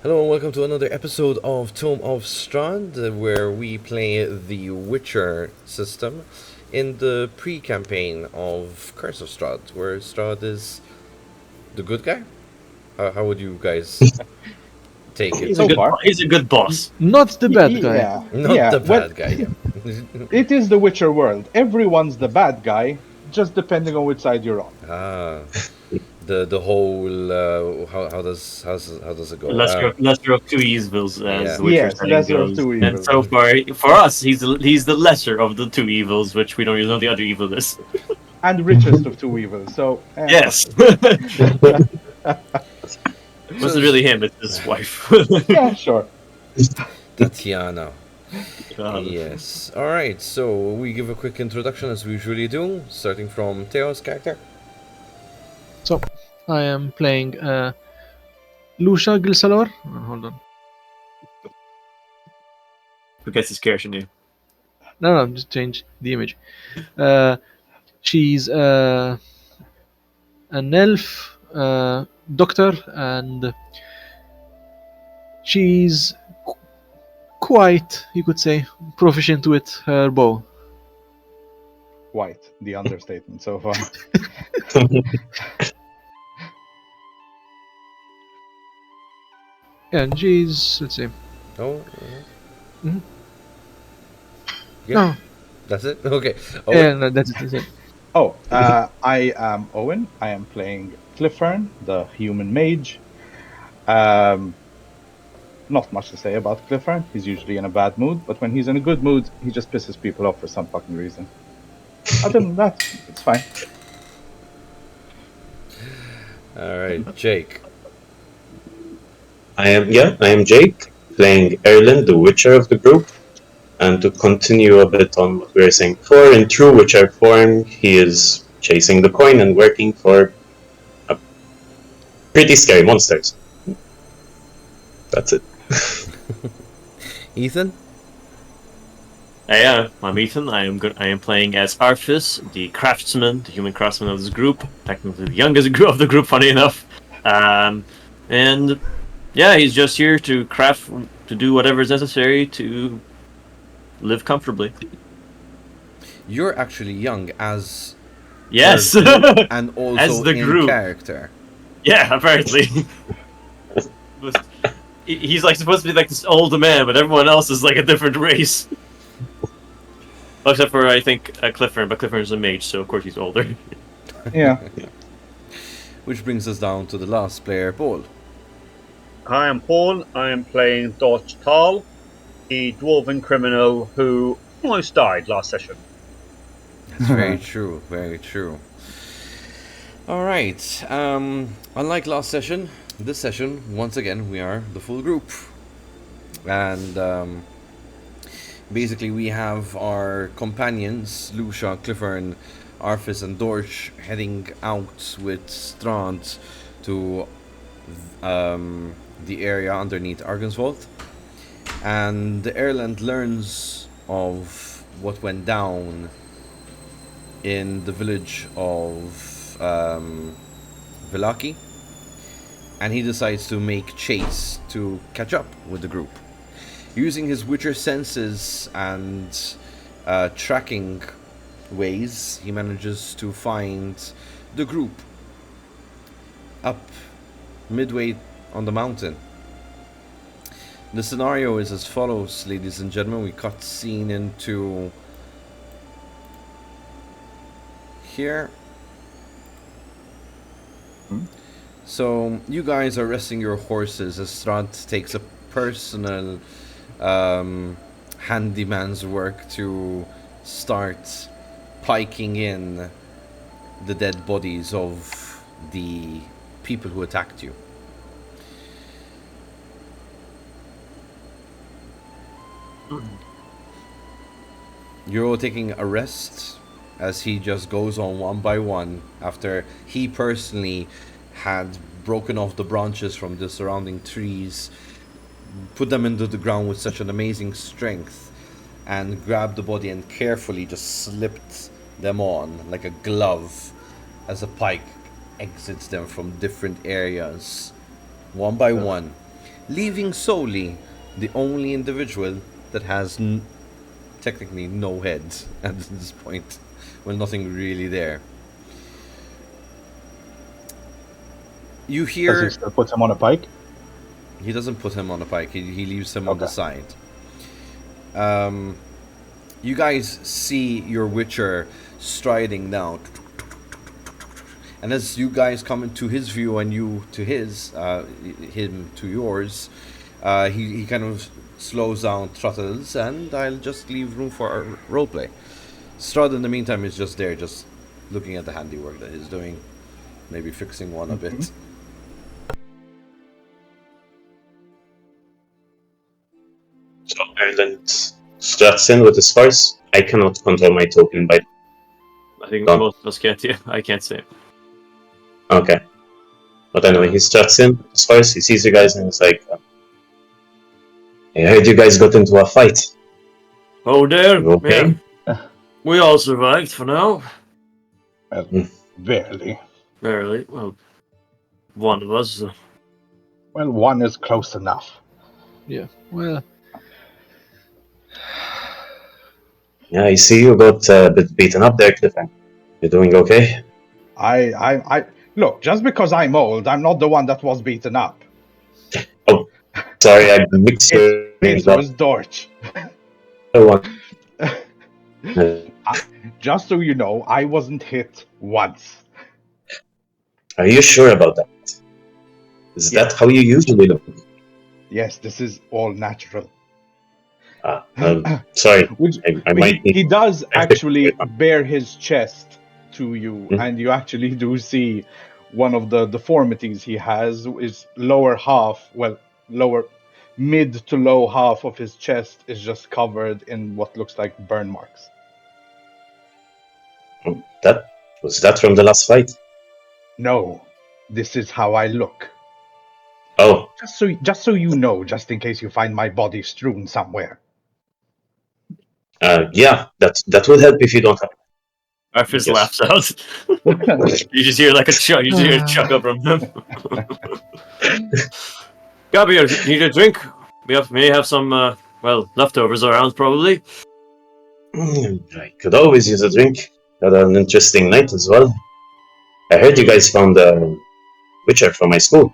Hello and welcome to another episode of Tome of Strahd, where we play the Witcher system in the pre-campaign of Curse of Strahd, where Strahd is the good guy. How would you guys take it? He's a So good. far. He's a good boss. Not the bad guy. Yeah, Not yeah. the Well, bad guy. Yeah. it is the Witcher world. Everyone's the bad guy, just depending on which side you're on. Ah, the whole how does it go? Lesser of two evils, as Yeah. the Witcher Yes, saying lesser of goes. two And evils. so far, for us, he's the lesser of the two evils, which we don't even know the other evil is. And richest of two evils. So Yes, So wasn't really him; it's his wife. yeah, sure. Tatiana. God. Yes. All right. So we give a quick introduction as we usually do, starting from Theo's character. So, I am playing Lucia Gilsalor. Hold on. Who gets his character name? No, just change the image. She's an elf doctor, and she's quite, you could say, proficient with her bow. White, the understatement so far. Yeah, and she's, let's see. Oh. Mhm. Yeah. No, That's it. Okay. Oh, yeah, no, that's it. Oh, I am Owen. I am playing Cliffern, the human mage. Not much to say about Cliffern. He's usually in a bad mood, but when he's in a good mood, he just pisses people off for some fucking reason. Other than that, it's fine. All right, Jake. I am Jake, playing Erlen, the Witcher of the group. And to continue a bit on what we were saying before, in true Witcher form, he is chasing the coin and working for pretty scary monsters. That's it. Ethan. I'm Ethan. I am playing as Arthas, the craftsman, the human craftsman of this group. Technically, the youngest of the group. Funny enough, and yeah, he's just here to craft, to do whatever is necessary to live comfortably. You're actually young as Yes, her group and also As the in group. character. yeah, apparently. He's like supposed to be like this older man, but everyone else is like a different race. Except for I think Clifford, but Clifford is a mage, so of course he's older. Yeah. Which brings us down to the last player, Paul. Hi, I'm Paul. I am playing Dodge Tal, the dwarven criminal who almost died last session. That's very true. Very true. All right. Unlike last session, this session once again we are the full group, and basically we have our companions Lucia, Clifford, Arthas, and Dorch heading out with Strahd to the area underneath Argensvold, and the Erland learns of what went down in the village of Velaki, and he decides to make chase to catch up with the group. Using his Witcher senses and tracking ways, he manages to find the group up midway on the mountain. The scenario is as follows, ladies and gentlemen. We cut scene into here. So you guys are resting your horses as Strahd takes a personal handyman's work to start piking in the dead bodies of the people who attacked you. You're all taking a rest as he just goes on one by one after he personally had broken off the branches from the surrounding trees, put them into the ground with such an amazing strength, and grabbed the body and carefully just slipped them on like a glove as a pike exits them from different areas, one by one. leaving solely the only individual that has technically no head at this point. Well, nothing really there. You Does he hear still put him on a pike? he doesn't put him on a pike. He leaves him on the Okay. side. You guys see your Witcher striding down, and as you guys come into his view and you to his, him to yours, he kind of slows down, throttles, and I'll just leave room for our roleplay. Strahd, in the meantime, is just there, just looking at the handiwork that he's doing, maybe fixing one a bit. So Ireland struts in with his force. I cannot control my token by. I think Gone. most of us can't. Yeah, I can't say. Okay. But anyway, he struts in with his force. He sees you guys and he's like, I heard you guys got into a fight. Oh, there. You okay? Yeah. We all survived for now. Well, barely. Barely. Well, one of us. Well, one is close enough. Yeah. Well, Yeah, I see you got a bit beaten up there, Clifford. You doing okay? I look, just because I'm old, I'm not the one that was beaten up. Sorry, I mixed your It names up. was Dorch. Just so you know, I wasn't hit once. Are you sure about that? Is that how you usually look? Yes, this is all natural. Sorry, Which, I might he need. does actually bare his chest to you, Mhm. and you actually do see one of the deformities he has is lower half, mid to low half of his chest is just covered in what looks like burn marks. Was that from the last fight? No, this is how I look. Oh, Just so you know, just in case you find my body strewn somewhere. yeah, that would help if you don't have. Arfis Yes. laughs out. You just hear like a chuck. You just hear a chuckle from him. Gabriel, you need a drink? We may have some leftovers around probably. I could always use a drink. Had an interesting night as well. I heard you guys found a Witcher from my school.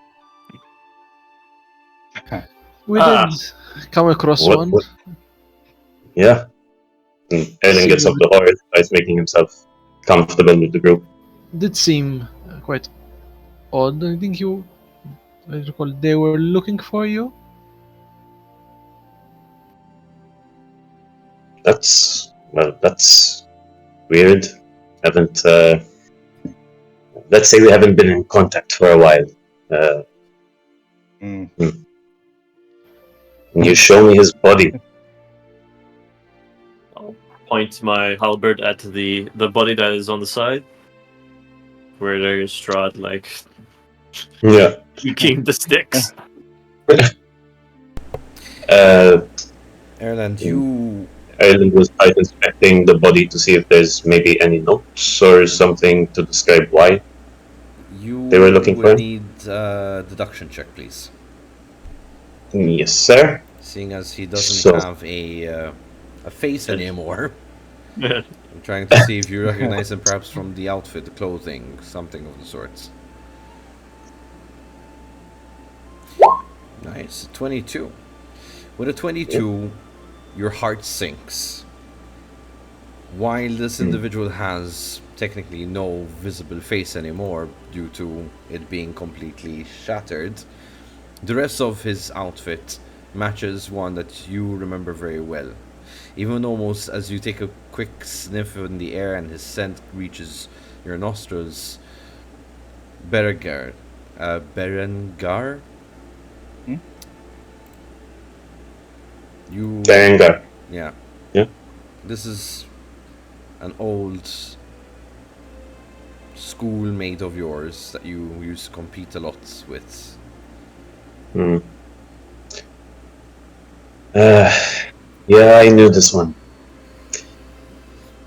we did come across one. What? Yeah. And Erlen gets off the horse, starts making himself comfortable with the group. Did seem quite odd. I think I recall they were looking for you. That's weird. Haven't let's say we haven't been in contact for a while. Can you show me his body? I'll point my halberd at the body that is on the side, where there is Strahd like Yeah. kicking the sticks. Erland, Ireland was quite inspecting the body to see if there's maybe any notes or something to describe why. They were looking for would him? need a deduction check, please. Yes, sir. Seeing as he doesn't So- have a face anymore. Yeah. I'm trying to see if you recognize him perhaps from the outfit, the clothing, something of the sorts. Nice. 22. With a 22, your heart sinks. While this individual has technically no visible face anymore due to it being completely shattered, the rest of his outfit matches one that you remember very well. Even almost as you take a quick sniff in the air and his scent reaches your nostrils, Berengar. You. Berengar. Yeah. Yeah. This is an old schoolmate of yours that you used to compete a lot with. Yeah, I knew this one.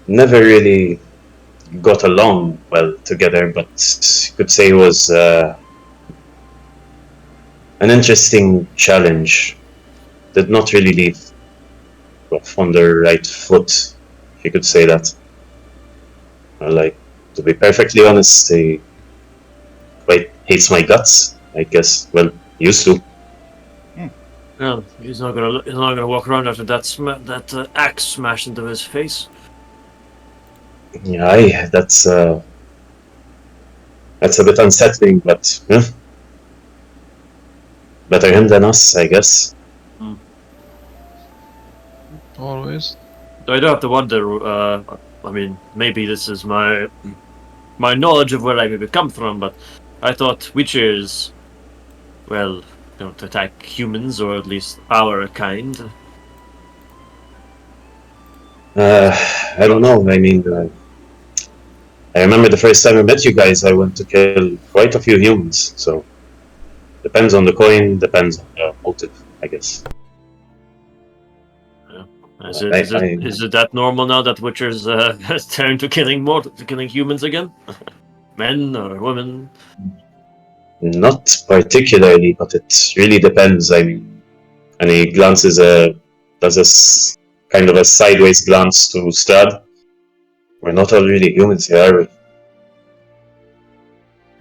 Never really got along well together, but you could say he was an interesting challenge. Did not really leave off on the right foot, if you could say that. Like, to be perfectly honest, he quite hates my guts, I guess. Well, used to. Well, he's not gonna walk around after that axe smashed into his face. Yeah, that's a bit unsettling, but better him than us, I guess. Always. So I do have to wonder. I mean, maybe this is my knowledge of where I maybe come from, but I thought witchers, well, don't attack humans, or at least our kind. I don't know. I mean, I remember the first time I met you guys, I went to kill quite a few humans, so depends on the coin, depends on the motive, I guess. Is it that normal now that witchers turn to killing humans again? Men or women? Not particularly, but it really depends. I mean, and he does a kind of a sideways glance to Strahd. We're not all really humans here, are we?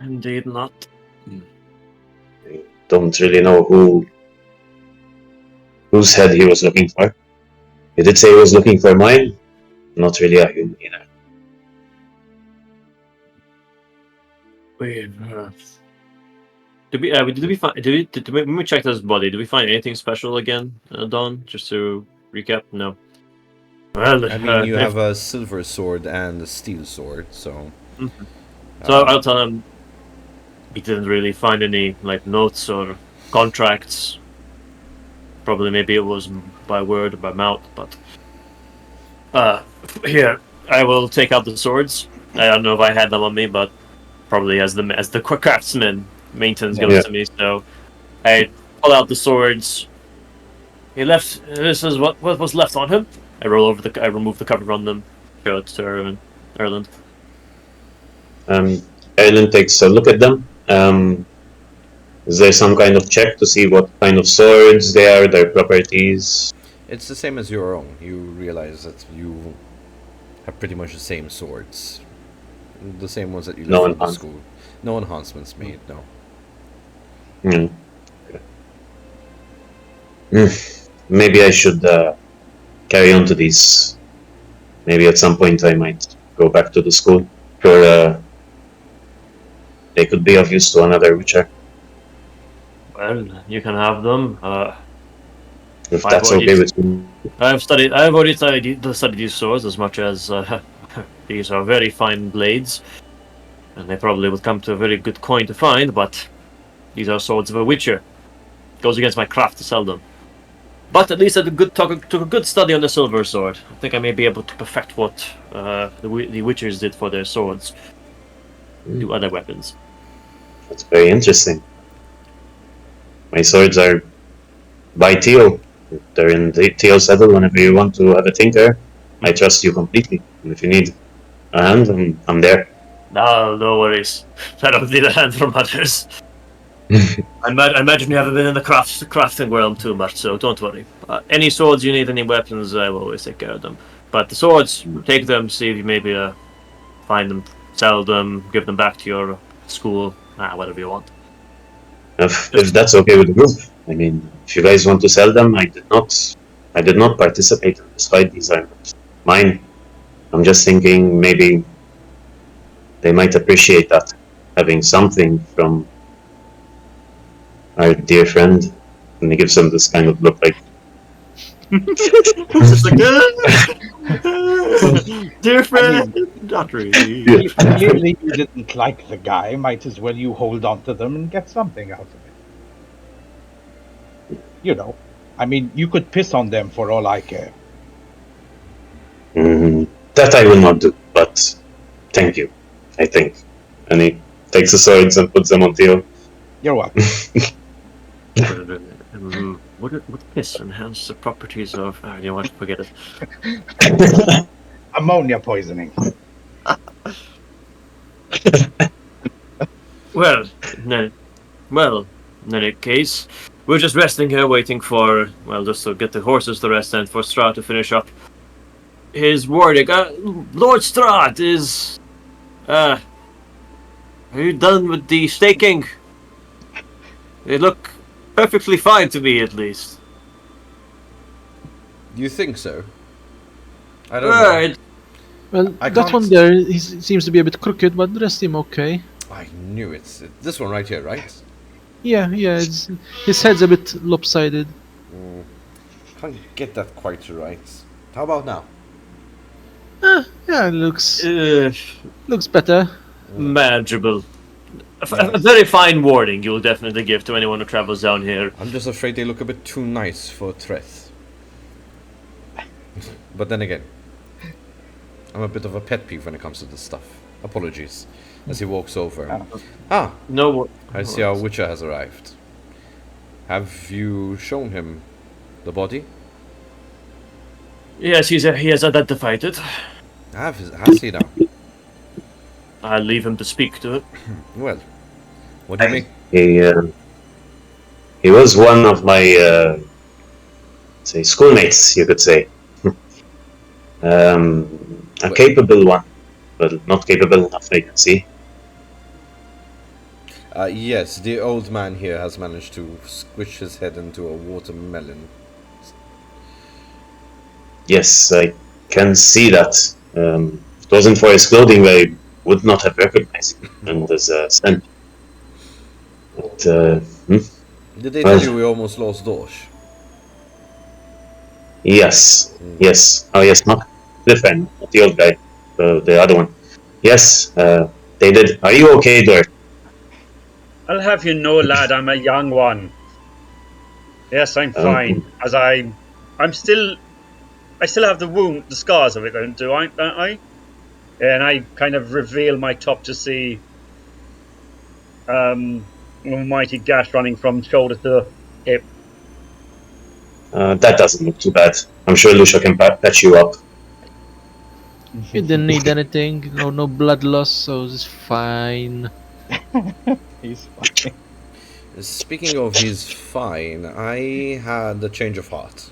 Indeed not. I don't really know whose head he was looking for. He did say he was looking for mine. Not really a human either. When we checked his body, did we find anything special again, Don? Just to recap, no. Well, I mean, you have a silver sword and a steel sword, so. So I'll tell him he didn't really find any notes or contracts. Probably maybe it was by word or by mouth, but here I will take out the swords. I don't know if I had them on me, but probably as the craftsman maintenance gives to me. So I pull out the swords. He left. This is what was left on him. I remove the cover from them. Show it to Erland. Erland takes a look at them. Is there some kind of check to see what kind of swords they are, their properties? It's the same as your own. You realize that you have pretty much the same swords. The same ones that you left from the school. No enhancements made, no. Maybe I should carry on to these. Maybe at some point I might go back to the school. Sure, they could be of use to another witcher. Well, you can have them. If that's okay with you. I've already studied these swords as much as these are very fine blades, and they probably would come to a very good coin to find. But these are swords of a witcher. Goes against my craft to sell them. But at least I took a good study on the silver sword. I think I may be able to perfect what the witchers did for their swords. Do other weapons. That's very interesting. My swords are by Teal. They're in the Teal saddle whenever you want to have a tinker. I trust you completely. And if you need a hand, I'm there. No worries. I don't need a hand from others. I imagine you haven't been in the crafting realm too much, so don't worry. Any swords you need, any weapons, I will always take care of them. But the swords, take them, see if you maybe find them, sell them, give them back to your school, whatever you want. If that's okay with the group. I mean, if you guys want to sell them, I did not participate in this fight. These are mine. I'm just thinking maybe they might appreciate that, having something from our dear friend. And he gives them this kind of look like. Just like, dear friend, not really. Clearly you didn't like the guy. Might as well you hold on to them and get something out of it. You know, I mean, you could piss on them for all I care. That I will not do, but thank you, I think. And he takes the swords and puts them on Theo. You're welcome. What piss enhance the properties of? You know what? Forget it. Ammonia poisoning. Well, no. Well, In any case, we're just resting here, waiting for, well, just to get the horses to rest and for Strahd to finish up his wording. Lord Strahd is... are you done with the staking? They look perfectly fine to me, at least. You think so? I don't know. Well, I that can't- one there, he seems to be a bit crooked, but the rest seem okay. I knew it. This one right here, right? Yeah, his head's a bit lopsided. Can't get that quite right. How about now? Yeah, looks better. Manageable. A very fine warning you'll definitely give to anyone who travels down here. I'm just afraid they look a bit too nice for Treth. But then again, I'm a bit of a pet peeve when it comes to this stuff. Apologies. As he walks over. No. I see our Witcher has arrived. Have you shown him the body? Yes, he has identified it. Has he now? I'll leave him to speak to it. Well, what do you make? He was one of my say schoolmates, you could say. A capable one, but not capable enough, I can see. Yes, the old man here has managed to squish his head into a watermelon. Yes, I can see that. If it wasn't for his clothing, I would not have recognized him. And there's a scent. But, Did they tell you we almost lost Dorsch? Yes. Oh, yes, not the friend, not the old guy, the other one. Yes, they did. Are you okay, Dorsch? I'll have you know, lad, I'm a young one. Yes, I'm fine. As I still have the scars of it, don't I? And I kind of reveal my top to see a mighty gash running from shoulder to hip. That doesn't look too bad. I'm sure Lucia can patch you up. He didn't need anything, no blood loss, so it's fine. He's fine. Speaking of he's fine, I had a change of heart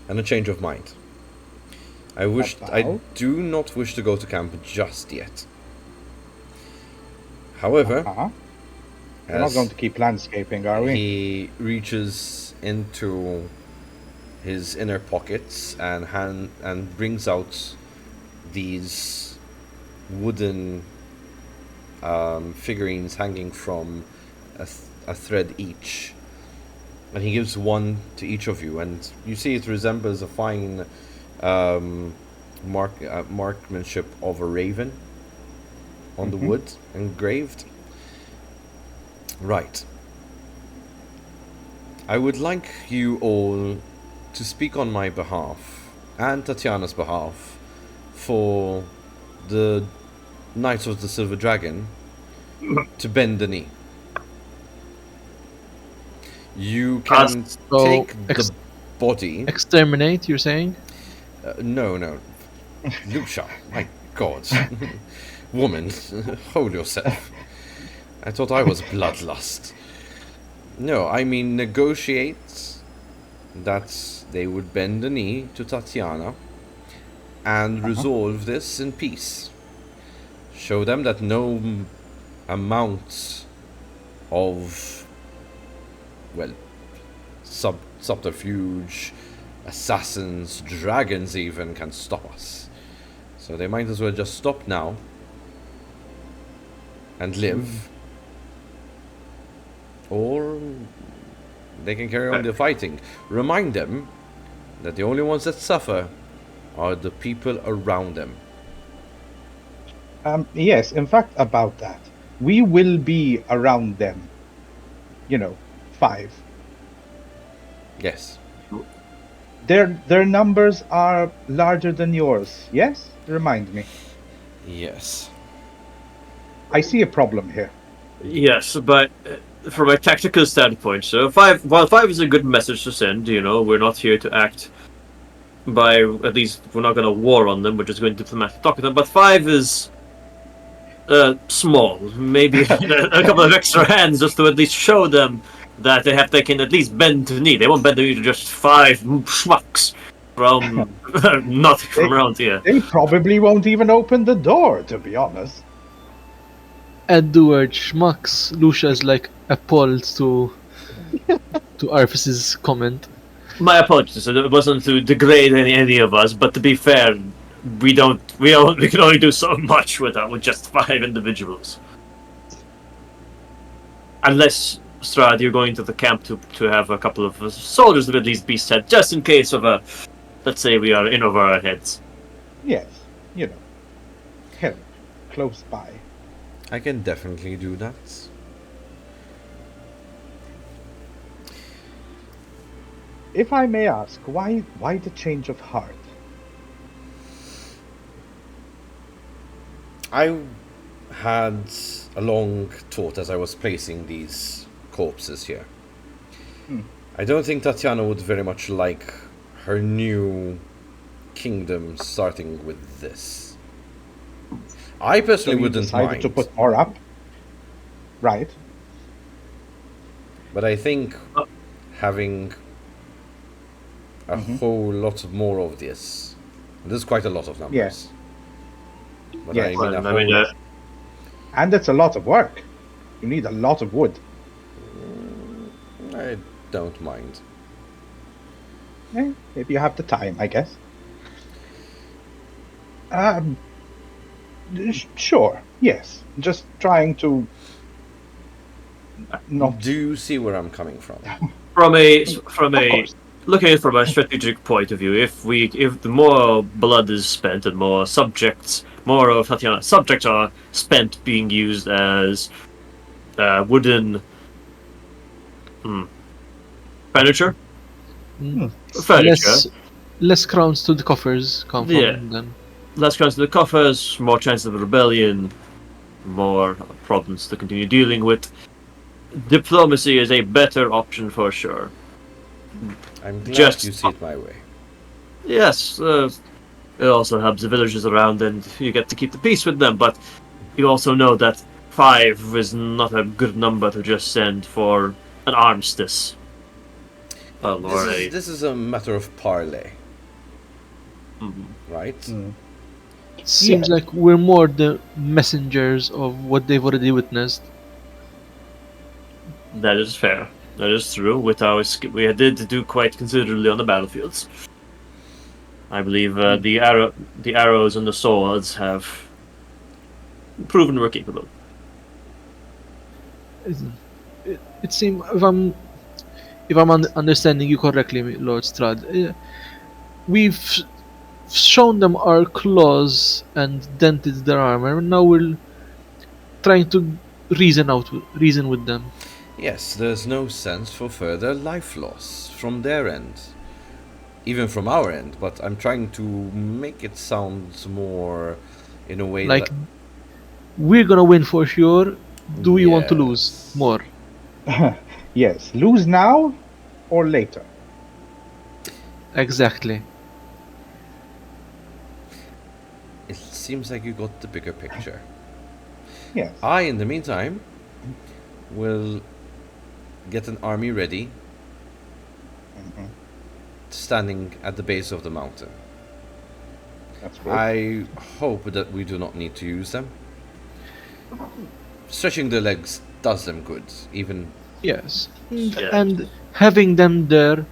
and a change of mind. I do not wish to go to camp just yet. However, We're not going to keep landscaping, are we? He reaches into his inner pockets and brings out these wooden figurines hanging from a thread each, and he gives one to each of you, and you see it resembles a fine marksmanship of a raven on the wood engraved. Right. I would like you all to speak on my behalf and Tatiana's behalf for the Knights of the Silver Dragon to bend the knee. You can take the body. Exterminate, you're saying? No. Lucia, my God. Woman, hold yourself. I thought I was bloodlust. No, I mean negotiate that they would bend the knee to Tatiana and resolve this in peace. Show them that no amount of, well, subterfuge, assassins, dragons even can stop us. So they might as well just stop now and live. Or they can carry on the fighting. Remind them that the only ones that suffer are the people around them. Yes, in fact, about that. We will be around them. 5. Yes. Their numbers are larger than yours, yes? Remind me. Yes. I see a problem here. Yes, but from a tactical standpoint, so while 5 is a good message to send, we're not here to act by, at least we're not going to war on them, we're just going to diplomatically talk to them, but 5 is small, maybe a couple of extra hands just to at least show them that they can at least bend to knee. They won't bend to knee to just 5 schmucks from nothing from around here. They probably won't even open the door, to be honest. At the word schmucks, Lucia is like appalled to Arvis's comment. My apologies. It wasn't to degrade any of us, but to be fair, we can only do so much with just 5 individuals. Unless, Strahd, you're going to the camp to have a couple of soldiers to at least be sent, just in case of let's say we are in over our heads. Yes, help, close by. I can definitely do that. If I may ask, why the change of heart? I had a long thought as I was placing these corpses here. I don't think Tatiana would very much like her new kingdom starting with this. I personally wouldn't decided mind, to put more up, right? but I think having a whole lot more of this. There's quite a lot of numbers. Yes. But Yes. I mean, And it's a lot of work. You need a lot of wood. I don't mind. Maybe you have the time, I guess. Sure. Yes. Just trying to not. Do you see where I'm coming from? From a course. looking at it from a strategic point of view, if the more blood is spent and more of Tatiana's subjects are spent being used as wooden furniture. Furniture. Less crowns to the coffers come from Yeah. them. Less crowns to the coffers, more chances of rebellion, more problems to continue dealing with. Diplomacy is a better option for sure. I'm glad Just- you see it my way. Yes, it also helps the villagers around and you get to keep the peace with them, but you also know that 5 is not a good number to just send for an armistice. This is a matter of parley, right? It seems like we're more the messengers of what they've already witnessed. That is fair. That is true. With our we did do quite considerably on the battlefields. I believe the arrows and the swords have proven we're capable. It seems, if I'm understanding you correctly, Lord Strahd, we've shown them our claws and dented their armor, and now we're trying to reason with them. Yes, there's no sense for further life loss from their end. Even from our end, but I'm trying to make it sound more in a way Like, that... we're gonna win for sure. Do we want to lose Yes. more? Yes. Lose now or later. Exactly. It seems like you got the bigger picture. Yes. I, in the meantime, will get an army ready, standing at the base of the mountain. That's good. I hope that we do not need to use them. Stretching their legs does them good, even... Yes. Yeah. And having them there,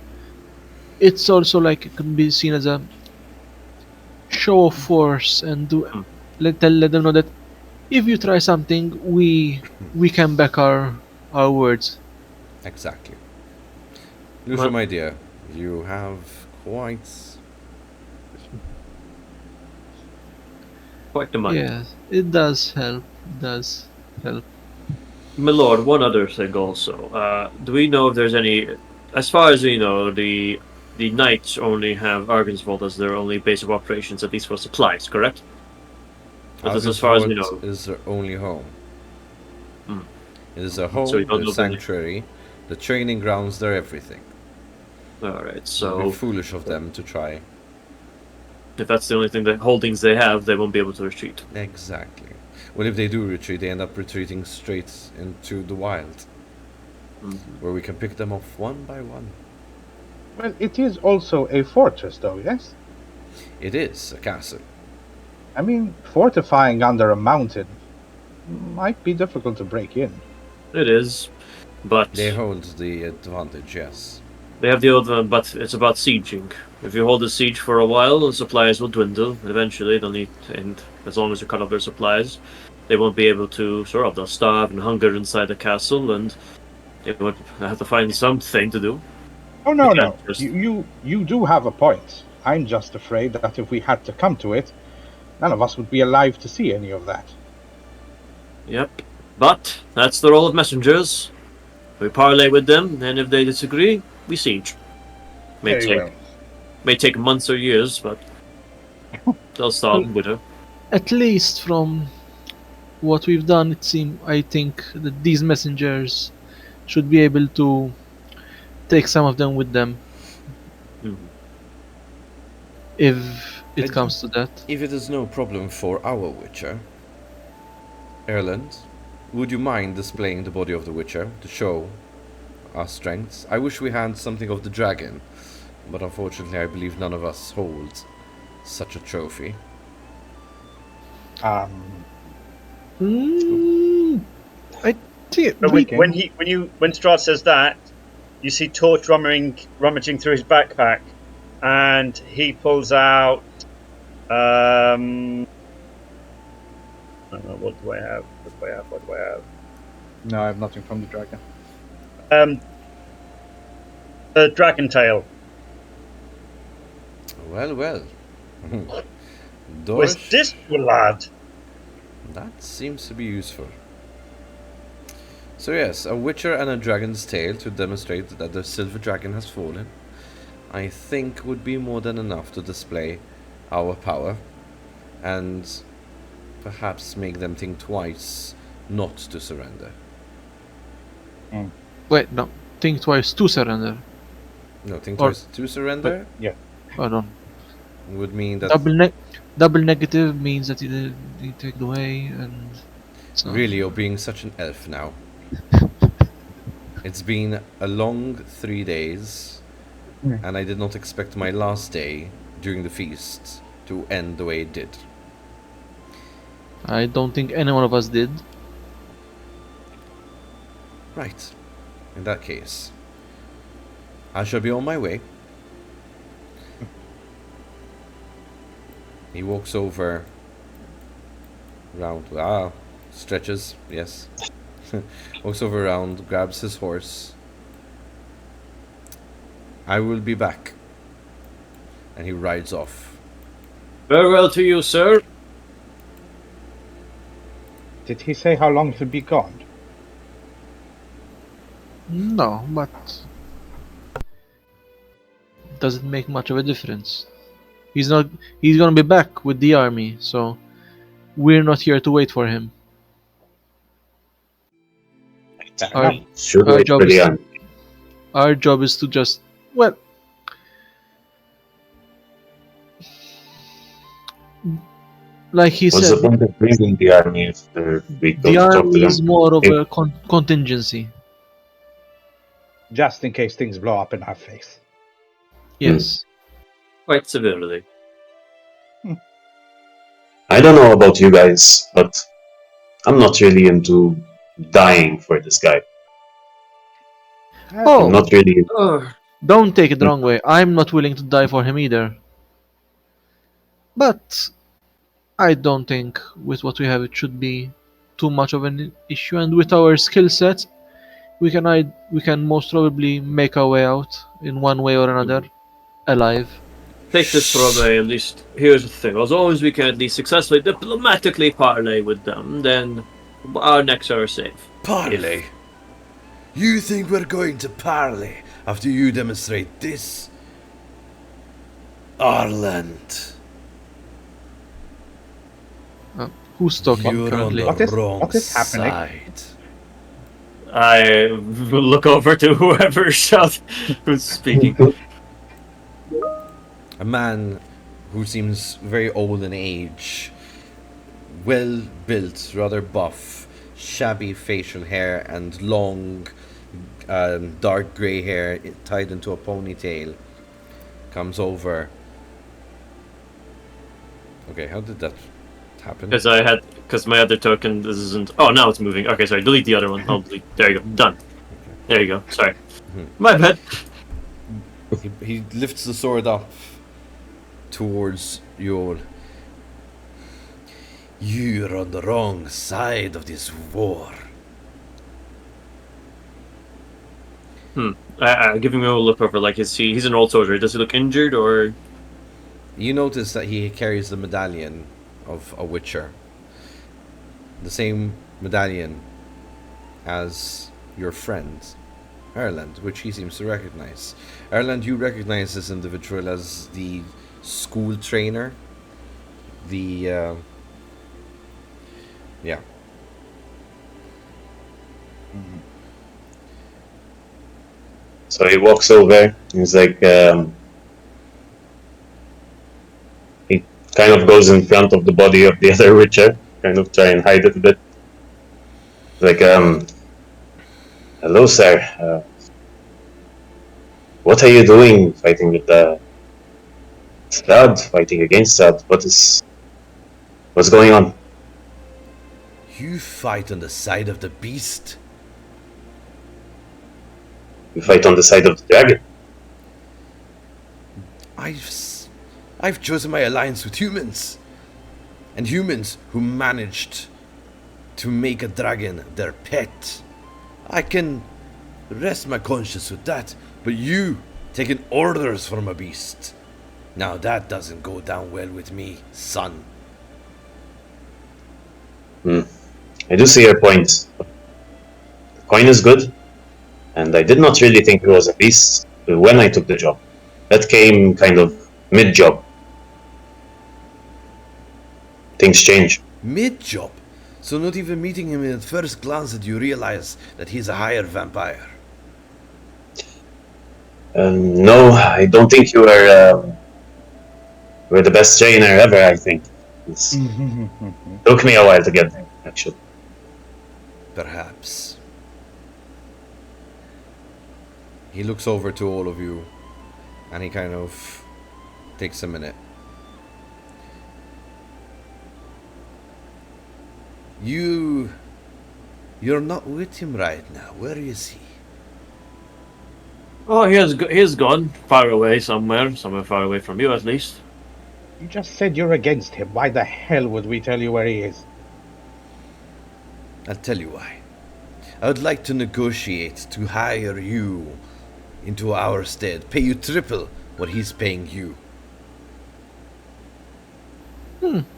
it's also like it can be seen as a show of force and let them know that if you try something, we can back our words. Exactly. Lucia, Well- my dear, you have quite... Quite the mind. Yes, it does help. It does help. My lord, one other thing also. Do we know if there's any... As far as we know, the knights only have Argensvold as their only base of operations, at least for supplies, correct? That is as far as we know. Argensvold is their only home. Mm. It is their home, So you don't their know if any- sanctuary, the training grounds, their everything. Alright, It would so be foolish of them to try. if that's the only thing that holdings they have, they won't be able to retreat. Exactly. Well, if they do retreat, they end up retreating straight into the wild. where we can pick them off one by one. Well, it is also a fortress, though, yes? It is a castle. I mean, fortifying under a mountain might be difficult to break in. It is, but They hold the advantage, yes. they have the other. But it's about sieging. If you hold the siege for a while, the supplies will dwindle. Eventually, they'll need to end. As long as you cut off their supplies, they won't be able to. They'll starve and hunger inside the castle, and they would have to find something to do. Oh, no, Yeah, no. just- You do have a point. I'm just afraid that if we had to come to it, none of us would be alive to see any of that. Yep. But that's the role of messengers. We parley with them, and if they disagree, we siege. Very May take months or years, but they'll stop with her. At least from what we've done, I think that these messengers should be able to take some of them with them if it And- comes to that. If it is no problem for our Witcher, Erland, would you mind displaying the body of the Witcher to show our strengths? I wish we had something of the dragon, but unfortunately I believe none of us hold such a trophy. I think But we, when Strahd says that, you see Torch rummaging through his backpack, and he pulls out. I don't know, what do I have? What do I have? No, I have nothing from the dragon. The dragon tail. Well, well. Where's Dorsh, this, lad? that seems to be useful. So yes, a Witcher and a dragon's tail to demonstrate that the silver dragon has fallen, I think would be more than enough to display our power, and perhaps make them think twice not to surrender. wait, no, think twice to surrender. No, think Or- twice to surrender Oh no, would mean that double negative means that you take it away, and it's not. really you're being such an elf now. It's been a long 3 days, and I did not expect my last day during the feast to end the way it did. I don't think any one of us did. Right. In that case, I shall be on my way. He walks over, round, stretches, yes. Walks over around, grabs his horse. I will be back. And he rides off. Farewell to you, sir. Did he say how long he'll be gone? No, but doesn't make much of a difference. He's gonna be back with the army, so we're not here to wait for him. Our, Should our wait job for is the to, army. our job is to just, well, like he What's said, the point of bringing the army if we the don't talk to army is them? more of a contingency. Just in case things blow up in our face. Yes. Quite severely. I don't know about you guys, but I'm not really into dying for this guy. Oh, I'm not really. don't take it the wrong way. I'm not willing to die for him either. But I don't think with what we have it should be too much of an issue, and with our skill set, we can most probably make our way out in one way or another, alive. Take this for away, at least. Here's the thing. As long as we can at least successfully diplomatically parley with them, then our necks are safe. Parley? You think we're going to parley after you demonstrate this? Arland, Who's talking you're on currently? the wrong what is happening? side. I look over to who's speaking. A man who seems very old in age, well built, rather buff, shabby facial hair, and long dark grey hair tied into a ponytail, comes over. Okay, how did that happen? Because my other token, this isn't. Oh, now it's moving. Okay, sorry. Delete the other one. I'll delete. There you go. Done. There you go. Sorry. My bad. He lifts the sword up towards Yul. You're on the wrong side of this war. Giving him a look over. Like, he's an old soldier. Does he look injured or? You notice that he carries the medallion of a witcher. The same medallion as your friend, Erland, which he seems to recognize. Erland, you recognize this individual as the school trainer. Yeah. So he walks over. He's like, he kind of goes in front of the body of the other Witcher, kind of try and hide it a bit. Like, hello, sir. What are you doing fighting with Strahd, fighting against Strahd? What's going on? You fight on the side of the beast. You fight on the side of the dragon. I've chosen my alliance with humans. And humans who managed to make a dragon their pet. I can rest my conscience with that, but you taking orders from a beast. Now that doesn't go down well with me, son. I do see your point. The coin is good, and I did not really think it was a beast when I took the job. That came kind of mid-job. Things change. Mid-job? So not even meeting him at first glance did you realize that he's a higher vampire? No, I don't think you were the best trainer ever, I think. It took me a while to get there, actually. Perhaps. He looks over to all of you and he kind of takes a minute. You're not with him right now. Where is he? Oh, he's gone far away somewhere far away from you at least. You just said you're against him. Why the hell would we tell you where he is? I'll tell you why. I would like to negotiate to hire you into our stead, pay you triple what he's paying you.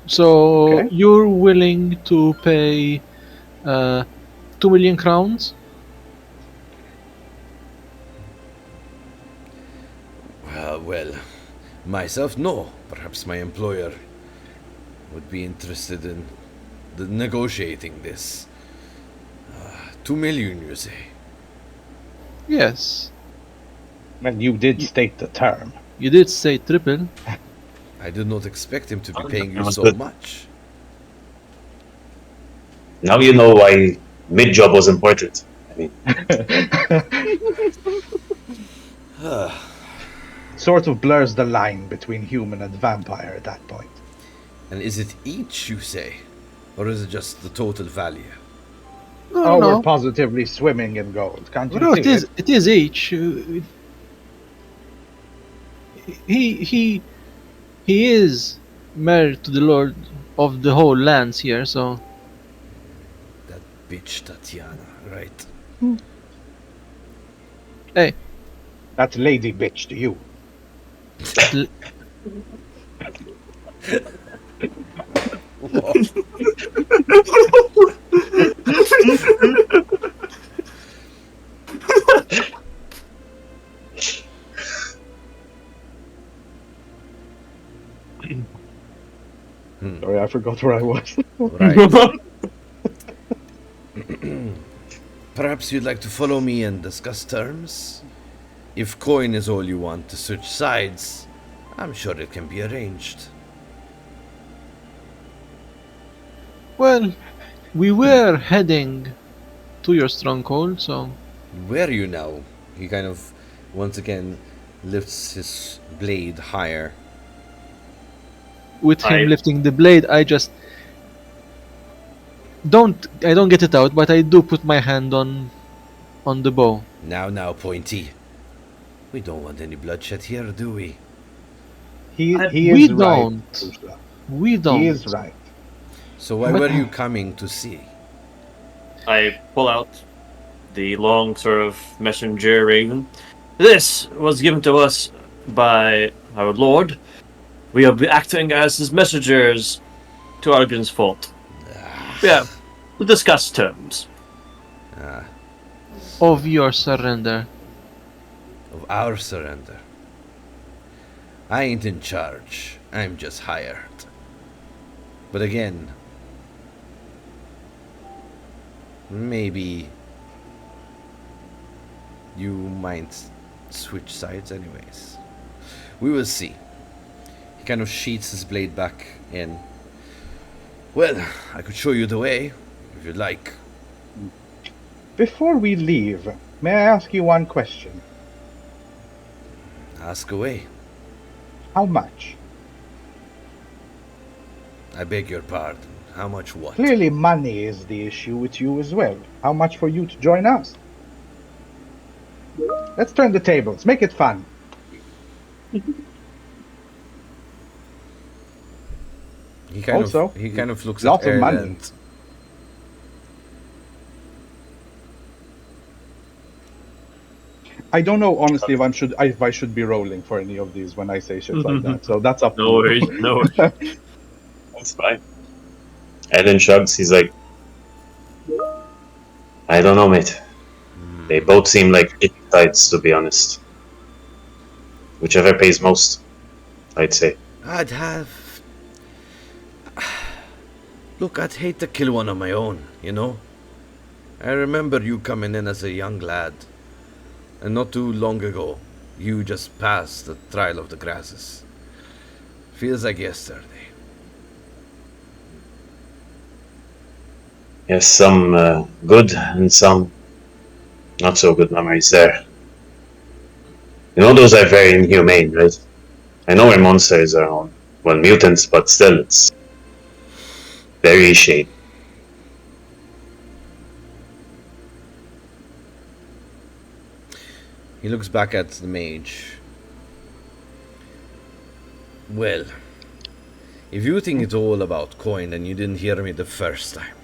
So Okay. you're willing to pay 2 million crowns? Well, myself, no. Perhaps my employer would be interested in negotiating this. 2 million, you say? Yes. And you did state the term. You did say triple. I did not expect him to be paying you That was so good. much. Now you know why mid-job was important. I mean, Sort of blurs the line between human and vampire at that point. And is it each, you say? Or is it just the total value? Oh, No. we're positively swimming in gold. Can't you No, see it is. It is each. He is married to the lord of the whole lands here. So That bitch Tatiana, right? hey, That's lady bitch to you. l- Sorry, I forgot where I was. Right. Perhaps you'd like to follow me and discuss terms? If coin is all you want to switch sides, I'm sure it can be arranged. well, we were heading to your stronghold, so Where are you now? He kind of, once again, lifts his blade higher. With him I- lifting the blade, I don't get it out, but I do put my hand on the bow. Now, Pointy. We don't want any bloodshed here, do we? He We is right, don't. Ursula. We He don't. is right. So why But- were you coming to see? I pull out the long sort of messenger raven. This was given to us by our lord. We will be acting as his messengers to Argon's Fault. Yeah, to discuss terms. Of your surrender. Of our surrender. I ain't in charge. I'm just hired. But again, maybe you might switch sides anyways. We will see. He kind of sheaths his blade back in. Well, I could show you the way, if you'd like. Before we leave, may I ask you one question? Ask away. How much? I beg your pardon. How much what? Clearly money is the issue with you as well. How much for you to join us? Let's turn the tables. Make it fun. He kind Also, of looks lots at of money. Erland. I don't know honestly if I should be rolling for any of these when I say shit like that. So that's up to No you. worries, no worries. That's fine. Ellen shrugs. He's like, I don't know, mate. They both seem like it sides, to be honest. Whichever pays most, I'd say. I'd have. Look, I'd hate to kill one of my own, you know? I remember you coming in as a young lad. And not too long ago, you just passed the trial of the grasses. Feels like yesterday. Yes, some good and some not so good memories there. You know, those are very inhumane, right? I know we're monsters are on, well, mutants, but still, it's very shady. He looks back at the mage. Well, if you think it's all about coin, then you didn't hear me the first time.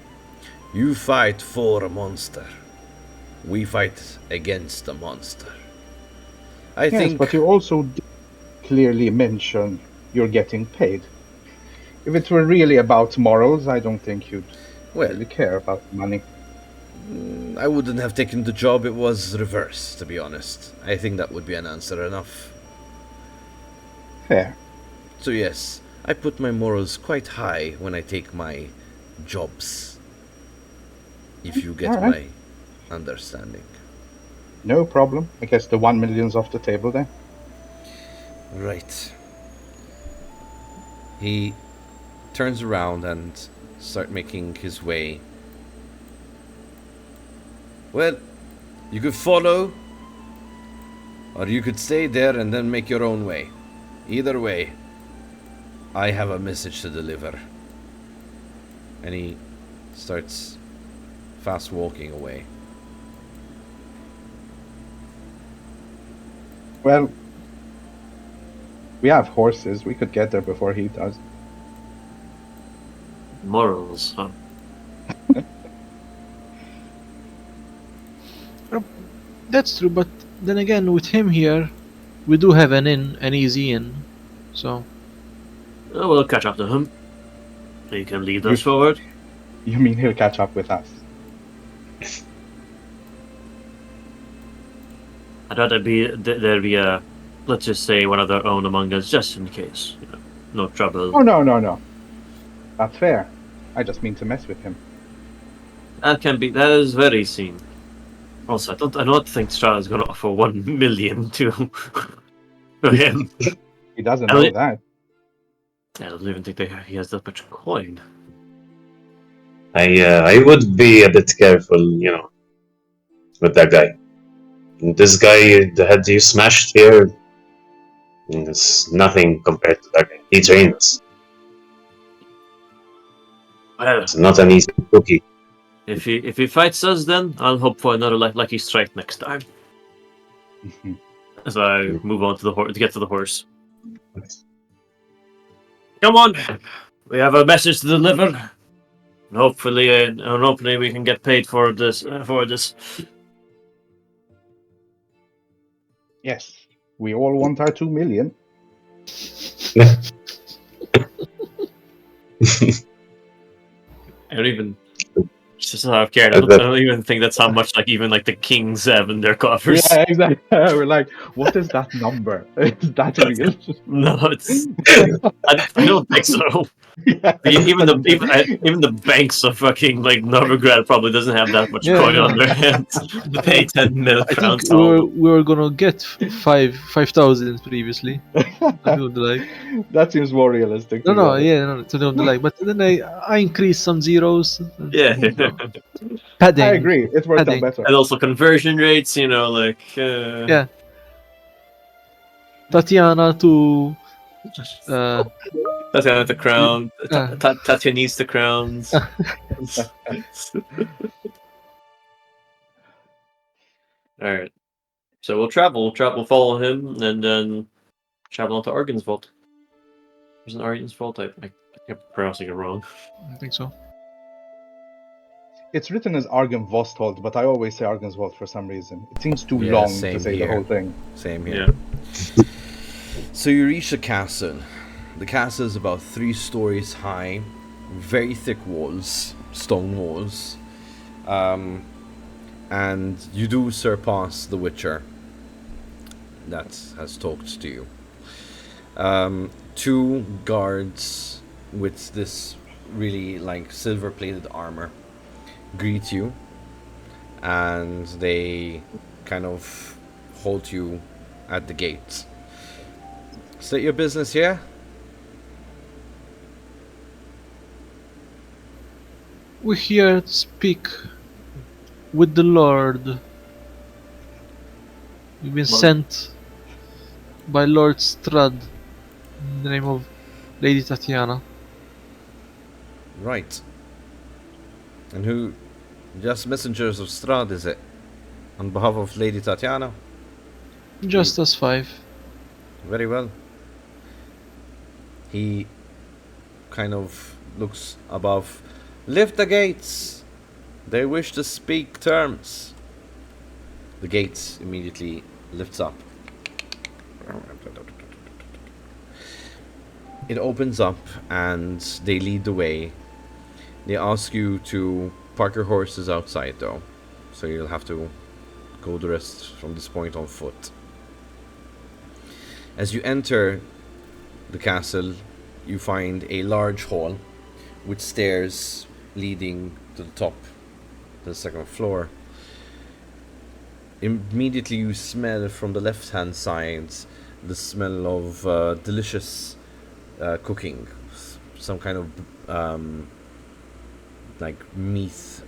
You fight for a monster. We fight against a monster. I Yes, think. but you also did clearly mention you're getting paid. If it were really about morals, I don't think you'd Well, really care about money. I wouldn't have taken the job, it was reverse, to be honest. I think that would be an answer enough. Fair. So yes, I put my morals quite high when I take my jobs. If you get Alright. my understanding. No problem. I guess the 1 million's off the table then. Right. He turns around and starts making his way. Well, you could follow, or you could stay there and then make your own way. Either way, I have a message to deliver. And he starts fast walking away. Well, we have horses. We could get there before he does. Morals, huh? That's true, but then again, with him here, we do have an easy in. So, We'll catch up to him. He can lead us forward. You mean he'll catch up with us? I thought there'd be a, let's just say, one of their own among us, just in case. You know, no trouble. Oh, no. That's fair. I just mean to mess with him. That is very seen. Also, I don't think Strahd is going to offer 1 million to for him. He doesn't I know mean- that. I don't even think he has that much coin. I would be a bit careful, you know, with that guy. This guy, the head you smashed here, is nothing compared to that guy. He trained us. Well, It's not an easy cookie. if he fights us, then I'll hope for another lucky strike next time. As I move on to the horse to get to the horse. Come on, we have a message to deliver. And hopefully we can get paid for this. Yes, we all want our 2 million. I don't even. Just out of care. I don't even think that's how much even the kings have in their coffers. Yeah, exactly. We're like, what is that number? Is that real? No, it's. I don't think so. Yeah, Even the banks of fucking Novigrad probably doesn't have that much coin on their hands to pay 10 mil I think crowns. we were gonna get 5,000 previously. I don't like. that seems more realistic. to be No, honest. yeah, no, to don't like. But then I increased some zeros. Yeah, Padding. I agree. It worked out Padding. better. and also conversion rates. Yeah. Tatiana to. Tatiana the crown. Yeah. Tatiana needs the crowns. All right. So we'll travel. We'll follow him, and then travel on to Argan's Vault. There's an Argan's Vault. I kept pronouncing it wrong. I think so. It's written as Argen Vosthold, but I always say Argen's Vault for some reason. It seems too Yeah, long same to say here. the whole thing. Same Yeah. here. So you reach the castle. The castle is about 3 stories high, very thick walls, stone walls, and you do surpass the Witcher that has talked to you. 2 guards with this really silver-plated armor greet you, and they kind of hold you at the gate. Is that your business here? We're here to speak with the Lord. We've been sent by Lord Strahd in the name of Lady Tatiana. Right. And who? Just messengers of Strahd, is it? On behalf of Lady Tatiana? Just us 5. Very well. He kind of looks above. Lift the gates! They wish to speak terms. The gates immediately lifts up. It opens up and they lead the way. They ask you to park your horses outside though, so you'll have to go the rest from this point on foot. As you enter the castle, you find a large hall with stairs leading to the top, to the 2nd floor. Immediately you smell from the left hand side the smell of delicious cooking, some kind of meat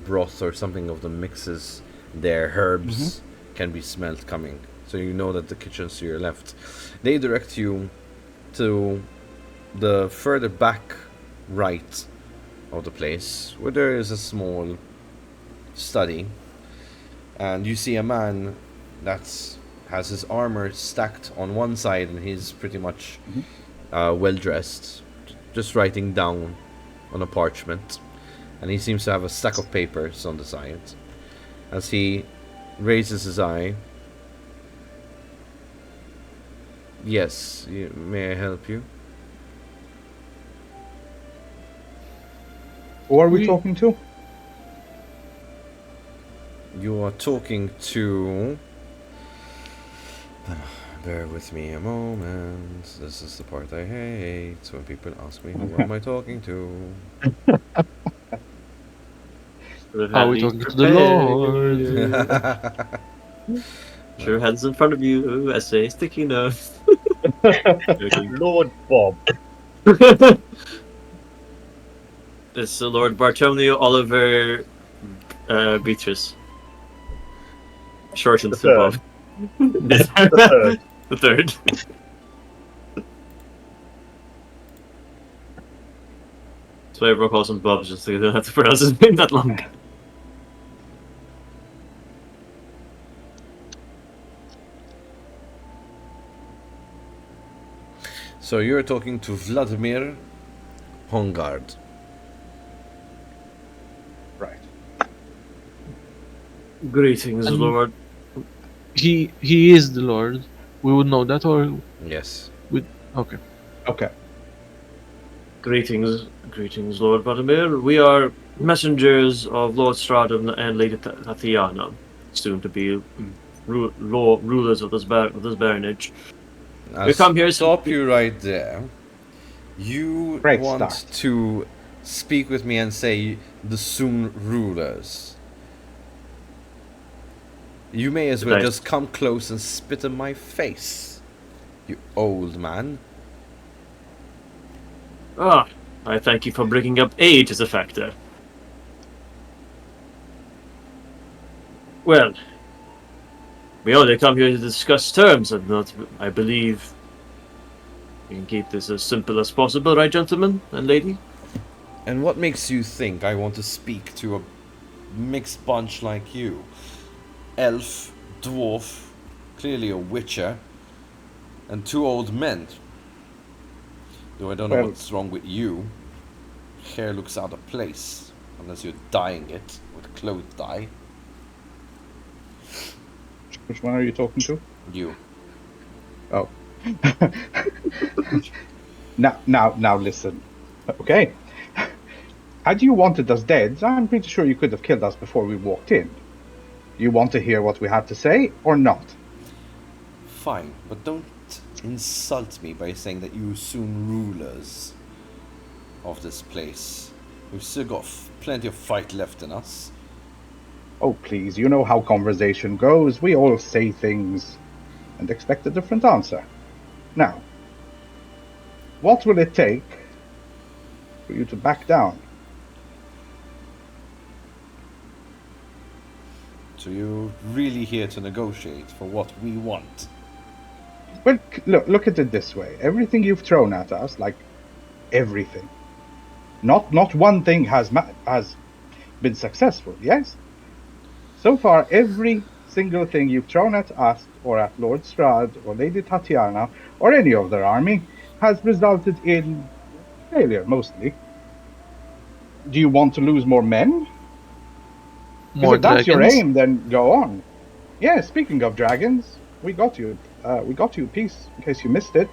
broth or something of the mixes there. Herbs can be smelled coming, so you know that the kitchen's to your left. They direct you to the further back right of the place, where there is a small study, and you see a man that has his armor stacked on one side and he's pretty much well dressed, just writing down on a parchment, and he seems to have a stack of papers on the side. As he raises his eye, yes, may I help you? Who are we talking to? You are talking to... Bear with me a moment. This is the part I hate, when people ask me who am I talking to. Are we talking to the Lord? Sure, hands in front of you. Essay, sticky notes. Lord Bob. It's Lord Bartolomeo Oliver Beatrice. Shortens The to Bob. The third. The third. That's why everyone calls him Bob, just so they don't have to pronounce his name that long. So you're talking to Vladimir Hongard. Right. Greetings, And- Lord. He is the Lord. We would know that, or Yes. okay. Okay. Greetings, Lord Vladimir. We are messengers of Lord Strahd and Lady Tatiana, soon to be rulers of this baronage. I'll We come here. stop you right there. You Great want start. to speak with me and say the Soon rulers. You may as well Nice. just come close and spit in my face, you old man. Ah, I thank you for bringing up age as a factor. Well, we only come here to discuss terms, and not, I believe, we can keep this as simple as possible, right, gentlemen and lady? And what makes you think I want to speak to a mixed bunch like you? Elf, dwarf, clearly a witcher, and two old men. Though I don't know Well- what's wrong with you. Hair looks out of place, unless you're dyeing it with clothes dye. Which one are you talking to? You. Oh. Now listen. Okay. Had you wanted us dead, I'm pretty sure you could have killed us before we walked in. Do you want to hear what we have to say or not? Fine, but don't insult me by saying that you soon rulers of this place. We've still got plenty of fight left in us. Oh, please, you know how conversation goes. We all say things and expect a different answer. Now, what will it take for you to back down? So you're really here to negotiate for what we want. Well, look at it this way. Everything you've thrown at us, like everything, not one thing has been successful. Yes. So far, every single thing you've thrown at us, or at Lord Strahd, or Lady Tatiana, or any of their army, has resulted in failure, mostly. Do you want to lose more men? Because More if that's your dragons. aim, then go on. Yeah, speaking of dragons, we got you a piece, in case you missed it.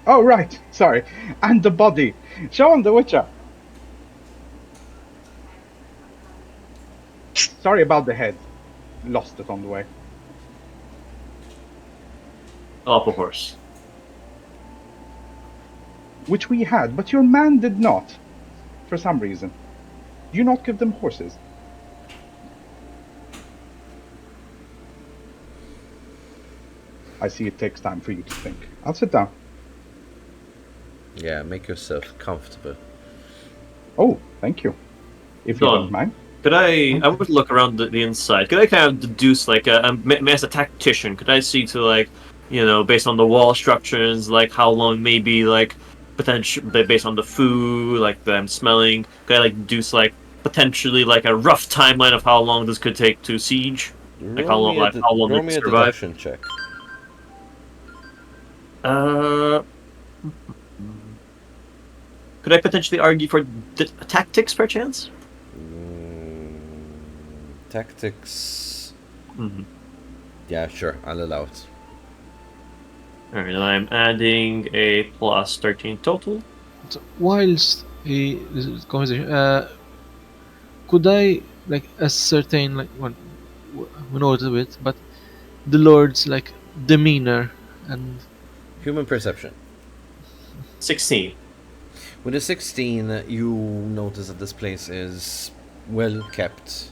Oh, right, sorry. And the body. Show him the Witcher. Sorry about the head. Lost it on the way. Off a horse. Which we had, but your man did not. For some reason. Do you not give them horses? I see it takes time for you to think. I'll sit down. Yeah, make yourself comfortable. Oh, thank you. If you Done. don't mind. Could I would look around the inside. Could I kind of deduce, like, as a tactician, could I see to, like, based on the wall structures, like, how long maybe, like, potential, based on the food, like, that I'm smelling, could I, like, deduce, like, potentially, like, a rough timeline of how long this could take to siege? Like, how long, roll it me a survive? deduction check. Could I potentially argue for tactics, perchance? Tactics. Mm-hmm. Yeah, sure, I'll allow it. Alright, and I'm adding a plus 13 total. So whilst this conversation, could I like ascertain like we know it a bit, but the Lord's like demeanor and Human perception. 16. With a 16, you notice that this place is well kept.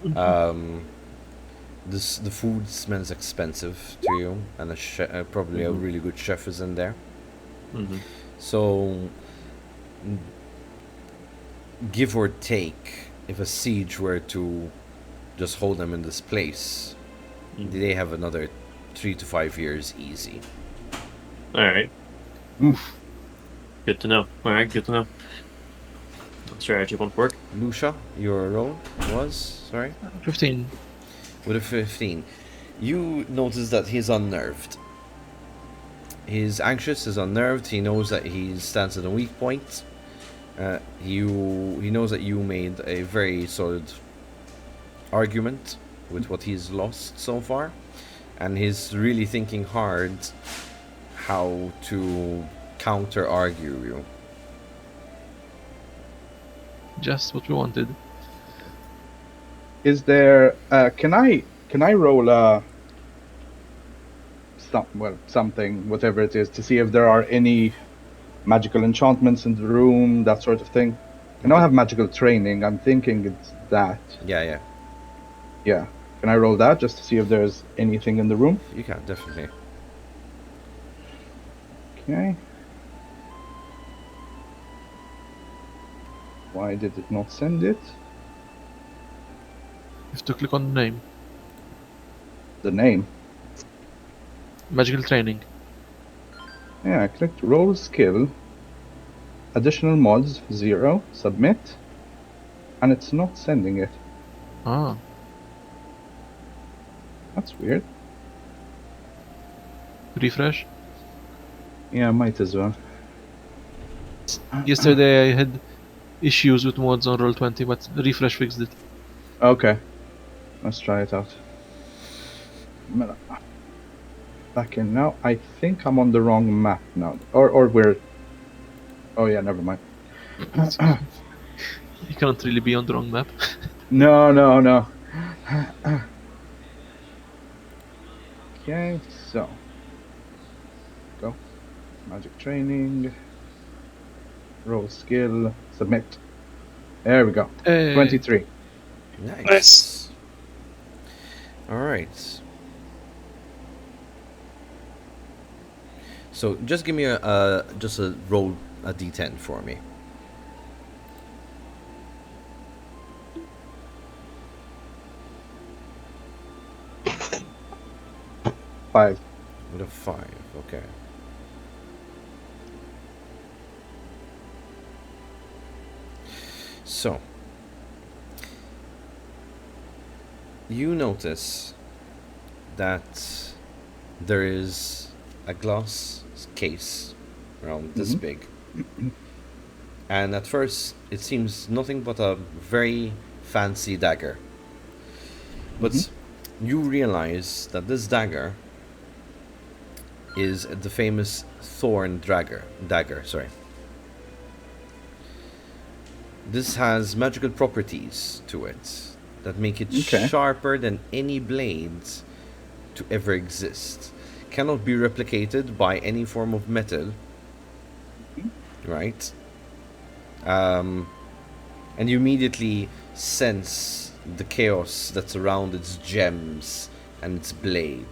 The food smells expensive to you, and probably a really good chef is in there. Mm-hmm. So, give or take, if a siege were to just hold them in this place, they have another 3 to 5 years easy. All right. Oof. Good to know. All right, good to know. Strategy won't work. Lucia, your roll was, sorry? 15. With a 15. You notice that he's unnerved. He's anxious, he's unnerved, he knows that he stands at a weak point. He knows that you made a very solid argument with what he's lost so far. And he's really thinking hard how to counter-argue you. Just what we wanted. Is there? Can I roll something, whatever it is, to see if there are any magical enchantments in the room, that sort of thing? I know I have magical training. I'm thinking it's that. Yeah. Yeah. Can I roll that just to see if there's anything in the room? You can, definitely. Okay. Why did it not send it? You have to click on the name. The name. Magical training. Yeah, I clicked roll skill. Additional mods 0. Submit. And it's not sending it. Ah. That's weird. Refresh. Yeah, might as well. Yesterday I had issues with mods on Roll20, but refresh fixed it. Okay. Let's try it out. Back in now. I think I'm on the wrong map now. Or we're... Oh yeah, never mind. You can't really be on the wrong map. No. Okay, so... Go. Magic training. Roll skill. Submit. There we go. Hey. 23. Nice. Alright. So just give me just a roll a d10 for me. Five. With a 5, okay. So, you notice that there is a glass case around this big. And at first, it seems nothing but a very fancy dagger. But you realize that this dagger is the famous thorn dagger, sorry. This has magical properties to it that make it sharper than any blades to ever exist. Cannot be replicated by any form of metal, right? And you immediately sense the chaos that's around its gems and its blade.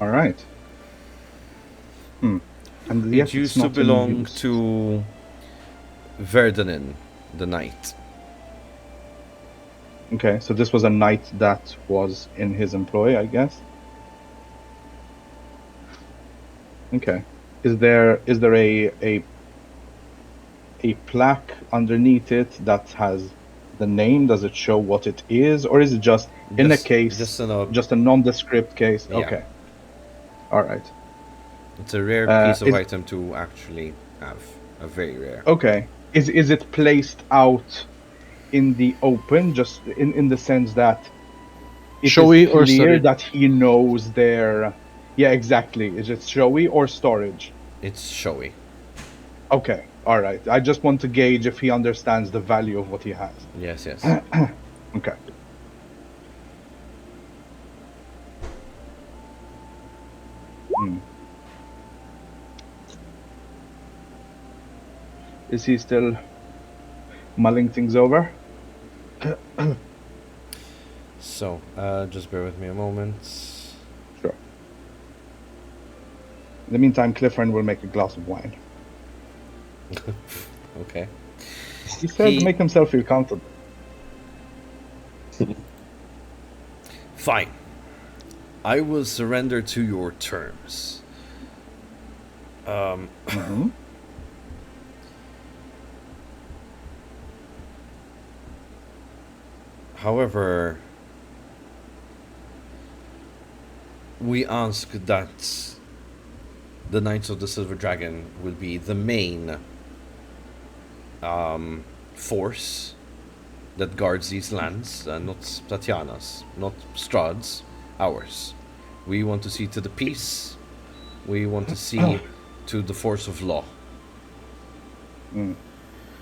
All right. And yet It used it's to not in belong use. to Verdanin, the knight. Okay, so this was a knight that was in his employ, I guess. Okay. Is there a plaque underneath it that has the name? Does it show what it is, or is it just in a case, just in a- just a nondescript case? Yeah. Okay. All right. It's a rare piece of item to actually have. A very rare. Okay. Is it placed out in the open, just in the sense that it Showy is or clear storage? that he knows their... Yeah, exactly. Is it showy or storage? It's showy. Okay. All right. I just want to gauge if he understands the value of what he has. Yes. Okay. Is he still mulling things over? So, just bear with me a moment. Sure. In the meantime, Clifford will make a glass of wine. Okay. He said He- make himself feel comfortable. Fine. I will surrender to your terms. Mhm. However, we ask that the Knights of the Silver Dragon will be the main force that guards these lands, not Tatiana's, not Strahd's, ours. We want to see to the peace. We want to see to the force of law. Mm.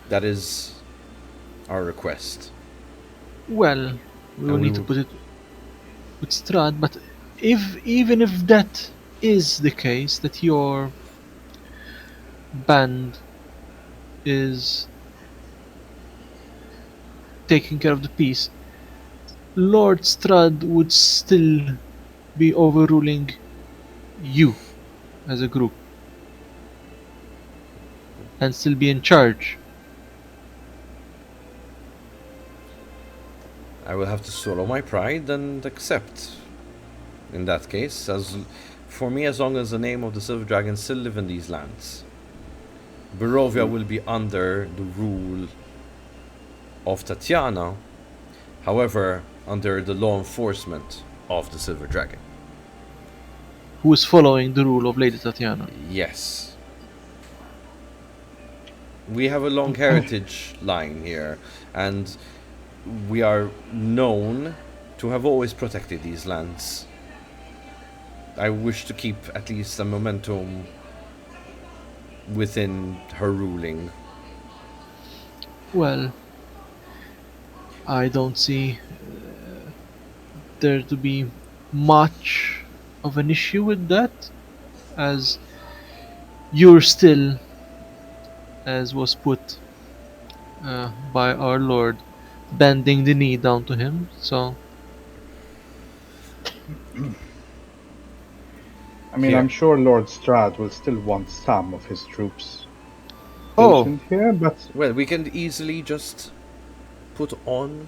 That is our request. Well, we will And we need to will- put it with Strahd, but even if that is the case, that your band is taking care of the peace, Lord Strahd would still be overruling you as a group and still be in charge. I will have to swallow my pride and accept. In that case, as for me, as long as the name of the Silver Dragon still live in these lands, Barovia will be under the rule of Tatiana. However, under the law enforcement of the Silver Dragon. Who is following the rule of Lady Tatiana? Yes. We have a long heritage line here, and we are known to have always protected these lands. I wish to keep at least a momentum within her ruling. Well, I don't see there to be much of an issue with that, as you're still, as was put by our Lord, bending the knee down to him. So I mean, Here. I'm sure Lord Strahd will still want some of his troops Oh. stationed here, but Well, we can easily just put on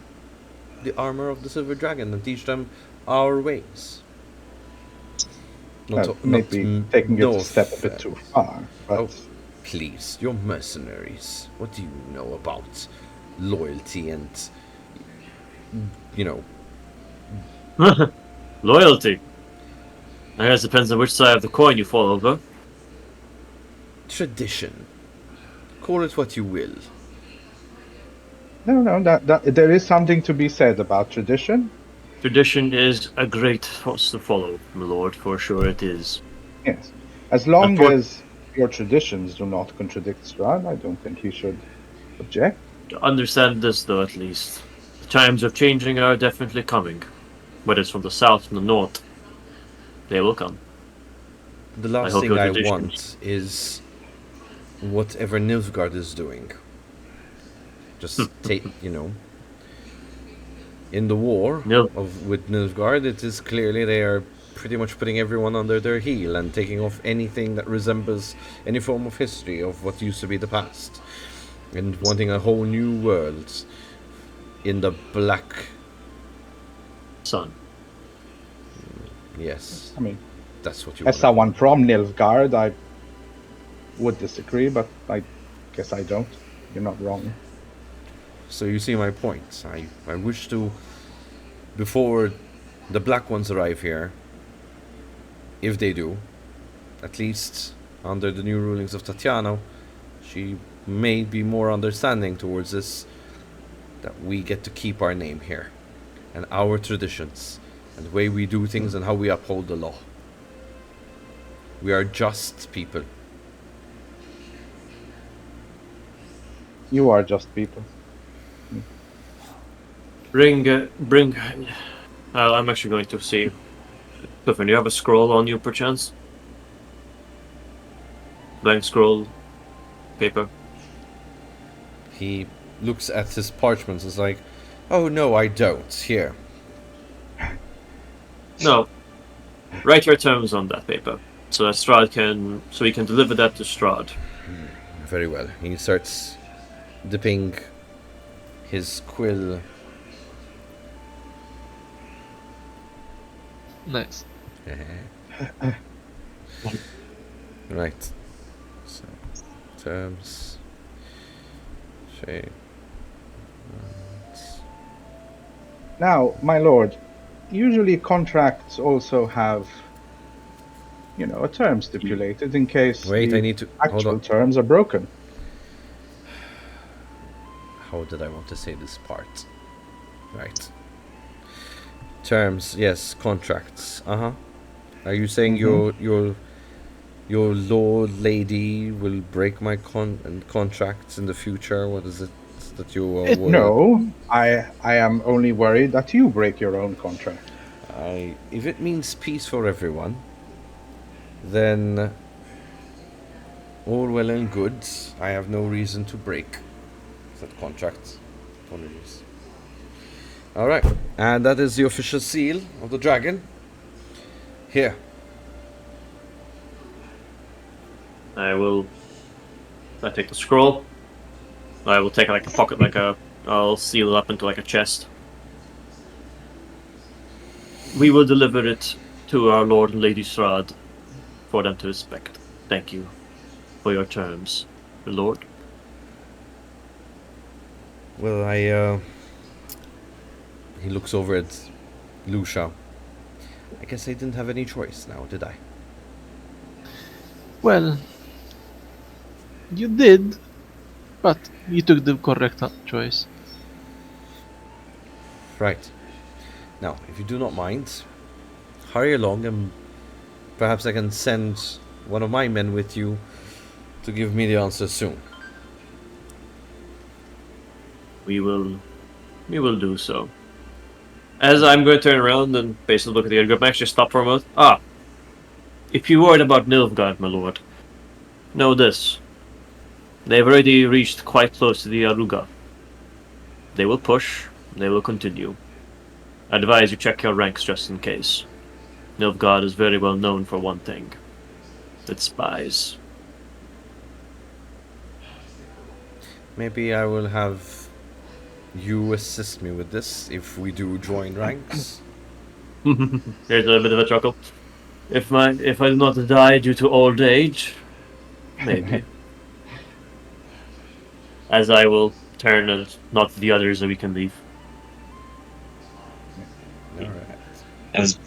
the armor of the Silver Dragon and teach them our ways. maybe taking it no a step a bit offense. too far. But Oh, please, you're mercenaries. What do you know about loyalty and, you know, Loyalty. I guess it depends on which side of the coin you fall over. tradition? Call it what you will. no, that there is something to be said about tradition. Tradition is a great force to follow, my lord, for sure it is. Yes, as long Unfor- as your traditions do not contradict Strahd, I don't think he should object. To understand this, though, at least. The times of changing are definitely coming. Whether it's from the south, from the north, they will come. The last hope thing your I traditions- want is whatever Nilfgaard is doing. Just take, in the war with Nilfgaard, it is clearly they are pretty much putting everyone under their heel and taking off anything that resembles any form of history of what used to be the past, and wanting a whole new world in the black. Sun. Yes, I mean, that's what you as want. someone from Nilfgaard, I would disagree, but I guess I don't. You're not wrong. So you see my point. I wish to, before the black ones arrive here, if they do, at least under the new rulings of Tatiana, she may be more understanding towards this, that we get to keep our name here, and our traditions, and the way we do things, and how we uphold the law. We are just people. You are just people. Bring. I'm actually going to see. Clifford, do you have a scroll on you, perchance? Blank scroll, paper. He looks at his parchments and is like, "Oh no, I don't. Here." No. Write your terms on that paper, so that we can deliver that to Strahd. Very well. He starts dipping his quill. Nice. Right. So, terms. Shape. Now, my lord, usually contracts also have, a term stipulated in case Wait, I the need to hold actual on. terms are broken. How did I want to say this part? Right. Terms, yes, contracts. Uh-huh. Are you saying your lord lady will break my contracts in the future? What is it that you will? No, I am only worried that you break your own contract. If it means peace for everyone, then all well and good. I have no reason to break that contract. Apologies. All right, and that is the official seal of the dragon. Here. I take the scroll. I will take like a pocket, I'll seal it up into like a chest. We will deliver it to our Lord and Lady Strahd for them to inspect. Thank you for your terms, Lord. Well, he looks over at Lucia. I guess I didn't have any choice now, did I? Well, you did, but you took the correct choice. Right. Now, if you do not mind, hurry along and perhaps I can send one of my men with you to give me the answer soon. We will do so. As I'm going to turn around and basically look at the other group, I actually stop for a moment. If you're worried about Nilfgaard, my lord, know this. They've already reached quite close to the Aruga. They will push, they will continue. I advise you check your ranks just in case. Nilfgaard is very well known for one thing. It's spies. Maybe I will have you assist me with this if we do join ranks. There's a bit of a chuckle. If I do not die due to old age, maybe. As I will turn and nod to the others, and we can leave. All right.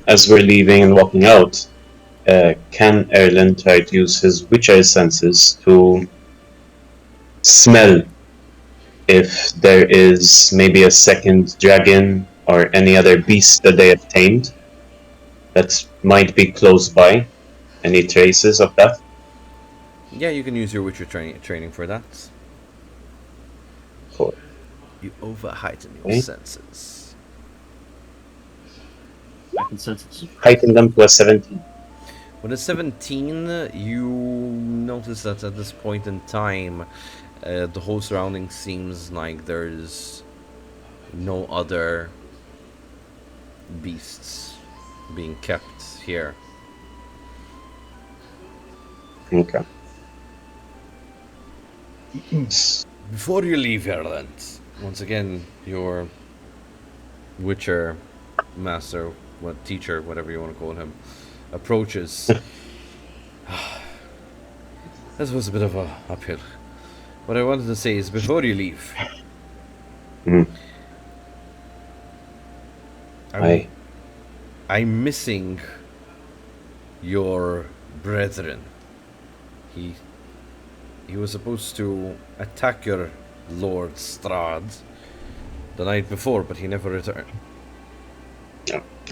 As we're leaving and walking out, can Erlen try to use his witcher senses to smell if there is maybe a second dragon or any other beast that they have tamed that might be close by? Any traces of that? Yeah, you can use your Witcher training for that. Cool. You over heighten your Okay. senses. My consensus. Heighten them to a 17. With a 17, you notice that at this point in time, the whole surrounding seems like there's no other beasts being kept here. Okay. Before you leave Ireland, once again, your Witcher master, teacher, whatever you want to call him, approaches. This was a bit of a uphill. What I wanted to say is, before you leave, Mm. I'm missing your brethren. He was supposed to attack your Lord Strahd the night before, but he never returned.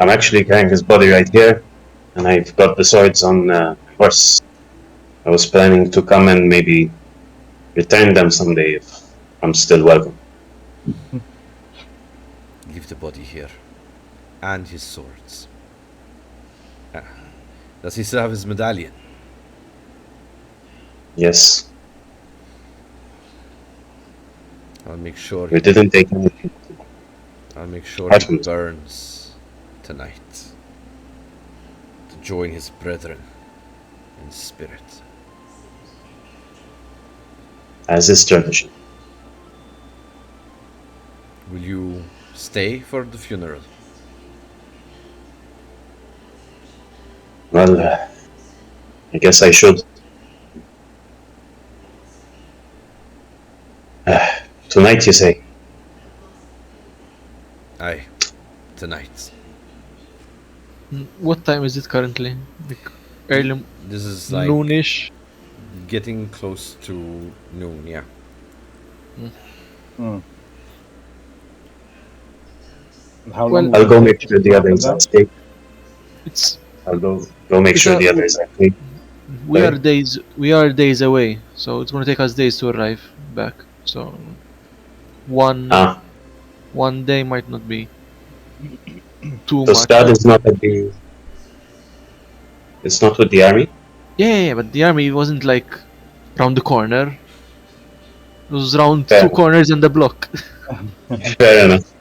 I'm actually carrying his body right here, and I've got the swords on horse. I was planning to come and maybe return them someday if I'm still welcome. Leave the body here. And his swords. Does he still have his medallion? Yes, I'll make sure we didn't take anything. he burns tonight to join his brethren in spirit. As is tradition. Will you stay for the funeral? Well, I guess I should. Tonight, you say? Aye, tonight. What time is it currently? Like early This is like noonish. getting close to noon, yeah. Hmm. And how Well, long I'll will go it make take sure to the happen others then? are safe. It's I'll go make It's sure a- the others are safe. we are Sorry? days away, so it's gonna take us days to arrive back. So one Ah, one day might not be too so much. Strahd is not at the. It's not with the army? Yeah, but the army wasn't like round the corner. It was round Fair two enough. corners in the block. Fair enough.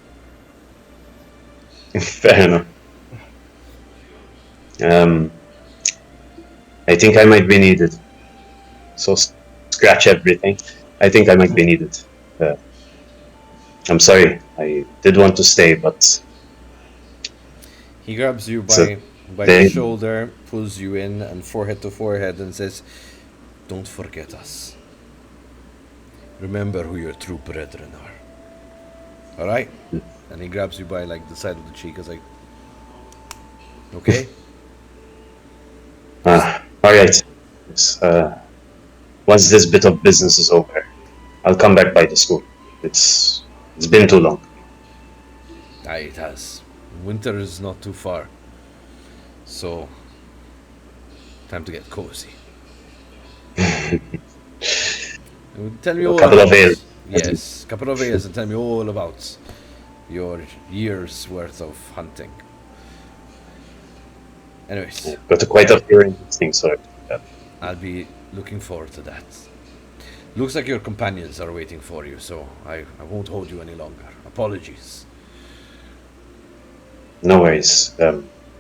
Fair enough. I think I might be needed. So scratch everything. I think I might be needed. I'm sorry. I did want to stay, but He grabs you it's a by the thing. shoulder, pulls you in, and forehead to forehead, and says, "Don't forget us. Remember who your true brethren are. All right?" And he grabs you by like the side of the cheek. Is like, "Okay." All right. Yes, once this bit of business is over, I'll come back by the school. It's been too long. Aye, it has. Winter is not too far, so time to get cozy. Tell me A all couple of about. ales. Yes, couple of years, and tell me all about your year's worth of hunting. Anyways, Got quite a few interesting sort. I'll be looking forward to that. Looks like your companions are waiting for you, so I won't hold you any longer. Apologies. No worries.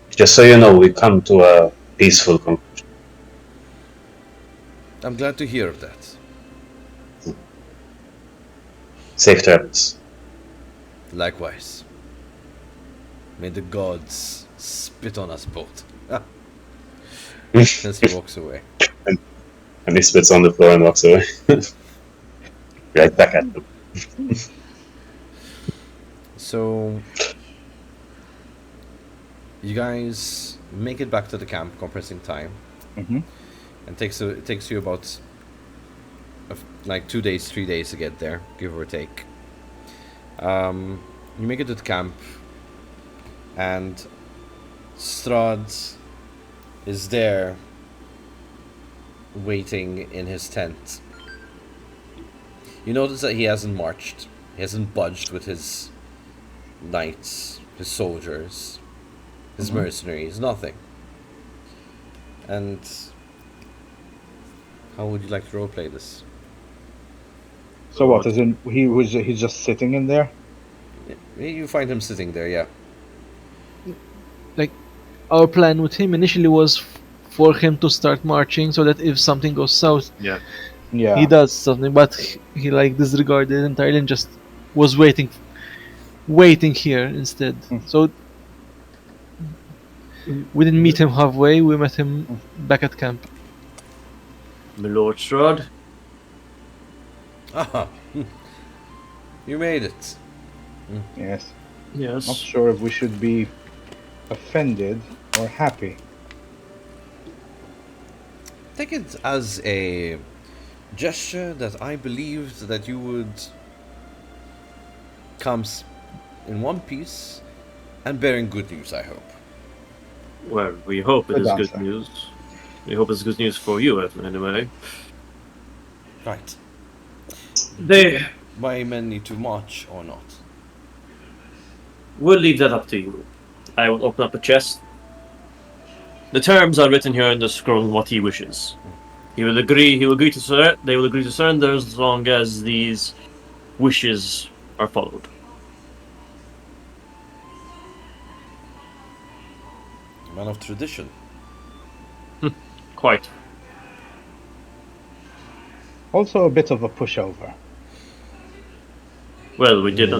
Just so you know, we come to a peaceful conclusion. I'm glad to hear that. Safe travels. Likewise. May the gods spit on us both. As he walks away. And he spits on the floor and walks away. Right back at them. So you guys make it back to the camp, compressing time, Mhm. and it takes you about like 2 days, 3 days to get there, give or take. You make it to the camp, and Strahd is there, waiting in his tent. You notice that he hasn't marched, he hasn't budged with his knights, his soldiers, his mercenaries, nothing. And how would you like to roleplay this? So what? As in he's just sitting in there? You find him sitting there, yeah. Like our plan with him initially was for him to start marching, so that if something goes south, Yeah. Yeah. he does something. But he like disregarded entirely and just was waiting here instead. So we didn't meet him halfway. We met him back at camp. My Lord Strahd. Aha! You made it. Yes. Yes. Not sure if we should be offended or happy. Take it as a gesture that I believed that you would come in one piece and bearing good news, I hope. Well, we hope it Good is answer. good news. We hope it's good news for you, anyway. Right. They My men need to march or not? will leave that up to you. I will open up a chest. The terms are written here in the scroll. What he wishes. He will agree. He will agree to surrender. They will agree to surrender as long as these wishes are followed. Man of tradition. Quite. Also a bit of a pushover. Well, we did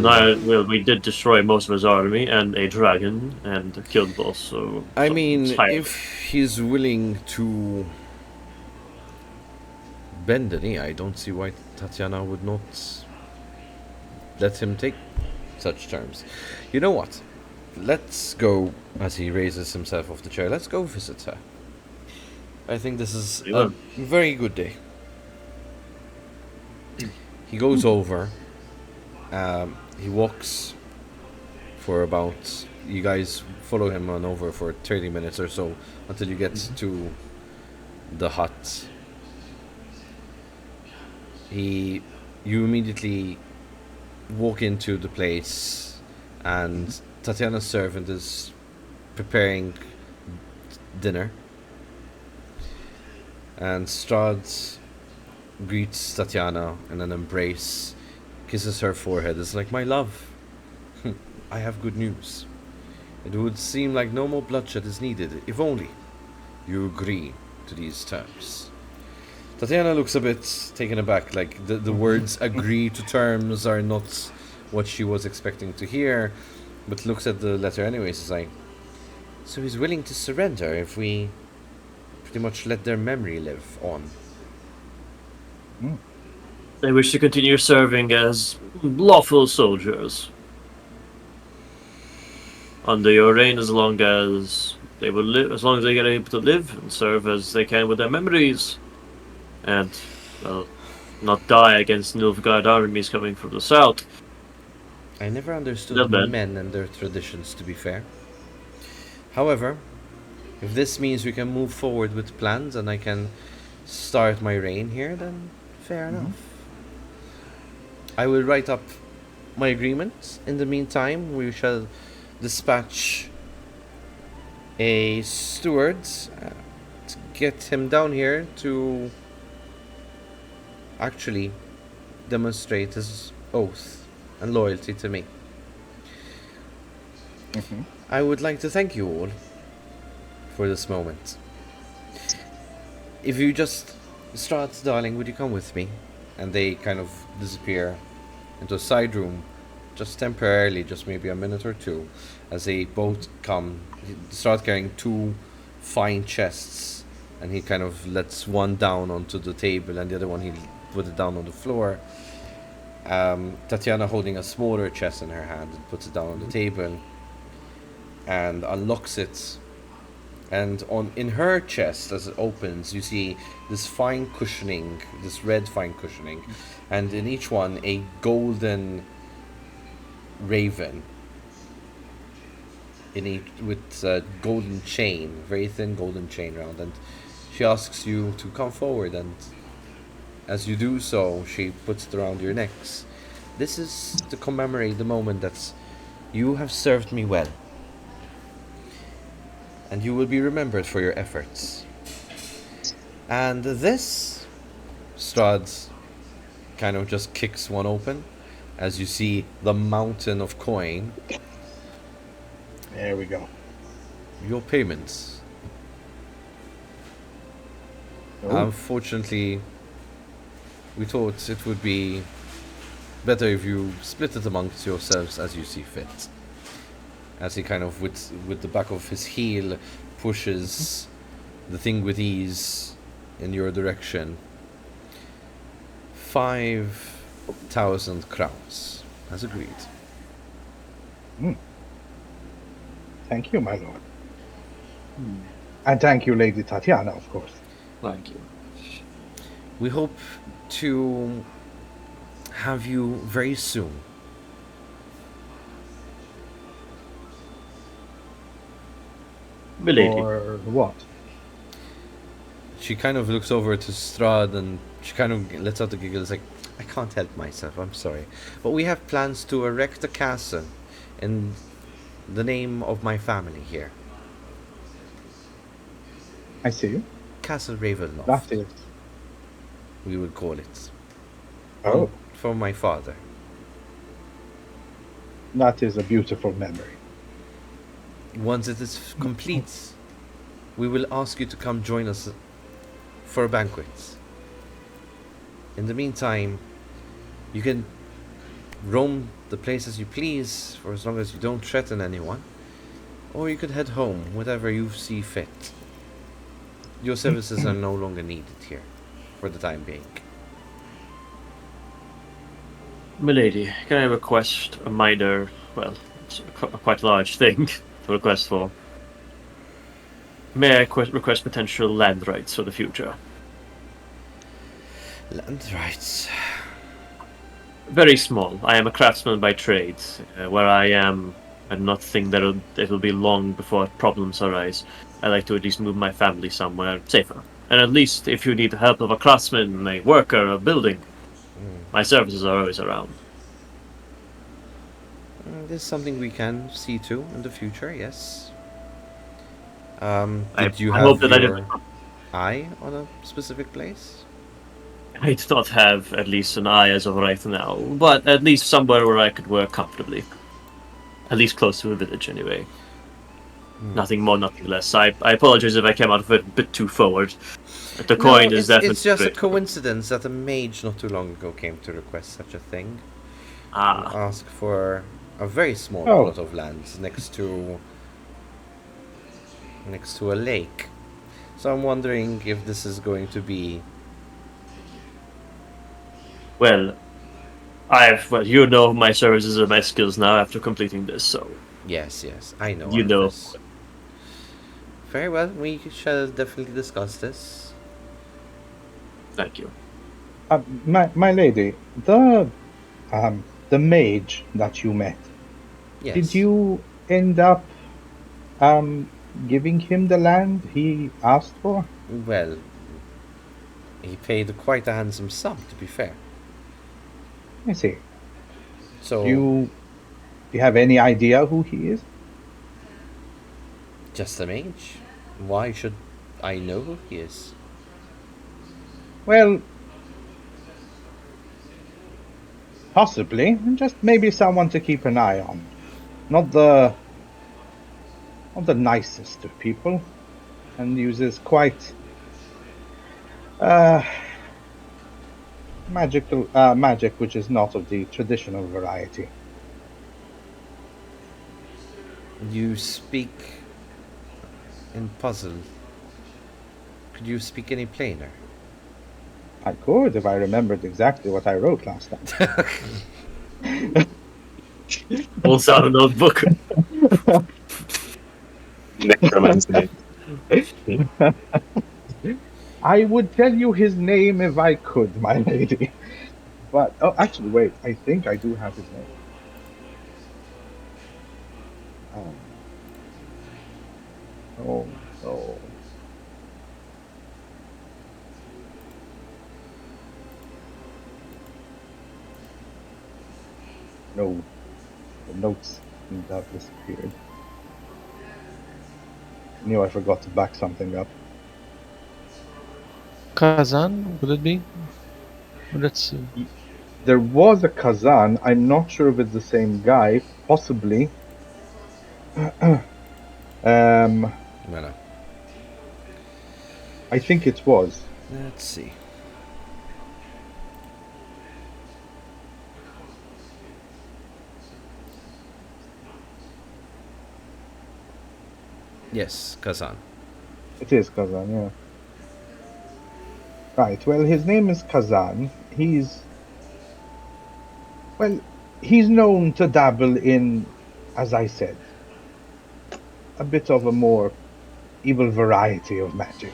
we did destroy most of his army and a dragon and killed the boss. So I so it's mean, higher. if he's willing to bend the knee, I don't see why Tatiana would not let him take such terms. You know what? Let's go, as he raises himself off the chair, let's go visit her. I think this is a very good day. He goes over, he walks for about, you guys follow him on over for 30 minutes or so until you get to the hut. You immediately walk into the place and Tatiana's servant is preparing dinner. And Strahd greets Tatiana in an embrace, kisses her forehead. It's like, my love, I have good news. It would seem like no more bloodshed is needed, if only you agree to these terms. Tatiana looks a bit taken aback, like the words agree to terms are not what she was expecting to hear, but looks at the letter anyways. It's like, so he's willing to surrender if we pretty much let their memory live on. They wish to continue serving as lawful soldiers under your reign, as long as they will live, as long as they get able to live and serve as they can with their memories, and well, not die against Nilfgaard armies coming from the south. I never understood Not bad. men and their traditions, to be fair. However, if this means we can move forward with plans and I can start my reign here, then fair enough. I will write up my agreement. In the meantime, we shall dispatch a steward to get him down here to actually demonstrate his oath and loyalty to me. I would like to thank you all for this moment. If you just, Strahd, darling, would you come with me? And they kind of disappear into a side room, just temporarily, just maybe a minute or two, as they both come. Strahd carrying two fine chests, and he kind of lets one down onto the table, and the other one he put it down on the floor. Tatiana holding a smaller chest in her hand and puts it down on the table, and unlocks it. And in her chest, as it opens, you see this fine cushioning, this red fine cushioning, and in each one a golden raven with a golden chain, very thin golden chain around. And she asks you to come forward, and as you do so, she puts it around your necks. This is to commemorate the moment that you have served me well, and you will be remembered for your efforts. And this, Strahd kind of just kicks one open, as you see the mountain of coin. There we go. Your payments. Oh. Unfortunately, we thought it would be better if you split it amongst yourselves as you see fit. As he kind of, with the back of his heel, pushes the thing with ease in your direction. 5,000 crowns, as agreed. Thank you, my lord. And thank you, Lady Tatiana, of course. Thank you. We hope to have you very soon. Milady. Or what? She kind of looks over to Strahd and she kind of lets out a giggle. It's like, I can't help myself, I'm sorry. But we have plans to erect a castle in the name of my family here. I see. Castle Ravenloft, That is. we would call it. Oh, For my father. that is a beautiful memory. Once it is complete, we will ask you to come join us for a banquet. In the meantime, you can roam the place as you please for as long as you don't threaten anyone. Or you could head home, whatever you see fit. Your services are no longer needed here, for the time being. Milady, can I request a minor, well, it's a quite large thing to request for? May I request potential land rights for the future? Land rights. Very small. I am a craftsman by trade. Where I am, I do not think that it will be long before problems arise. I like to at least move my family somewhere safer. And at least if you need the help of a craftsman, a worker, a building, my services are always around. This is something we can see to in the future, yes. I Did you hope have that your eye on a specific place? I do not have at least an eye as of right now, but at least somewhere where I could work comfortably. At least close to a village, anyway. Nothing more, nothing less. I apologize if I came out of it a bit too forward. The coin is definitely it's just a great. coincidence that a mage not too long ago came to request such a thing. Ah, Ask for a very small Oh. plot of land next to a lake. So I'm wondering if this is going to be well, you know my services and my skills now after completing this, so yes, I know. you know. Arthas. Very well, we shall definitely discuss this. Thank you. My lady, the mage that you met, Yes. did you end up giving him the land he asked for? Well, he paid quite a handsome sum, to be fair. I see. So Do you have any idea who he is? just a mage. Why should I know who he is? Well, possibly. Just maybe someone to keep an eye on. Not the nicest of people, and uses quite magic which is not of the traditional variety. You speak in puzzle. Could you speak any plainer? I could if I remembered exactly what I wrote last time. Pulls out a notebook. Necromancy. I would tell you his name if I could, my lady. But oh, actually, wait. I think I do have his name. Oh, oh. No, the notes seem to have disappeared. Knew I forgot to back something up. Kazan, would it be? Let's see. There was a Kazan. I'm not sure if it's the same guy. Possibly. Well, I think it was. let's see. Yes, Kazan. It is Kazan, yeah. Right, well, his name is Kazan. He's known to dabble in, as I said, a bit of a more evil variety of magic.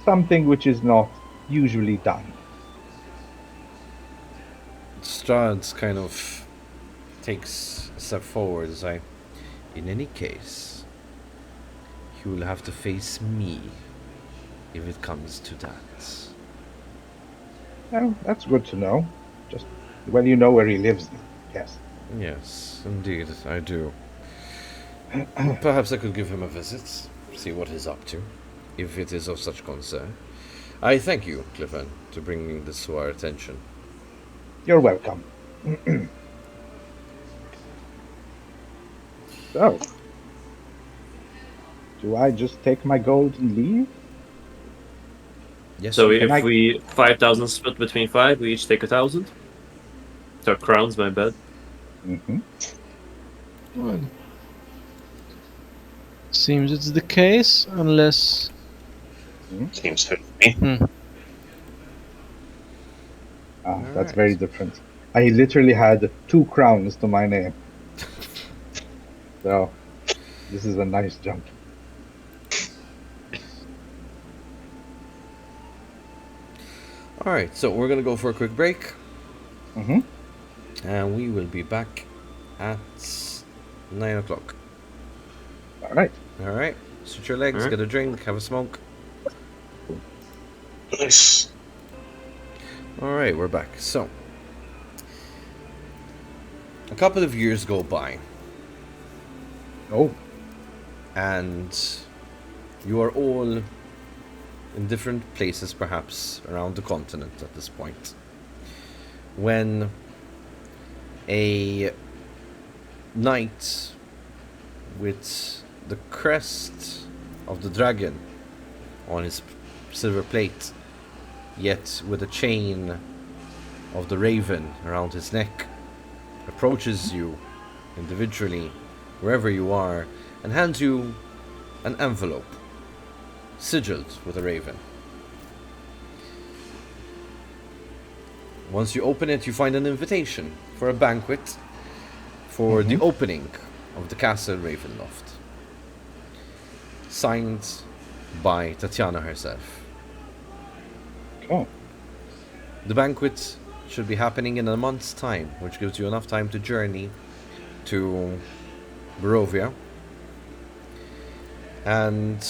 Something which is not usually done. Strahd kind of takes a step forward as in any case, you will have to face me if it comes to that. Well, that's good to know. Just, well, you know where he lives now. Yes. Yes, indeed, I do. Perhaps I could give him a visit, see what he's up to, if it is of such concern. I thank you, Clifford, to bringing this to our attention. You're welcome. So, do I just take my gold and leave? Yes, So you if I- we 5,000 split between 5, we each take 1,000. So crowns, my bad. Hmm. Well, seems it's the case, unless. Seems fair to me. Hmm. That's Alright. very different. I literally had 2 crowns to my name. So this is a nice jump. Alright, so we're gonna go for a quick break, Hmm. and we will be back at 9 o'clock. All right. Alright, switch your legs, Alright. get a drink, have a smoke. Nice. Alright, we're back. So, a couple of years go by, Oh. and you are all in different places, perhaps around the continent at this point, when a knight with the crest of the dragon on his silver plate, yet with a chain of the raven around his neck, approaches you individually, wherever you are, and hands you an envelope sigilled with a raven. Once you open it, you find an invitation for a banquet for the opening of the Castle Ravenloft, signed by Tatiana herself. Oh. The banquet should be happening in a month's time, which gives you enough time to journey to Barovia. And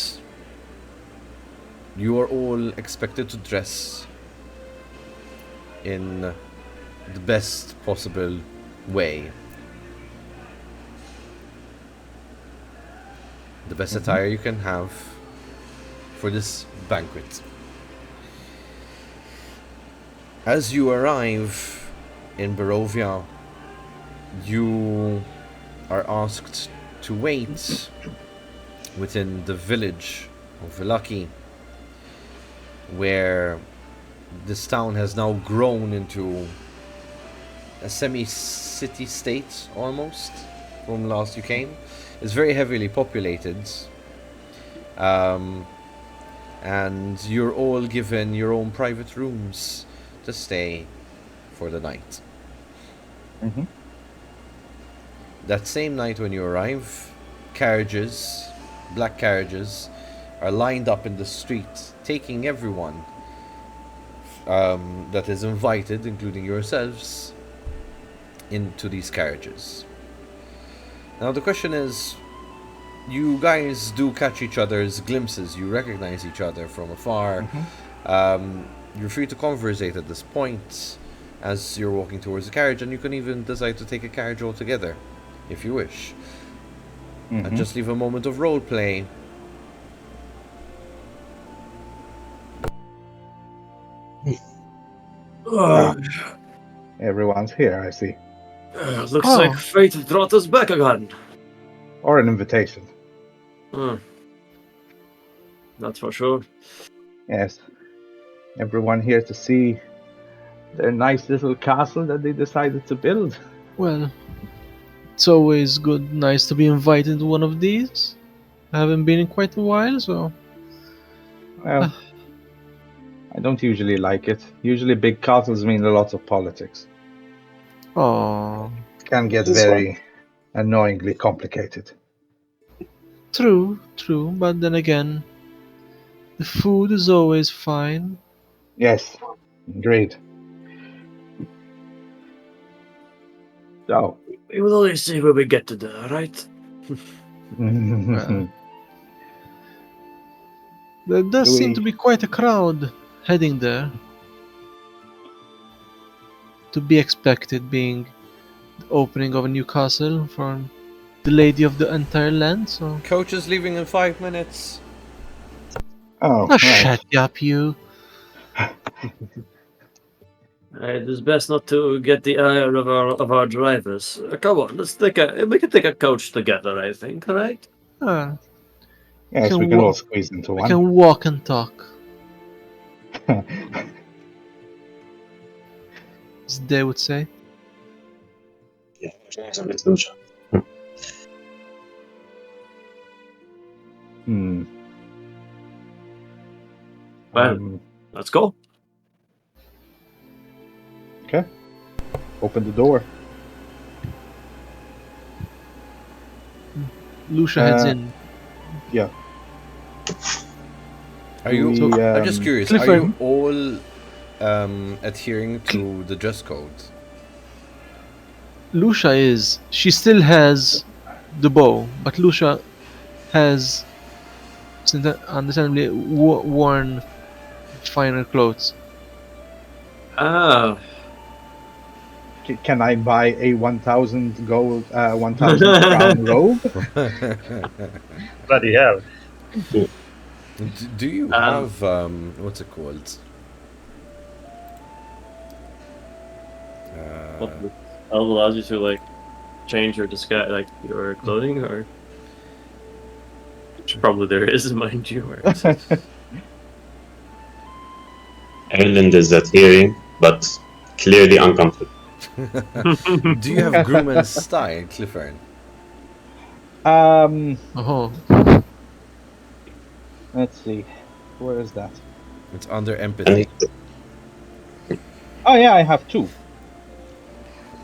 you are all expected to dress in the best possible way. The best attire you can have for this banquet. As you arrive in Barovia, you are asked to wait within the village of Villaki, where this town has now grown into a semi-city state almost from last you came. It's very heavily populated, and you're all given your own private rooms to stay for the night. Hmm. That same night when you arrive, carriages, black carriages, are lined up in the street, taking everyone that is invited, including yourselves, into these carriages. Now the question is, you guys do catch each other's glimpses, you recognize each other from afar. You're free to conversate at this point as you're walking towards the carriage, and you can even decide to take a carriage altogether if you wish. And just leave a moment of role play. Everyone's here, I see. Looks Oh. like fate brought us back again. Or an invitation. That's for sure. Yes. Everyone here to see their nice little castle that they decided to build. Well, it's always nice to be invited to one of these. I haven't been in quite a while, so. Well, I don't usually like it. Usually big castles mean a lot of politics. Oh, Can get very annoyingly complicated. true, but then again, the food is always fine. Yes, agreed. So, We will only see when we get to there, right? Well, there does Do seem we- to be quite a crowd heading there. To be expected, being the opening of a new castle for the lady of the entire land, so. Coach is leaving in 5 minutes. oh, Oh, right. shut up, you. It is best not to get the ire of our drivers. Come on, we can take a coach together, I think, right? Ah, Yes, can we can wa- all squeeze into we one. can walk and talk, as they would say. Yeah, it's Lucia. Hmm. Well, let's go. Okay. Open the door. Lucia heads Uh, in. Yeah. Are you? We, I'm just curious. Clifford- Are you all adhering to the dress code? Lucia is. She still has the bow, but Lucia has, understandably, worn finer clothes. Ah, Can I buy a 1,000 gold, 1,000 crown robe? Bloody hell. Do you have what's it called? what the spell allows you to like change your disguise, like your clothing, or which probably there is, mind you. Where is it? Ireland is adhering, but clearly uncomfortable. Do you have groom and style, Clifford? Oh, Let's see. Where is that? It's under empathy. Oh yeah, I have 2.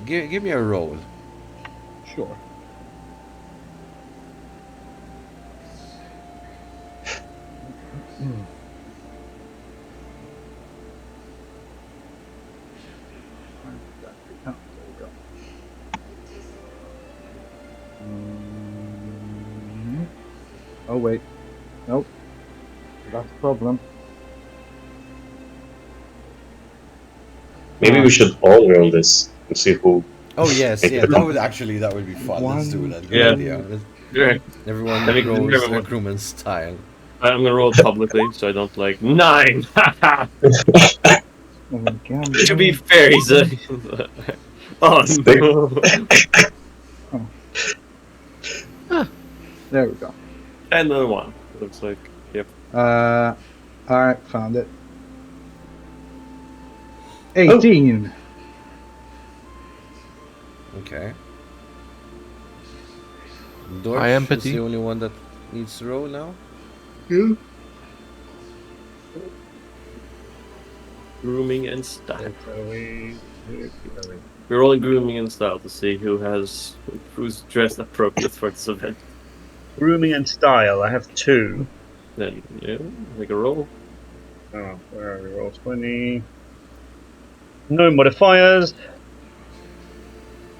Give me a roll. Sure. Oh, there we go. Oh wait. Nope. That's a problem. Maybe we should all roll this and see who. Oh yes, Make yeah. it That fun. would actually be fun. Let's do that. Good Yeah. idea. Sure. Everyone I think rolls everyone- their groom and style. I'm gonna roll publicly, so I don't like 9. To be fair, he's a. Oh no! There we go. And another one. Looks like. Yep. Alright, found it. 18. Okay. Dorf High is empathy. the only one that needs to roll now. Grooming and style. We're rolling grooming and style to see who's dressed appropriate for this event. Grooming and style. I have 2. Then make a roll. Oh, where are we? Roll 20. No modifiers.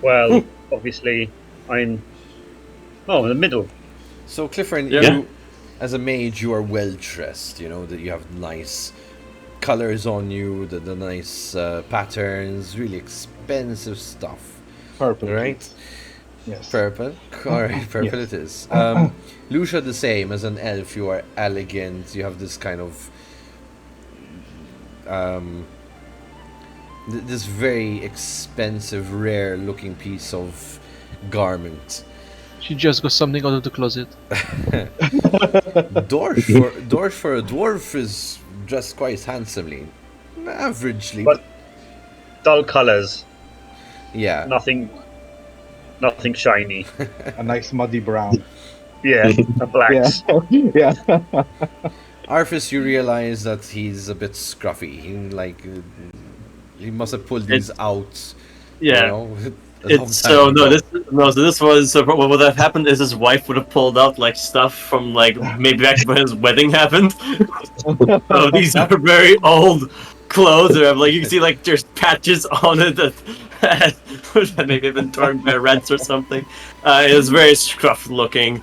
Well, obviously, I'm. Oh, in the middle. So Clifford, Yeah. you, as a mage, you are well dressed. You know that you have nice colors on you, the nice patterns, really expensive stuff. Purple. Right? Yes. Purple. Alright, purple it is. Lucia the same, as an elf, you are elegant, you have this kind of this very expensive, rare looking piece of garment. she just got something out of the closet. Dwarf for a dwarf is dressed quite handsomely. Averagely, But- Dull colours. yeah. Nothing shiny. A nice muddy brown. Yeah, and blacks. Yeah. Arthas, you realize that he's a bit scruffy. He must have pulled these out. Yeah. You know, a long It's time so ago. so this was so what would have happened is his wife would have pulled out like stuff from like maybe back when his wedding happened. So these are very old clothes. Or like you can see like there's patches on it that maybe have been torn by rats or something. It is very scruffed looking.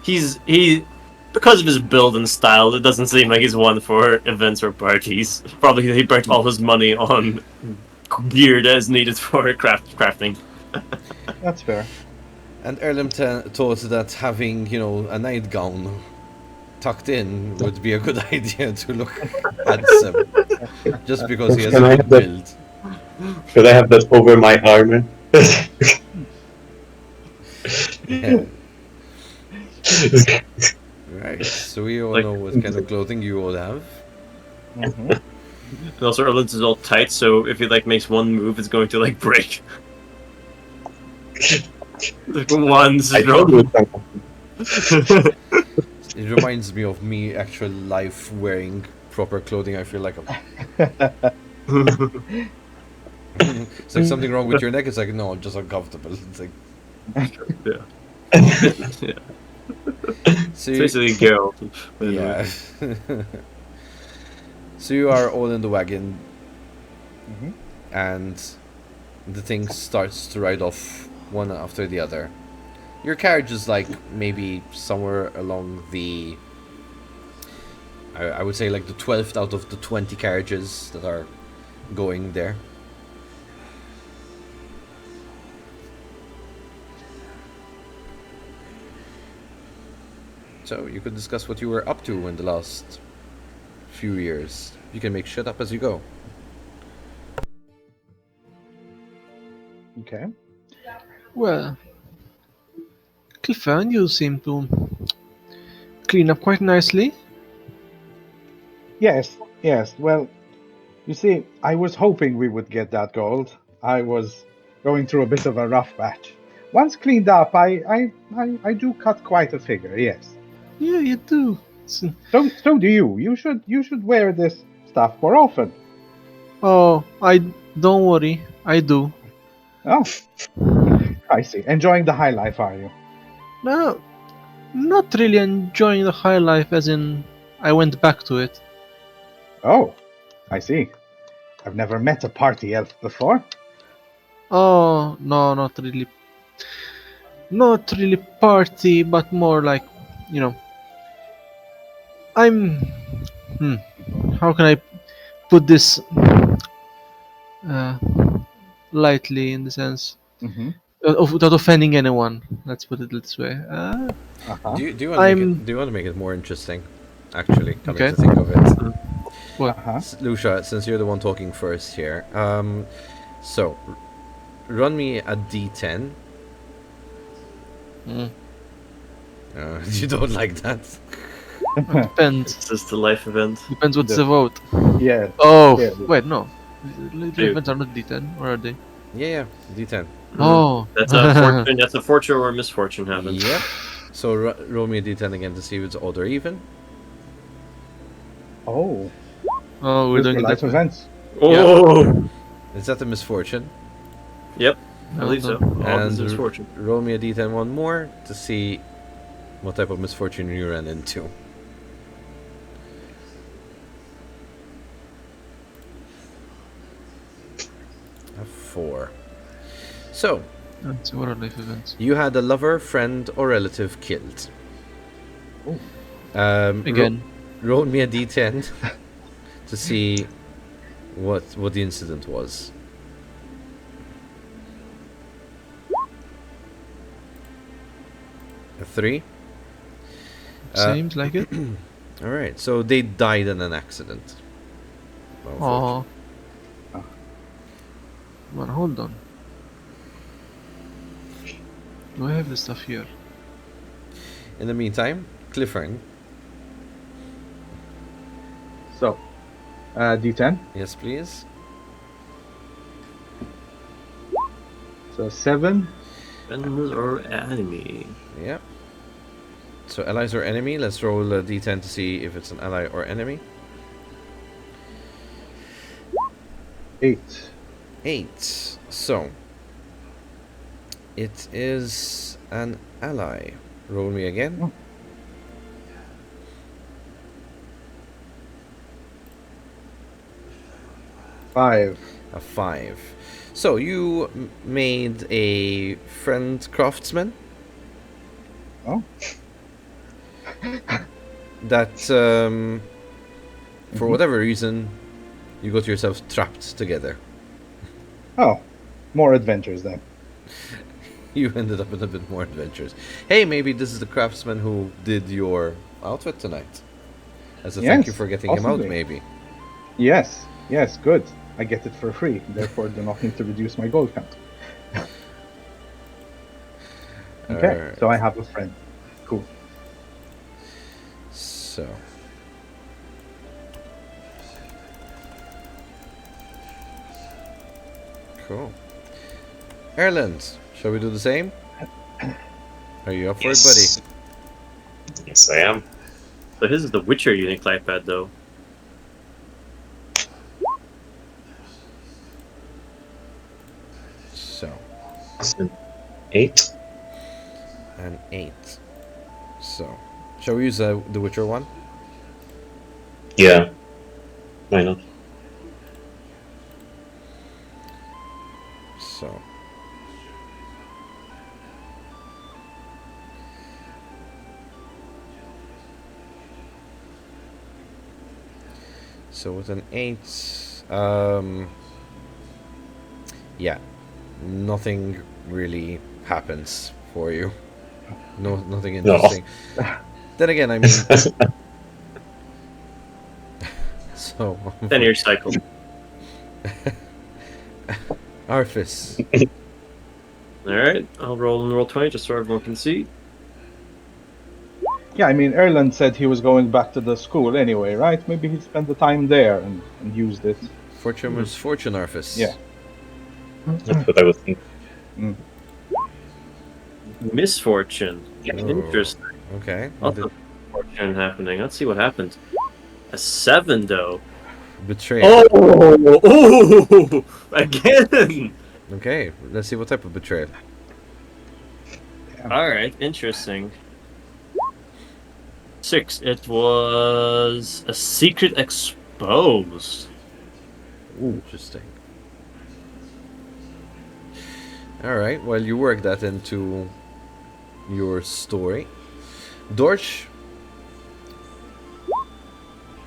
He because of his build and style, it doesn't seem like he's one for events or parties. Probably he burnt all his money on gear that is needed for crafting. That's fair. And Erlem thought that having, a nightgown tucked in would be a good idea to look handsome. Just because he has Can I a have good that? build. Could I have that over my armor? Yeah. Right, so we all Like- know what kind of clothing you all have. Mhm. And also Erlin's is all tight, so if he like makes one move, it's going to like break. One's I told you it's uncomfortable. It reminds me of me actual life wearing proper clothing. I feel like it's like something wrong with your neck. It's like no, just uncomfortable. It's like yeah. Yeah. so It's basically Geralt. yeah. So you are all in the wagon, Mhm. and the thing starts to ride off one after the other. Your carriage is like maybe somewhere along the. I would say like the 12th out of the 20 carriages that are going there. So you could discuss what you were up to in the last few years. You can make shit up as you go. Okay. Well, Clifford, you seem to clean up quite nicely. Yes, yes. Well, you see, I was hoping we would get that gold. I was going through a bit of a rough patch. Once cleaned up, I do cut quite a figure. Yes. Yeah, you do. So do you. You should wear this stuff more often. Oh, I don't worry. I do. Oh, I see. Enjoying the high life, are you? No, not really enjoying the high life, as in I went back to it. Oh, I see. I've never met a party elf before. Oh no, not really. Not really party, but more like, you know, I'm. Hmm, how can I put this uh, lightly in the sense Mm-hmm. without offending anyone? Let's put it this way. Uh-huh. Do you want to make I'm it? Do you want to make it more interesting? Actually, coming okay. to think of it, What? Uh-huh. Lucia, since you're the one talking first here, so run me a d10. Mm, You don't like that? depends. It's just a life event. Depends what's The- the vote. Yeah. Oh, Yeah. wait, no. Dude. Events are not D10, or are they? Yeah, d10. Oh, That's a fortune. That's a fortune or a misfortune happens. Yep. So roll me a d10 again to see if it's odd or even. Oh, oh, we're good doing for it life that way. events. Oh. Is that a misfortune? Yep. I No, believe so. no. All this And is fortune. roll me a d10 one more to see what type of misfortune you ran into. A 4. So, So what are life events? you had a lover, friend, or relative killed. Oh. Again. Roll me a d10 to see what the incident was. A 3. Seems like it. All right. So they died in an accident. Oh. Man, hold on. Do I have the stuff here? In the meantime, Clifford. So, D10. Yes, please. So 7. Friends or enemy? Yeah. So allies or enemy. Let's roll a d10 to see if it's an ally or enemy. 8. 8. So it is an ally. Roll me again. Oh. 5. A 5. So you made a friend craftsman Oh. that, for whatever reason, you got yourselves trapped together. Oh. More adventures then. You ended up in a bit more adventures. Hey, maybe this is the craftsman who did your outfit tonight. As a thank you Yes, for getting him out, possibly. maybe. Yes. Yes, good. I get it for free. Therefore, do not need to reduce my gold count. Okay. Alright. So I have a friend. Cool. So. Cool. Ireland, Shall we do the same? Are you up for it, Yes. Yes, I am. So his is the Witcher unique life pad, though. buddy? So, It's an 8. an 8. So, shall we use the Witcher one? Yeah. Why not? So. So with an 8, yeah, nothing really happens for you. No, nothing No. interesting. Then again, I mean, so 10-year cycle. Arfis. Alright, I'll roll and roll 20 just so everyone can see. Yeah, I mean, Erland said he was going back to the school anyway, right? Maybe he spent the time there and used it. Fortune was fortune, Arfis. Yeah. That's what I was thinking. Misfortune. Oh, Interesting. okay. Lots of fortune happening. Let's see what happens. A 7, though. Betrayal. Oh! Again! Okay, let's see what type of betrayal. Alright, interesting. 6. It was a secret exposed. Interesting. Alright, well, you work that into your story. Dorch,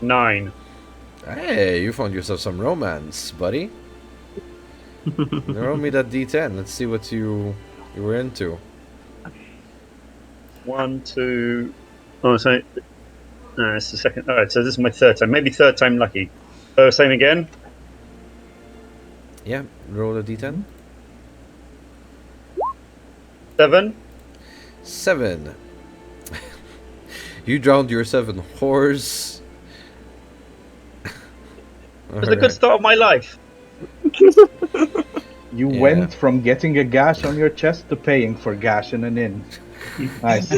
9. hey, you found yourself some romance, buddy. Roll me that d10. Let's see what you were into. 1, 2. Oh, sorry. No, it's the second. Alright, so this is my third time. Maybe third time lucky. So, same again. Yeah, roll a d10. 7. 7. You drowned your 7 whores. It was a good start of my life. You Yeah. went from getting a gash on your chest to paying for gash in an inn. Nice.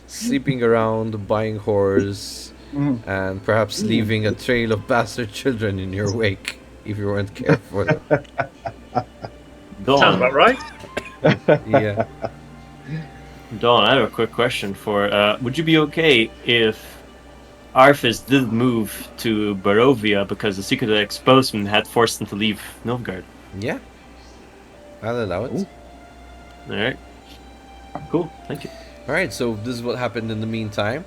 Sleeping around, buying whores, and perhaps leaving a trail of bastard children in your wake if you weren't careful. Dawn. Sounds about right. Yeah. Dawn, I have a quick question for. Would you be okay if Arfis did move to Barovia because the secret exposement had forced him to leave Nilfgaard? Yeah. I'll allow it. Alright. Cool, thank you. Alright, so this is what happened in the meantime.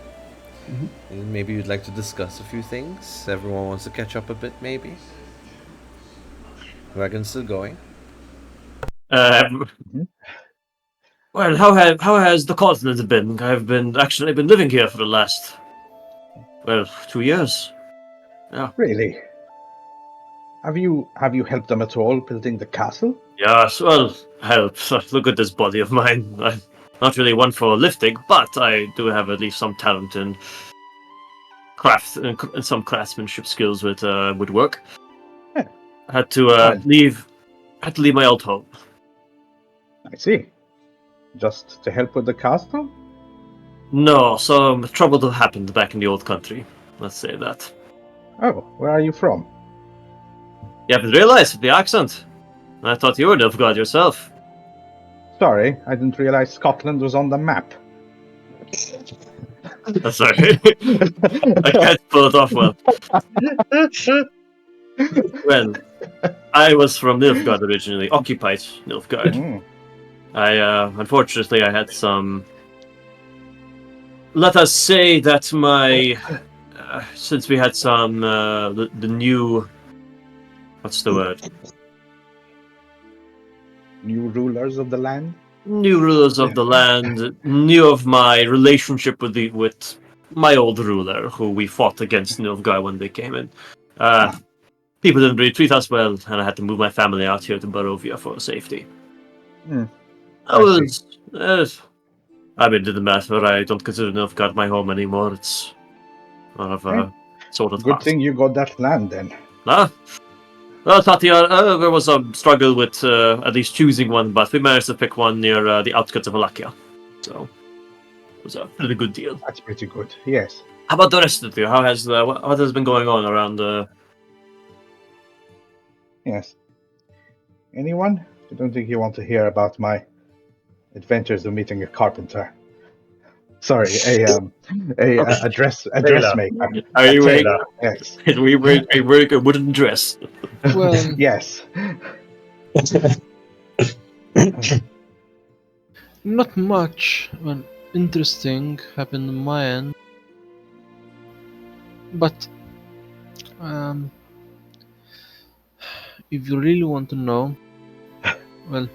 Maybe you'd like to discuss a few things. Everyone wants to catch up a bit, maybe. Wagon's still going. Well, how has the continent been? I've been living here for the last 2 years. Really? Have you helped them at all building the castle? Yes, well, help. Look at this body of mine. I'm not really one for lifting, but I do have at least some talent in craft and some craftsmanship skills with woodwork. Yeah. I had to Fine. leave my old home. I see. Just to help with the castle? No, some trouble happened back in the old country. Let's say that. Oh, where are you from? You haven't realized with the accent. I thought you were Nilfgaard yourself. Sorry, I didn't realize Scotland was on the map. Sorry. I can't pull it off well. Well, I was from Nilfgaard originally, occupied Nilfgaard. Mm. Unfortunately, I had some. Let us say that my, since we had some the new, what's the word? New rulers of the land? New rulers of the land knew of my relationship with my old ruler, who we fought against Nilfgaard when they came in. People didn't really treat us well, and I had to move my family out here to Barovia for safety. I mean, it didn't matter. I don't consider Nilfgaard my home anymore. It's one of sort of Good thing you got that land then. Well, Well, Tatiana, there was a struggle with at least choosing one, but we managed to pick one near the outskirts of Wallachia. So it was a pretty good deal. That's pretty good. Yes. How about the rest of you? How has what has been going on around? Yes. Anyone? I don't think you want to hear about my adventures of meeting a carpenter. Sorry, a dressmaker. Are you wearing? Taylor. Yes. Are you wearing a wooden dress? Well, Yes. not much interesting happened on my end, but if you really want to know, well,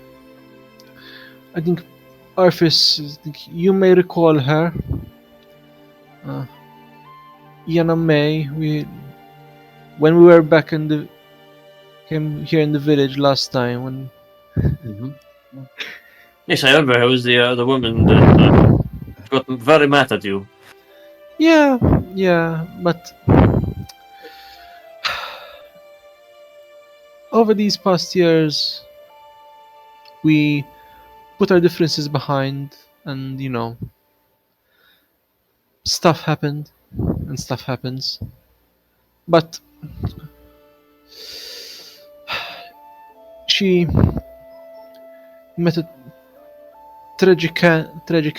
I think Arthas, you may recall her. Yana May, when we were back in the came here in the village last time when Yes, I remember. It was the woman that got very mad at you. yeah, but over these past years we put our differences behind, and stuff happened and stuff happens, but she met a tragic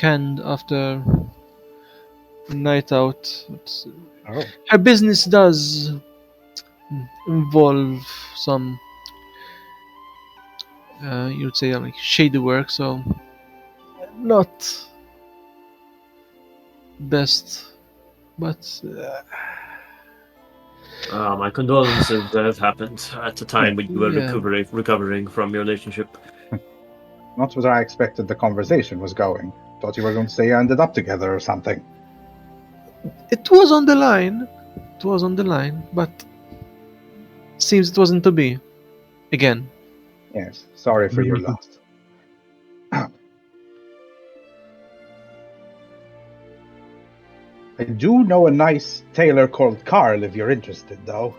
end after a night out. Oh. Her business does involve some you'd say like shady work, so not best, but My condolences that have happened at the time when you were Yeah. recovering from your relationship. Not what I expected the conversation was going. Thought you were going to say you ended up together or something. it was on the line. But seems it wasn't to be. Again. Yes. Sorry for your loss. I do know a nice tailor called Carl if you're interested, though.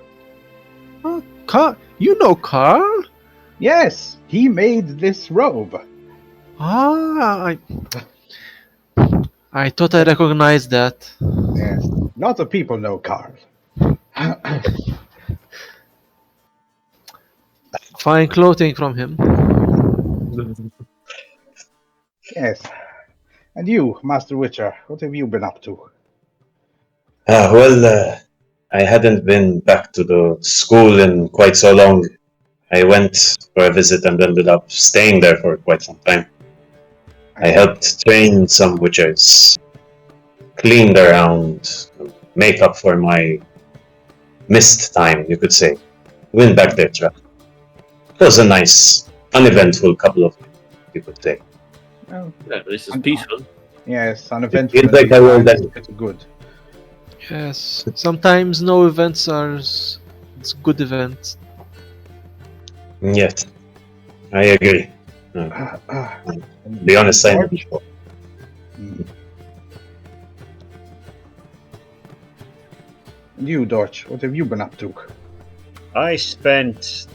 Oh, Carl, you know Carl? Yes, he made this robe. I thought I recognized that. Yes, lots of people know Carl. Fine clothing from him. Yes. And you, Master Witcher, what have you been up to? I hadn't been back to the school in quite so long. I went for a visit and ended up staying there for quite some time. I helped train some witchers, cleaned around, make up for my missed time, you could say. Went back there, Trap. It was a nice, uneventful couple of days, you could say. Well, Yeah, this is peaceful. yes, uneventful. Feels like I will It's then. pretty good. Yes. Sometimes no events are it's good events. Yes, I agree. Be honest, I never thought. And you, Dorch, what have you been up to? I spent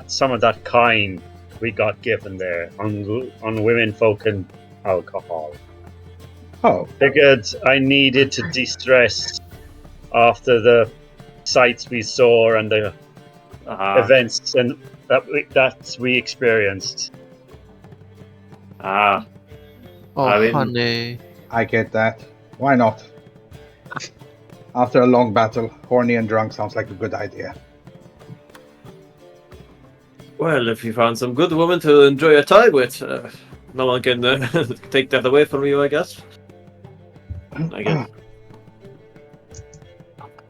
some of that coin we got given there on women folk and alcohol. Oh, Figured I needed to de-stress after the sights we saw and the events and that we experienced. Oh, I mean- honey. I get that. Why not? After a long battle, horny and drunk sounds like a good idea. Well, if you found some good woman to enjoy your time with, no one can take that away from you, I guess. I guess.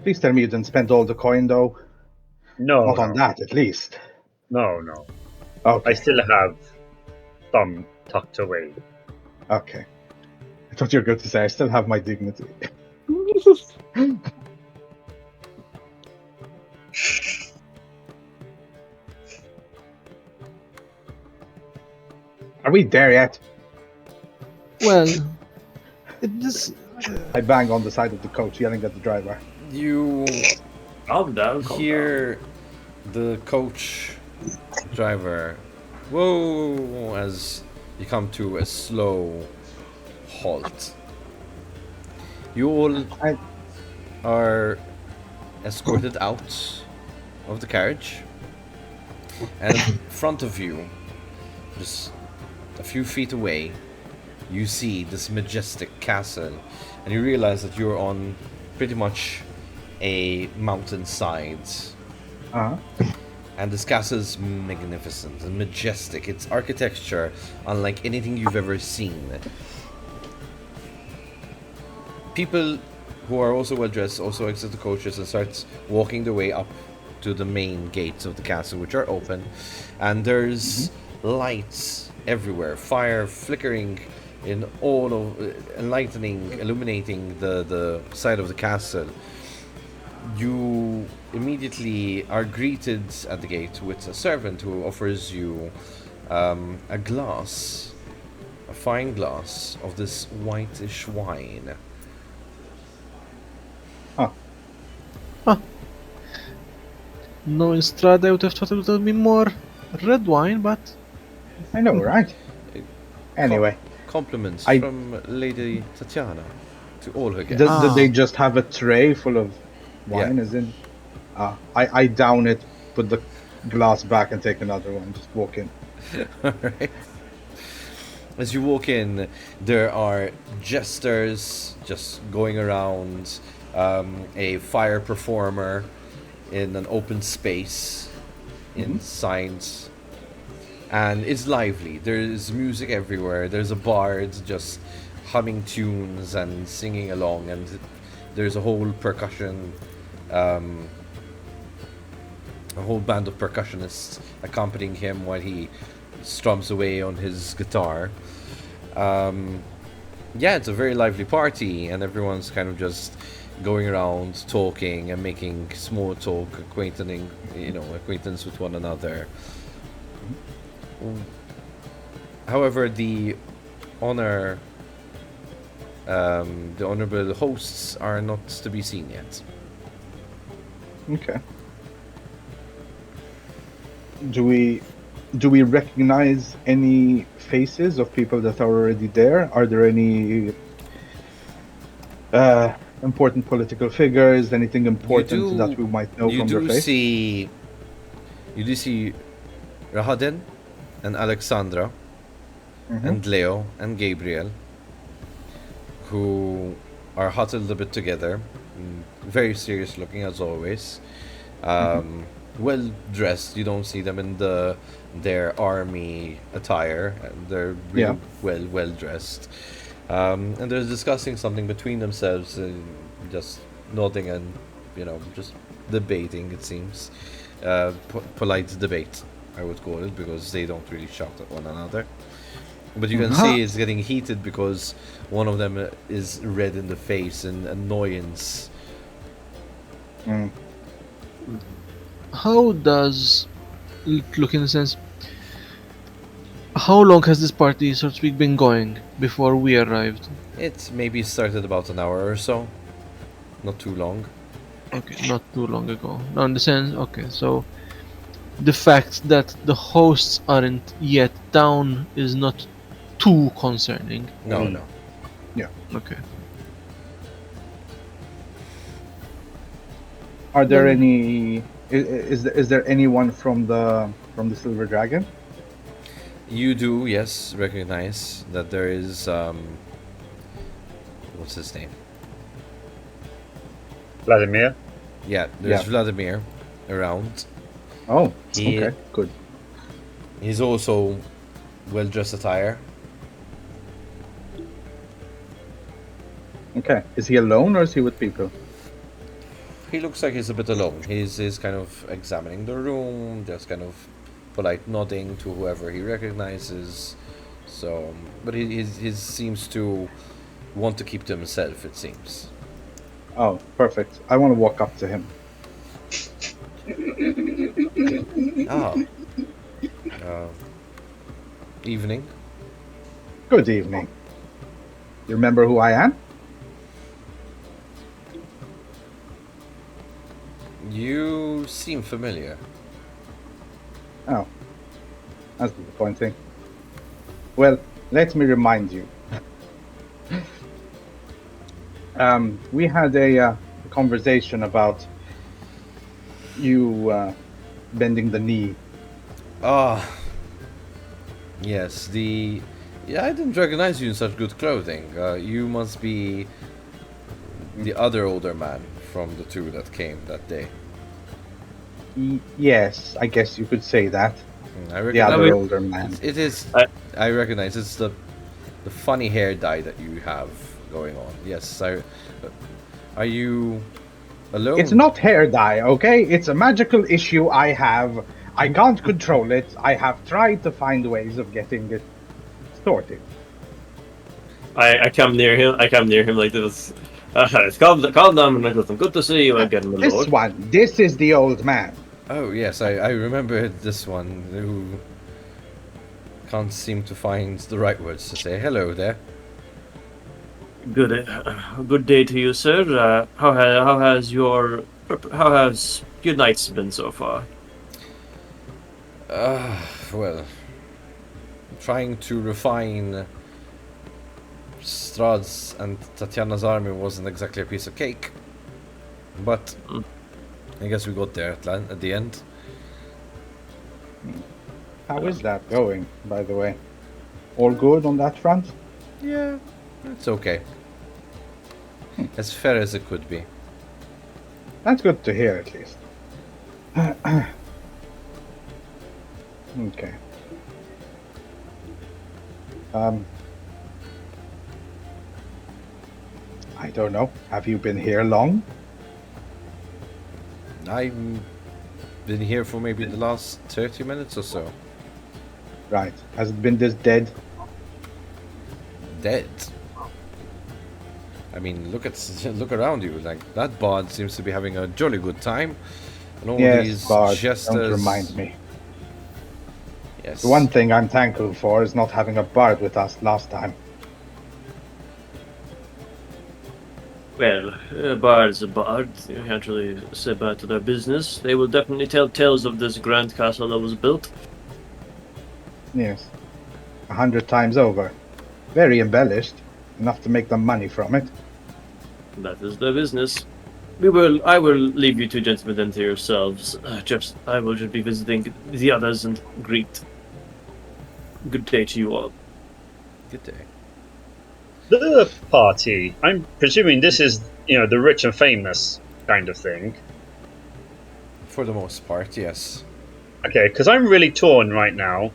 Please tell me you didn't spend all the coin, though. No, Not on that, at least. No. Okay. I still have some tucked away. Okay. I thought you were going to say I still have my dignity. Are we there yet? Well, this. I bang on the side of the coach, yelling at the driver. You Calm down. hear The coach driver, whoa, as you come to a slow halt. You all I- are escorted out of the carriage, and in front of you, just a few feet away, you see this majestic castle, and you realize that you're on pretty much a mountainside. Uh-huh. And this castle is magnificent and majestic. Its architecture unlike anything you've ever seen. People who are also well dressed also exit the coaches and start walking their way up to the main gates of the castle, which are open. And there's lights everywhere, fire flickering in all of, enlightening, illuminating the side of the castle. You immediately are greeted at the gate with a servant who offers you a glass, a fine glass of this whitish wine. Knowing Strahd, I would have thought it would be more red wine, but I know, right? Anyway, Compliments I- from Lady Tatiana to all her guests. did they just have a tray full of wine? Yeah. As in, I down it, put the glass back, and take another one. Just walk in. Alright. As you walk in, there are jesters just going around, a fire performer in an open space inside, and it's lively. There's music everywhere. There's a bard just humming tunes and singing along, and there's a whole percussion, a whole band of percussionists accompanying him while he strums away on his guitar. Yeah, it's a very lively party, and everyone's kind of just going around talking and making small talk, acquaintance with one another. However, the honorable hosts are not to be seen yet. Okay. Do we recognize any faces of people that are already there? Are there any important political figures? Anything important that we might know from their face? You do see Rahaden and Alexandra and Leo and Gabriel, who are huddled a bit together, very serious looking as always. Well dressed. You don't see them in their army attire, and they're really well dressed. And they're discussing something between themselves, just nodding and just debating. It seems polite debate, I would call it, because they don't really shout at one another. But you can see it's getting heated because one of them is red in the face in annoyance. how does look in the sense? How long has this party, so to speak, been going before we arrived? It maybe started about an hour or so. Not too long. Okay, not too long ago. No, in the sense, okay, so the fact that the hosts aren't yet down is not too concerning. No, no. Okay. Are there any? Is there anyone from the Silver Dragon? You do, yes, recognize that there is what's his name? Vladimir. Yeah, there's Yeah. Vladimir around. Oh, He- okay, good. He's also well-dressed attire. Okay, is he alone or is he with people? He looks like he's a bit alone. He's kind of examining the room, just kind of polite nodding to whoever he recognizes. So, but he seems to want to keep to himself, it seems. Oh, perfect. I want to walk up to him. Ah. Evening. Good evening. You remember who I am? You seem familiar. Oh, that's disappointing. Well, let me remind you. We had a conversation about you bending the knee. Ah, yes, the... Yeah, I didn't recognize you in such good clothing. You must be the other older man from the two that came that day. Yes, I guess you could say that. I The recognize... other older man. It is... I- I recognize it's the funny hair dye that you have going on. Yes, are you alone? It's not hair dye, okay? It's a magical issue I have. I can't control it. I have tried to find ways of getting it sorted. I come near him. I come near him like this. Calm down, Nicholson. Good to see you again, my This lord. one, this is the old man. Oh yes, I remember this one who can't seem to find the right words to say. Hello there. Good day to you, sir. How has your nights been so far? Well, trying to refine Strahd's and Tatiana's army wasn't exactly a piece of cake, but I guess we got there at the end. How is that going, by the way? All good on that front? Yeah, it's okay. As fair as it could be. That's good to hear, at least. Okay. I don't know. Have you been here long? I've been here for maybe the last 30 minutes or so. Right. Has it been this dead? Dead. I mean, look around you. Like that bard seems to be having a jolly good time, and all Yes, these Bard, jesters. don't remind me. Yes. The one thing I'm thankful for is not having a bard with us last time. Well, bards are bards. You can't really say bad to their business. They will definitely tell tales of this grand castle that was built. Yes. 100 times over. Very embellished. Enough to make them money from it. That is their business. I will leave you two gentlemen then to yourselves. I will just be visiting the others and greet. Good day to you all. Good day. The party. I'm presuming this is, the rich and famous kind of thing. For the most part, yes. Okay, because I'm really torn right now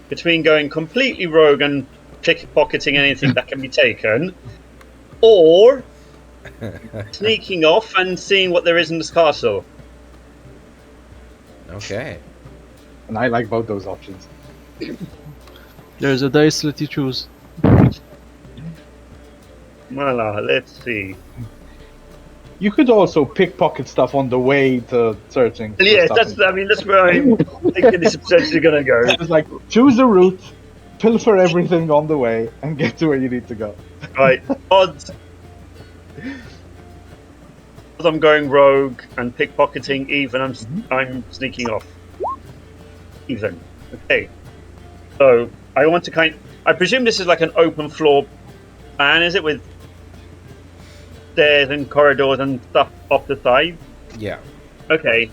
between going completely rogue and pickpocketing anything that can be taken, or sneaking off and seeing what there is in this castle. Okay. And I like both those options. There's a dice, let you choose. Well, let's see. You could also pickpocket stuff on the way to searching. for Yes, stuff that's in- where I'm thinking this is potentially going to go. It's like, choose a route, pilfer everything on the way, and get to where you need to go. Right, odds. I'm going rogue and pickpocketing. Even I'm sneaking off. Even. Okay. So I want to I presume this is like an open floor plan, is it, with stairs and corridors and stuff off the side? Yeah. Okay.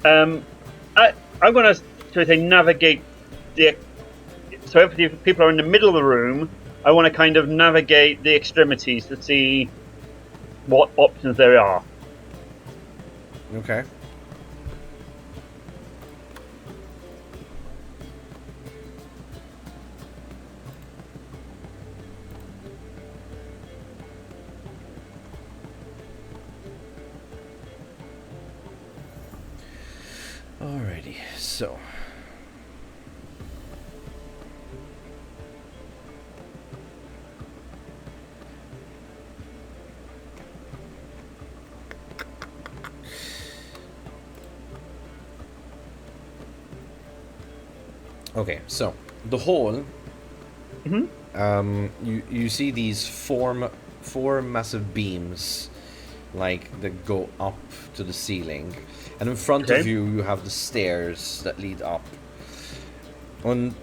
I'm going to say navigate the. So if people are in the middle of the room, I want to kind of navigate the extremities to see what options there are. Okay. Alrighty, so. Okay, so the hall. You see these four massive beams like that go up to the ceiling, and in front Okay. of you you have the stairs that lead up. On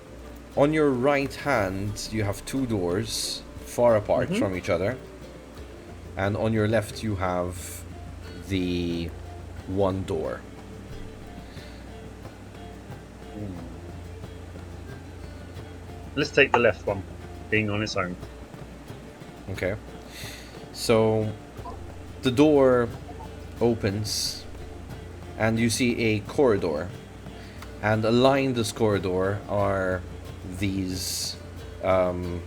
your right hand you have two doors far apart from each other, and on your left you have the one door. Let's take the left one, being on its own. Okay. So the door opens and you see a corridor. And aligned this corridor are these the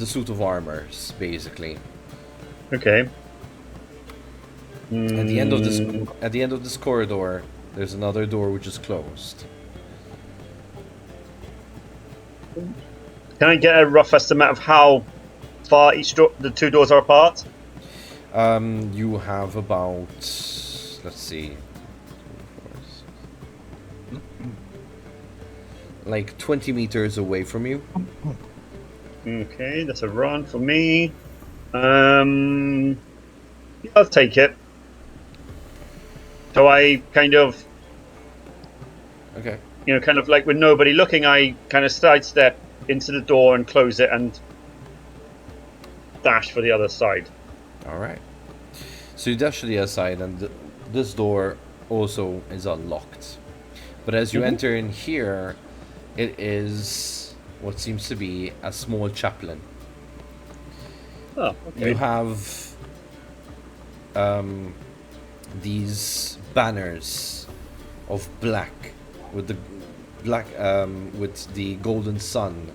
suit of armors, basically. Okay. At the end of this corridor, there's another door which is closed. Can I get a rough estimate of how far the two doors are apart? You have about, let's see, like 20 meters away from you. Okay, that's a run for me. Yeah, I'll take it. So I kind of, Okay. kind of like with nobody looking, I kind of sidestep into the door and close it and dash for the other side. All right. So you dash to the other side, and this door also is unlocked. But as you enter in here, it is what seems to be a small chaplain. Oh, okay. You have these banners of black with the golden sun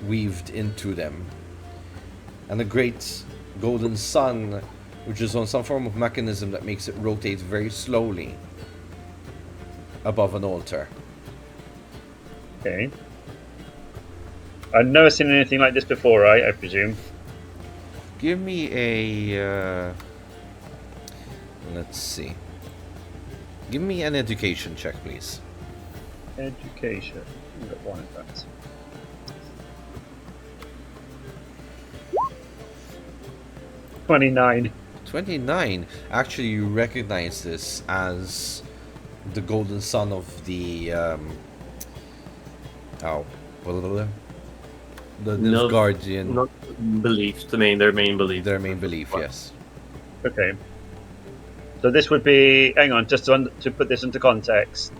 weaved into them, and the great golden sun, which is on some form of mechanism that makes it rotate very slowly above an altar. Okay. I've never seen anything like this before, right? I presume. Give me a let's see. Give me an education check, please. Education. We've got one of that. $29. 29. Actually, you recognize this as the golden sun of the the Nilfgaardian. Not belief. Their main belief. Their main belief, yes. Okay. So this would be. Hang on, just to put this into context.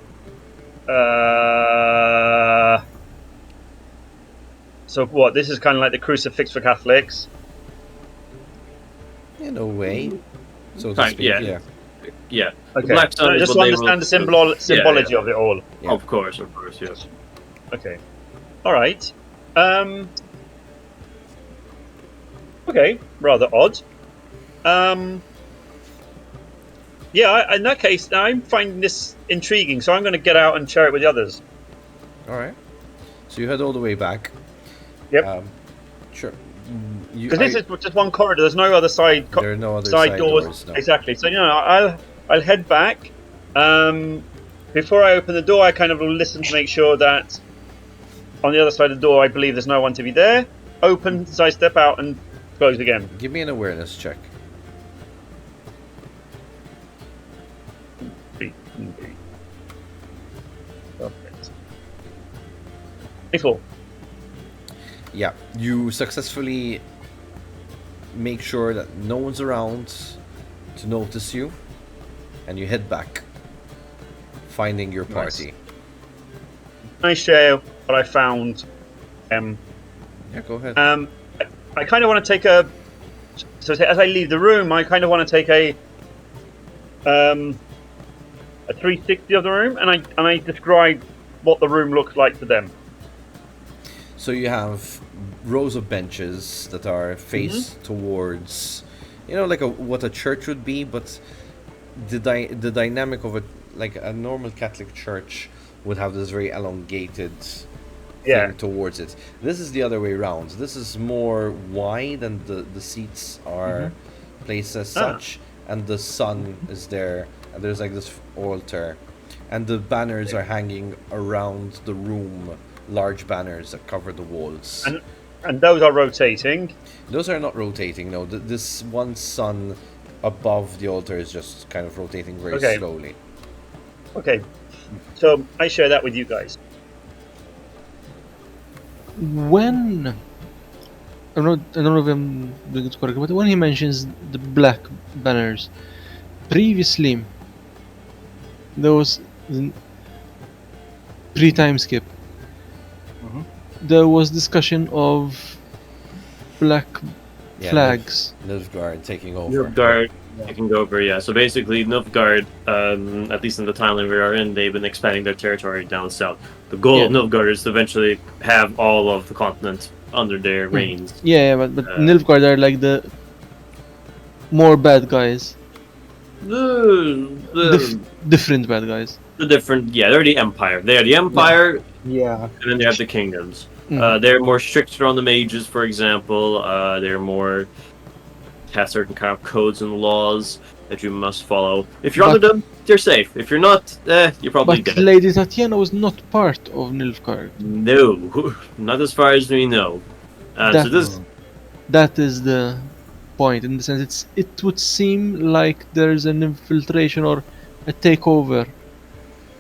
So what? This is kind of like the crucifix for Catholics. In a way, so to Kind- speak. yeah. Yeah. Yeah. Okay. Black Sun is Just to what they understand the will- symbology yeah. of it all. Yeah. Of course, yes. Okay. All right. Okay. Rather odd. Yeah. In that case, I'm finding this intriguing, so I'm going to get out and share it with the others. All right. So you head all the way back. Yep. Sure. Because this is just one corridor. There's no other side. There are no other side doors. no. Exactly. So I'll head back. Before I open the door, I kind of listen to make sure that on the other side of the door, I believe there's no one to be there. Open, so I step out and close again. Give me an awareness check. Perfect. 24. Yeah, you successfully make sure that no one's around to notice you, and you head back, finding your party. I share what I found. Yeah, go ahead. I kind of want to take a. So as I leave the room, I kind of want to take a 360 of the room, and I describe what the room looks like to them. So you have rows of benches that are faced towards, like what a church would be, but the dynamic of it, like a normal Catholic church would have this very elongated thing towards it. This is the other way around. This is more wide, and the seats are placed as such, and the sun is there, and there's like this altar, and the banners are hanging around the room. Large banners that cover the walls. And those are rotating. Those are not rotating, no. This one sun above the altar is just kind of rotating very Okay. slowly. Okay, so I share that with you guys. When I don't know if I'm doing it correctly, but when he mentions the black banners, previously there was pre-time skip. Mhm. There was discussion of black Yeah, flags. Nilfgaard taking over. Nilfgaard Yeah. taking over, yeah. So basically, Nilfgaard, at least in the timeline we are in, they've been expanding their territory down south. The goal of Yeah. Nilfgaard is to eventually have all of the continent under their reigns. Yeah, but Uh, Nilfgaard are like the more bad guys, The different bad guys. different, yeah, they're the empire. They are the empire, Yeah. and then they have the kingdoms. Mhm. They're more stricter on the mages, for example. They're more have certain kind of codes and laws that you must follow. If you're under But- them, you're safe. If you're not, you're probably But dead. Lady Tatiana was not part of Nilfgaard. No, not as far as we know. So That- this, That is the point. In the sense, it would seem like there's an infiltration or a takeover.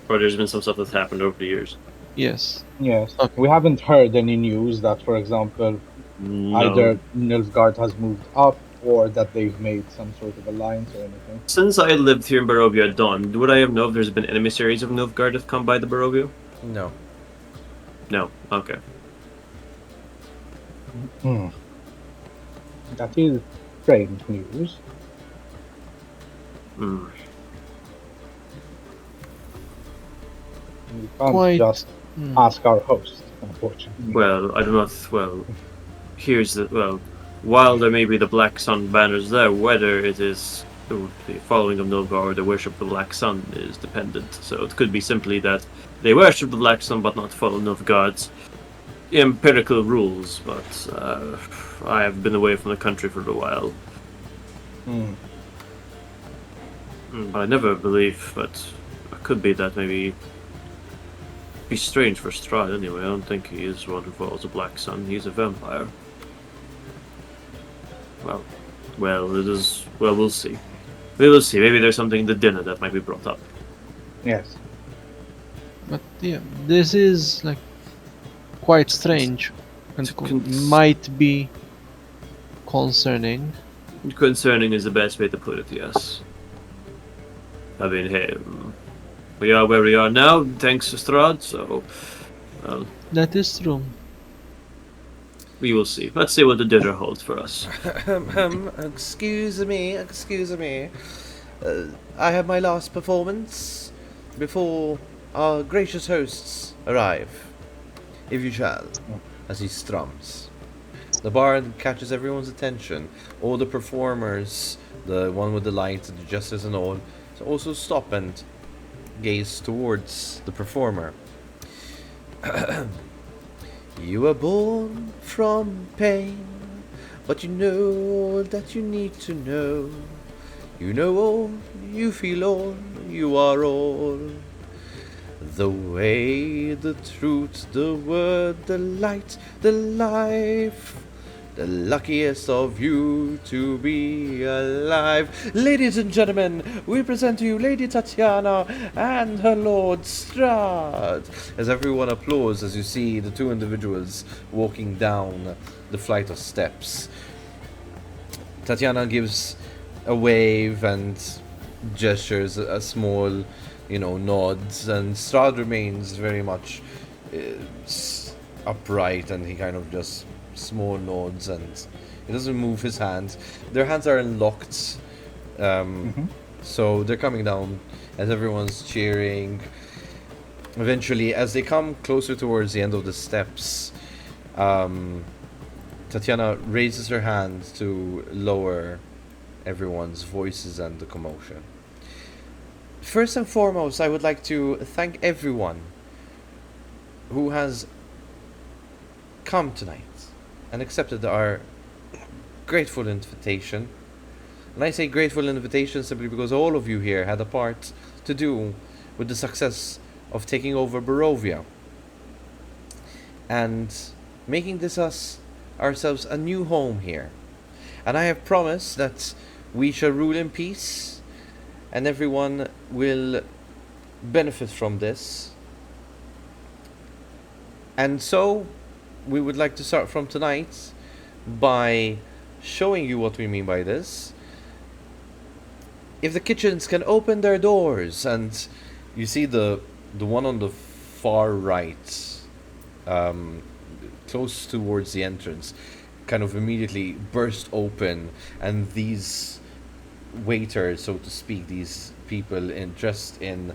or there's been some stuff that's happened over the years. Yes. Yes. Okay. We haven't heard any news that, for example, No. either Nilfgaard has moved up or that they've made some sort of alliance or anything. Since I lived here in Barovia at dawn, would I have known if there's been emissaries of Nilfgaard that come by the Barovia? No. No. Okay. Hmm. That is strange news. Hmm. We can't Quite- just Hmm. ask our host, unfortunately. Well, I do not. Well, here's the. Well, while there may be the Black Sun banners there, whether it is the following of Nilfgaard or the worship of the Black Sun is dependent. So it could be simply that they worship the Black Sun but not follow Nilfgaard's empirical rules. But I have been away from the country for a while. Hmm. But I never believe. But it could be that maybe. Be strange for Strahd anyway. I don't think he is one who follows the Black Sun. He's a vampire. Well, it is. Well, we'll see. We will see. Maybe there's something in the dinner that might be brought up. Yes. But yeah, this is like quite strange and might be concerning. Concerning is the best way to put it. Yes. I mean, hey, we are where we are now, thanks to Strahd. So, well, That is true. we will see. Let's see what the dinner holds for us. Excuse me. I have my last performance before our gracious hosts arrive. If you shall, as he strums. The bard catches everyone's attention. All the performers, the one with the light, the jesters and all, so also stop and gaze towards the performer. You were born from pain, but you know that you need to know. You know all, you feel all, you are all. The way, the truth, the word, the light, the life. The luckiest of you to be alive. Ladies and gentlemen, we present to you Lady Tatiana and her Lord Strahd. As everyone applauds as you see the two individuals walking down the flight of steps. Tatiana gives a wave and gestures a small, nods, and Strahd remains very much upright, and he kind of just small nods, and he doesn't move his hands. Their hands are locked, so they're coming down as everyone's cheering. Eventually, as they come closer towards the end of the steps, Tatiana raises her hand to lower everyone's voices and the commotion. First and foremost, I would like to thank everyone who has come tonight and accepted our grateful invitation. And I say grateful invitation simply because all of you here had a part to do with the success of taking over Barovia and making this us ourselves a new home here. And I have promised that we shall rule in peace, and everyone will benefit from this. And so, we would like to start from tonight by showing you what we mean by this. If the kitchens can open their doors, and you see the one on the far right, close towards the entrance, kind of immediately burst open, and these waiters, so to speak, these people dressed in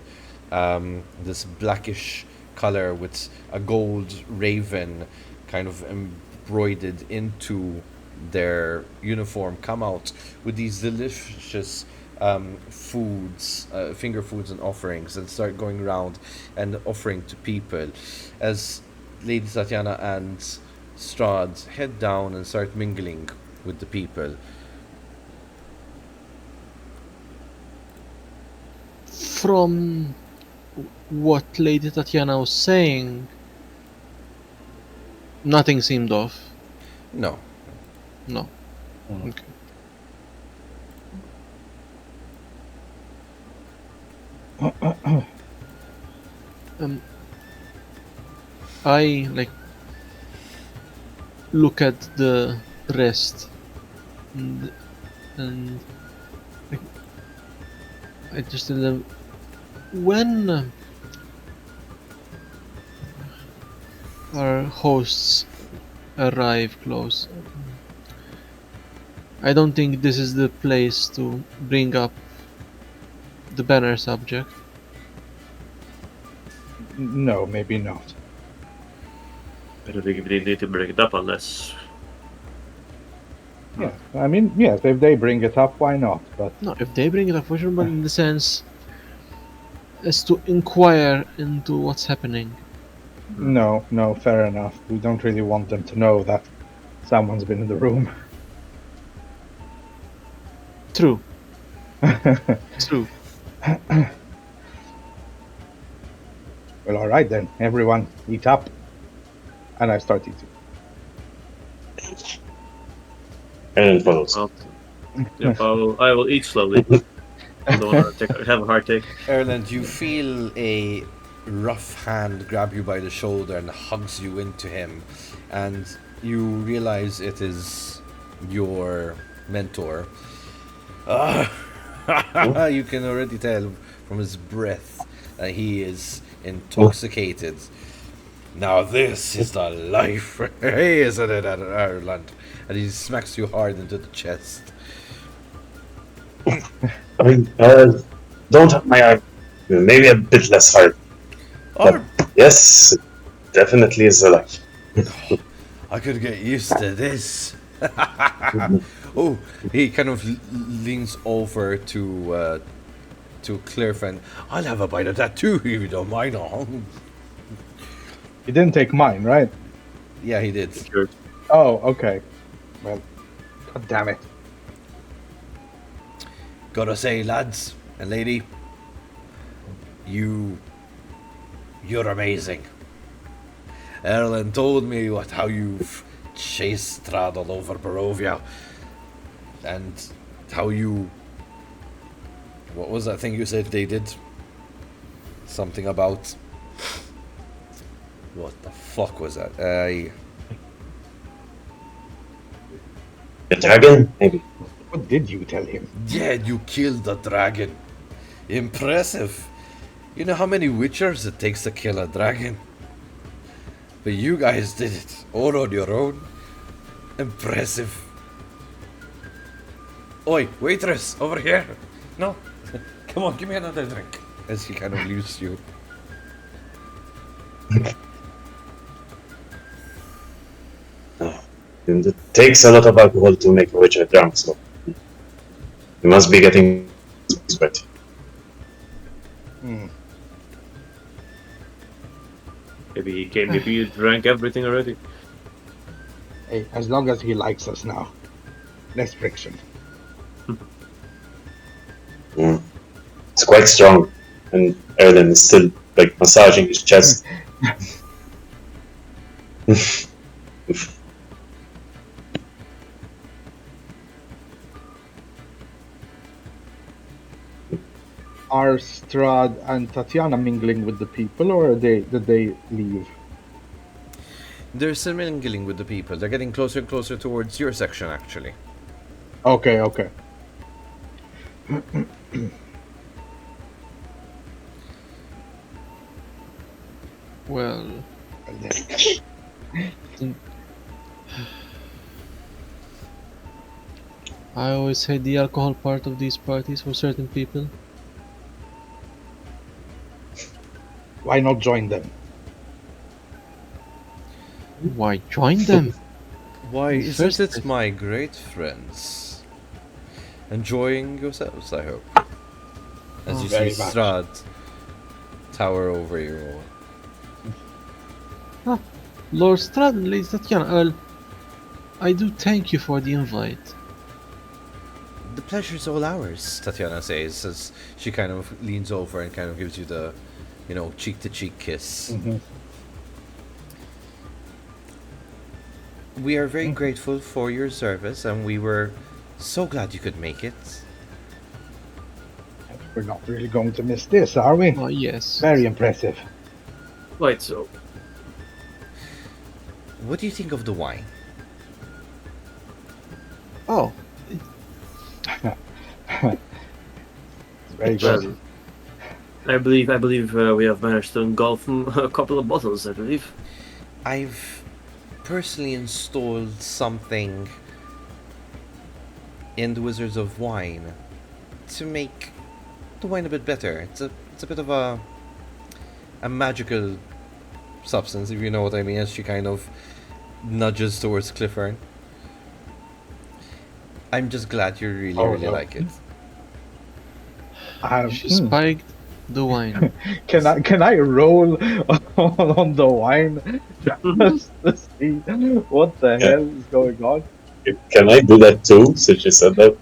this blackish color with a gold raven kind of embroidered into their uniform, come out with these delicious foods, finger foods and offerings, and start going around and offering to people as Lady Tatiana and Strahd head down and start mingling with the people. From what Lady Tatiana was saying, nothing seemed off. No. No. Mm. Okay. I look at the rest, and I just tell them, when our hosts arrive close, I don't think this is the place to bring up the banner subject. No, maybe not. I don't think we need to bring it up unless. Yeah, I mean, yes, if they bring it up, why not? But No, if they bring it up, for sure, but in the sense as to inquire into what's happening. no, fair enough. We don't really want them to know that someone's been in the room. True. True. Well, all right then, everyone, eat up. And I start eating. And follows. Yep, I will eat slowly. I don't want to have a heart take. Erland, you feel a rough hand grab you by the shoulder and hugs you into him, and you realize it is your mentor. You can already tell from his breath that he is intoxicated. Now this is the life, isn't it, Erland? And he smacks you hard into the chest. I mean, don't have my arm. Maybe a bit less hard. Or Yes, it definitely is a life. I could get used to this. Oh, he kind of leans over to Cliff, and I'll have a bite of that too, if you don't mind. Oh. You didn't take mine, right? Yeah, he did. Sure. Oh, okay. Well, god damn it. Gotta say, lads and lady, you're amazing. Erlen told me how you've chased Strahd all over Barovia, and how you... What was that thing you said they did? Something about... What the fuck was that? The dragon, maybe. What did you tell him? Yeah, you killed the dragon. Impressive. You know how many witchers it takes to kill a dragon? But you guys did it all on your own. Impressive. Oi, waitress, over here. No, come on, give me another drink. As he kind of leaves you. And it takes a lot of alcohol to make a witcher drunk, so you must be getting sweat. Maybe you drank everything already. Hey, as long as he likes us now. Less friction. It's quite strong, and Erlen is still like massaging his chest. Are Strahd and Tatiana mingling with the people, or did they leave? They're still mingling with the people. They're getting closer and closer towards your section, actually. Okay, okay. Well, think- I always hate the alcohol part of these parties for certain people. Why not join them? Why join them? Why In isn't first it, place. my great friends? Enjoying yourselves, I hope. As Oh, you see very much. Strahd tower over you all. Lord Strahd and Lady Tatiana, I do thank you for the invite. The pleasure's all ours, Tatiana says, as she kind of leans over and kind of gives you the, cheek to cheek kiss. Mhm. We are very grateful for your service, and we were so glad you could make it. We're not really going to miss this, are we? Oh, yes. Very impressive. Quite so. What do you think of the wine? Oh, Very good. Well, I believe we have managed to engulf a couple of bottles. I believe. I've personally installed something in the Wizards of Wine to make the wine a bit better. It's a bit of a magical substance, if you know what I mean, as she kind of nudges towards Clifford. I'm just glad you really, Oh, really no. like it. she spiked the wine. Can I roll on the wine just to see what the hell is going on? Can I do that too, since you said that?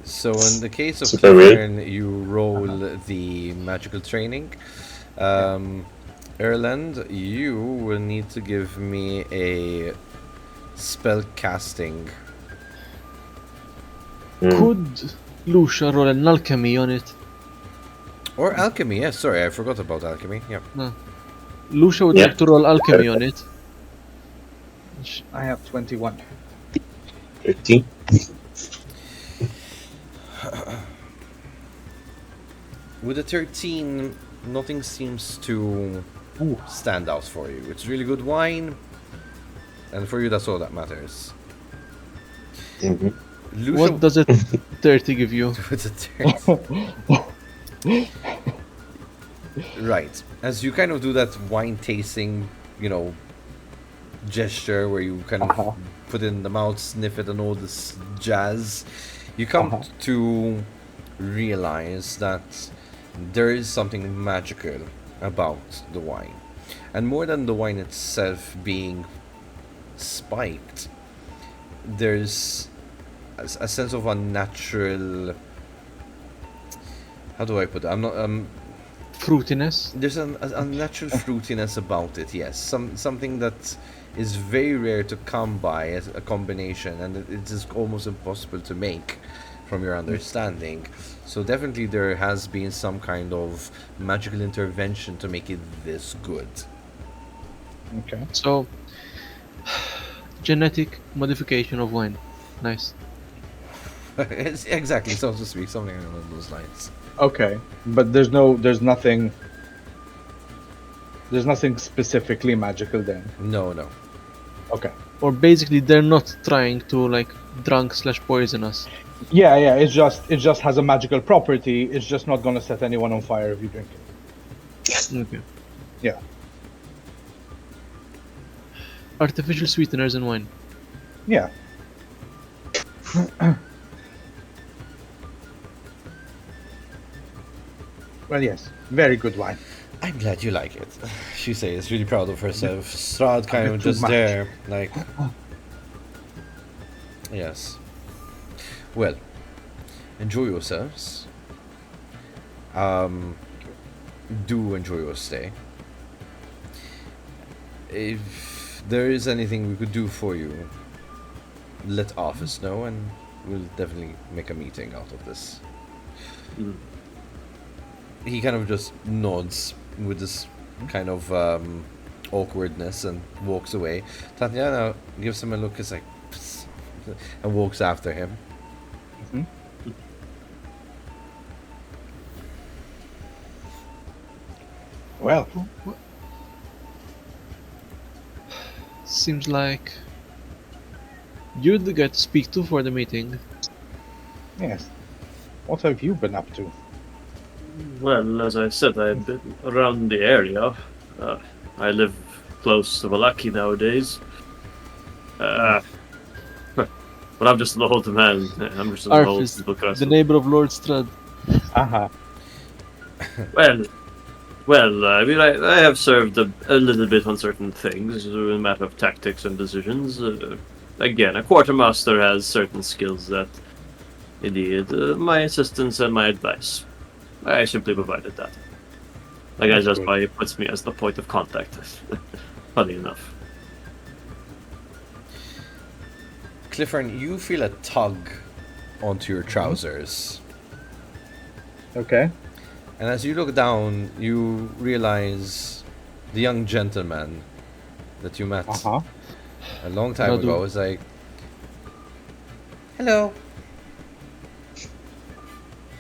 So in the case of Super weird. Clifford, you roll the magical training. Erland, you will need to give me a spell casting. Could Lucia roll an alchemy on it? Or alchemy, yes, sorry, I forgot about alchemy. Yeah. Lucia would Yeah. like to roll alchemy on it. I have 21. 13. With a 13, nothing seems to stand out for you. It's really good wine, and for you, that's all that matters. Mhm. Lucia, What does a 30 give you? with a 13. Right. As you kind of do that wine tasting, gesture where you kind of put it in the mouth, sniff it, and all this jazz, you come to realize that there is something magical about the wine. And more than the wine itself being spiked, there's a sense of unnatural. How do I put it? I'm not. Fruitiness? There's a natural fruitiness about it, yes. Something that is very rare to come by as a combination, and it is almost impossible to make from your understanding. So definitely there has been some kind of magical intervention to make it this good. Okay. So, genetic modification of wine. Nice. Exactly, so to speak, something along those lines. Okay. But there's nothing specifically magical then. No. Okay. Or basically, they're not trying to like drunk/poison us. Yeah, it just has a magical property. It's just not gonna set anyone on fire if you drink it. Okay. Yeah. Artificial sweeteners in wine. Yeah. Well, yes. Very good wine. I'm glad you like it. She says, really proud of herself. Strahd kind of bit too just much. there, like. Yes. Well, enjoy yourselves. Do enjoy your stay. If there is anything we could do for you, let Arthas know, and we'll definitely make a meeting out of this. he kind of just nods with this kind of awkwardness and walks away. Tatiana gives him a look, is like, "Psst," and walks after him. Mhm. Well, Seems like you're the guy to speak to for the meeting. yes. What have you been up to? Well, as I said, I've been around the area. I live close to Valaki nowadays. But I'm just an old man. I'm just an old Arfis, the Bucharest. neighbor of Lord Strahd. Aha. Well, I mean, I have served a little bit on certain things, a matter of tactics and decisions. Again, a quartermaster has certain skills that indeed my assistance and my advice. I simply provided that. Like, I That's just good. by it puts me as the point of contact. Funny enough. Clifford, you feel a tug onto your trousers. Okay. And as you look down, you realize the young gentleman that you met Uh-huh. a long time Radu. ago is like, hello.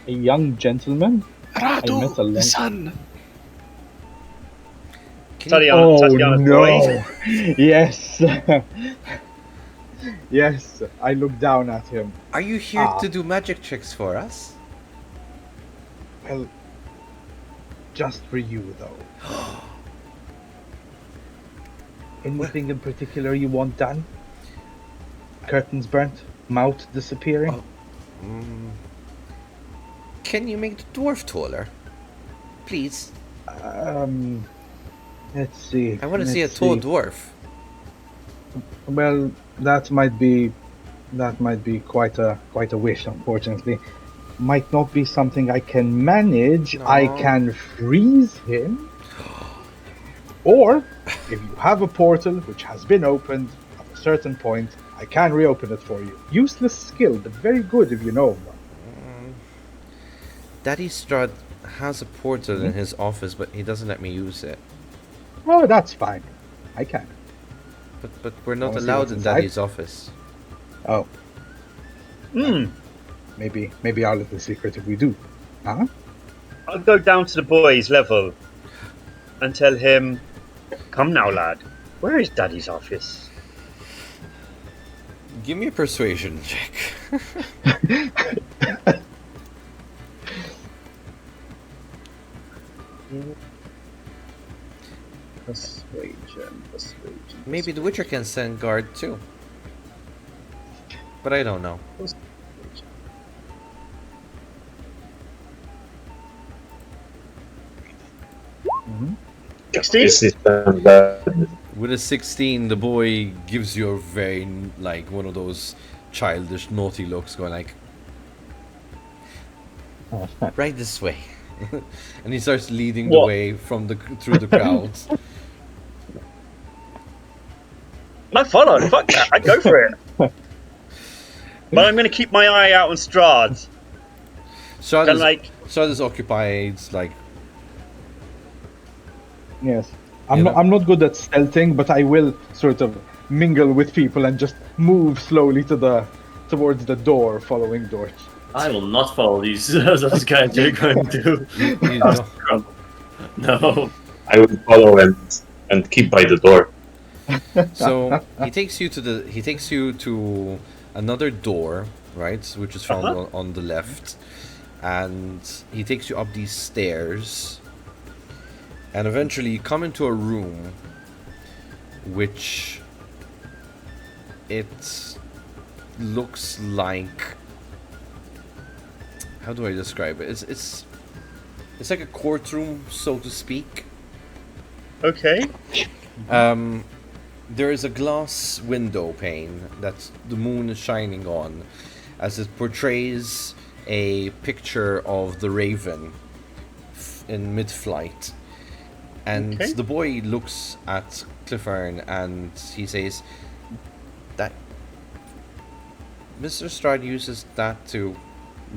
A young gentleman? met a Radu, long- the son. Tatiana boy. Yes. Yes. I look down at him. Are you here Ah. to do magic tricks for us? Well, just for you, though. Anything in particular you want done? Curtains burnt? Mouth disappearing? Oh. Can you make the dwarf taller? Please. Let's see. I want to see a let's tall see. dwarf. Well, that might be quite a wish, unfortunately. Might not be something I can manage. I No. can freeze him. Or, if you have a portal which has been opened at a certain point, I can reopen it for you. Useless skill, but very good if you know of one. Daddy Strahd has a portal in his office, but he doesn't let me use it. Oh, that's fine. I can. But we're not Wanna see allowed what's in inside? Daddy's office. Oh, Hmm. maybe our little secret if we do. Huh? I'll go down to the boy's level and tell him, "Come now, lad. Where is Daddy's office?" Give me a persuasion check. Persuasion. Maybe the Witcher can send guard too. But I don't know. Mhm. 16? Obviously, standard. With a 16, the boy gives you a very, like, one of those childish, naughty looks, going like, right this way. And he starts leading the What? way through the crowds. I follow. Fuck that. I'd go for it. But I'm going to keep my eye out on Strahd. Strahd And is, like, Strahd is occupied, like, Yes. You know? I'm not good at stealthing, but I will sort of mingle with people and just move slowly towards the door, following Dorch. I will not follow those guys you're going to. you know, No. I will follow and keep by the door. so he takes you to another door, right, which is found on the left, and he takes you up these stairs, and eventually you come into a room which it looks like, how do I describe it? It's like a courtroom, so to speak. okay. There is a glass window pane that the moon is shining on, as it portrays a picture of the raven in mid-flight. And Okay. the boy looks at Clifford and he says that Mr. Strahd uses that to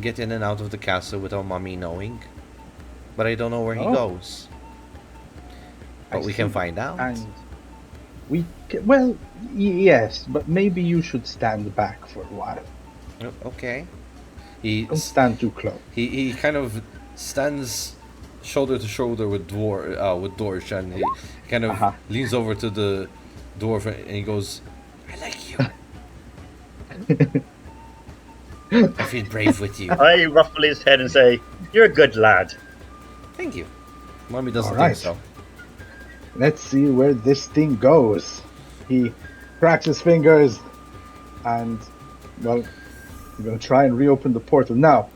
get in and out of the castle without mommy knowing. but I don't know where he Oh. goes. But I we can see. find out. And well, yes, but maybe you should stand back for a while. Okay. Don't stand too close. He kind of stands shoulder to shoulder with Dorsch, and he kind of Uh-huh. leans over to the dwarf and he goes, "I like you. I feel brave with you. I ruffle his head and say, "You're a good lad." Thank you." Mommy doesn't All right. think so. Let's see where this thing goes. He cracks his fingers, and well, I'm gonna try and reopen the portal now.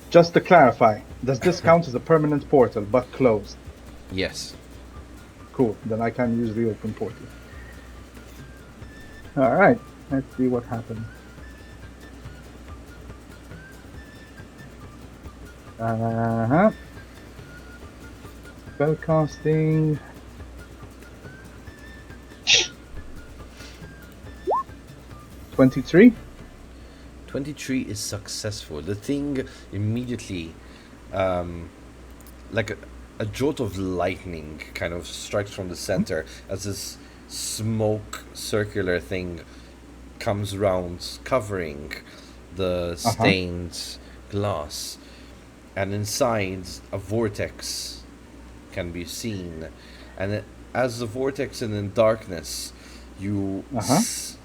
Just to clarify, does this count as a permanent portal but closed? Yes. Cool. Then I can use reopen portal. All right. Let's see what happens. Spell casting. $23. 23 is successful. The thing immediately, like a jolt of lightning kind of strikes from the center as this smoke circular thing comes round, covering the stained glass. And inside, a vortex can be seen. And as the vortex and in darkness, you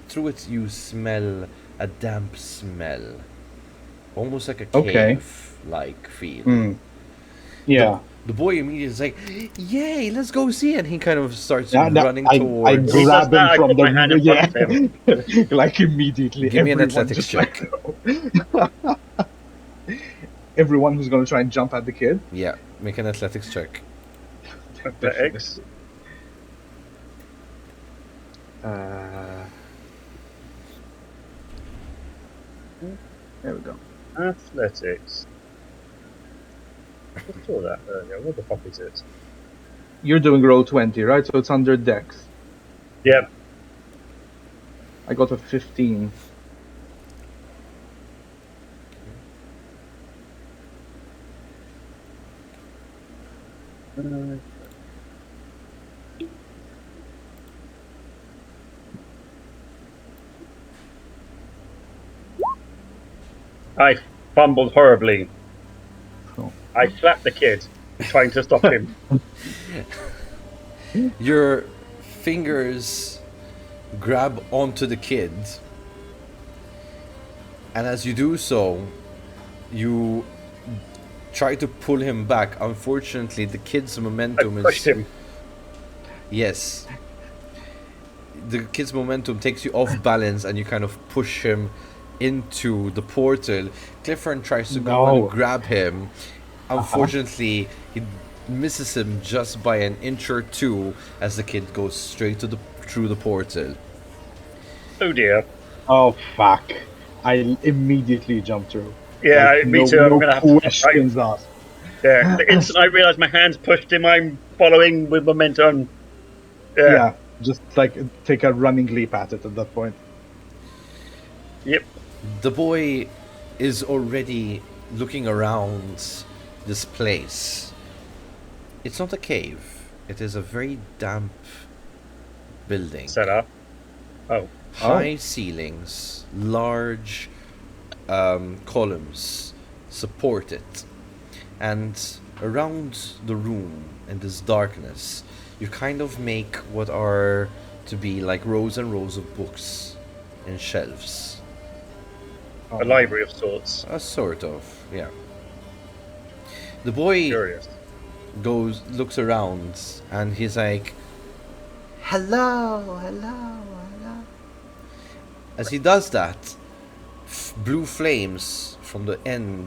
through it you smell a damp smell, almost like a cave-like feel. Yeah. The boy immediately is like, "Yay, let's go see!" And he kind of starts Yeah, no, running I towards. grab him I from put my hand in front of the like immediately. Give me an everyone athletics just check. like everyone who's gonna try and jump at the kid. Yeah, make an athletics check. Athletics. There we go. Athletics. I saw that earlier. What the fuck is it? You're doing roll 20, right? So it's under Dex. Yep. I got a 15. I fumbled horribly. Oh. I slapped the kid, trying to stop him. Your fingers grab onto the kid, and as you do so, you try to pull him back. Unfortunately, the kid's I momentum pushed him. Yes. The kid's momentum takes you off balance, and you kind of push him into the portal. Clifford tries to go and grab him. Unfortunately, he misses him just by an inch or two as the kid goes straight to through the portal. Oh dear. Oh fuck! I immediately jumped through. Yeah, Like, me too. I'm gonna have to. questions asked. Yeah, the instant I realised my hands pushed him, I'm following with momentum. Yeah, just like take a running leap at it at that point. Yep. The boy is already looking around this place. It's not a cave. It is a very damp building. Set up. Oh. High ceilings, large columns support it. And around the room in this darkness, you kind of make what are to be like rows and rows of books in shelves. A library of sorts. A sort of, yeah. The boy Curious. looks around, and he's like, "Hello, hello, hello." As he does that, blue flames from the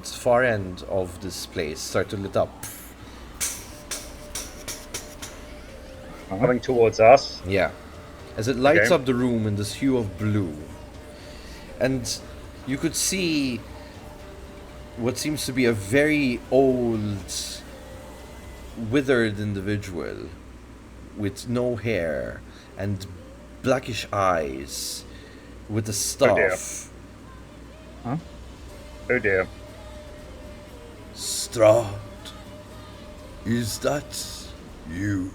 far end of this place start to lit up. Coming towards us. Yeah. As it lights Okay. up the room in this hue of blue. And you could see what seems to be a very old, withered individual with no hair and blackish eyes with a staff. Oh dear. Strahd, Is that you?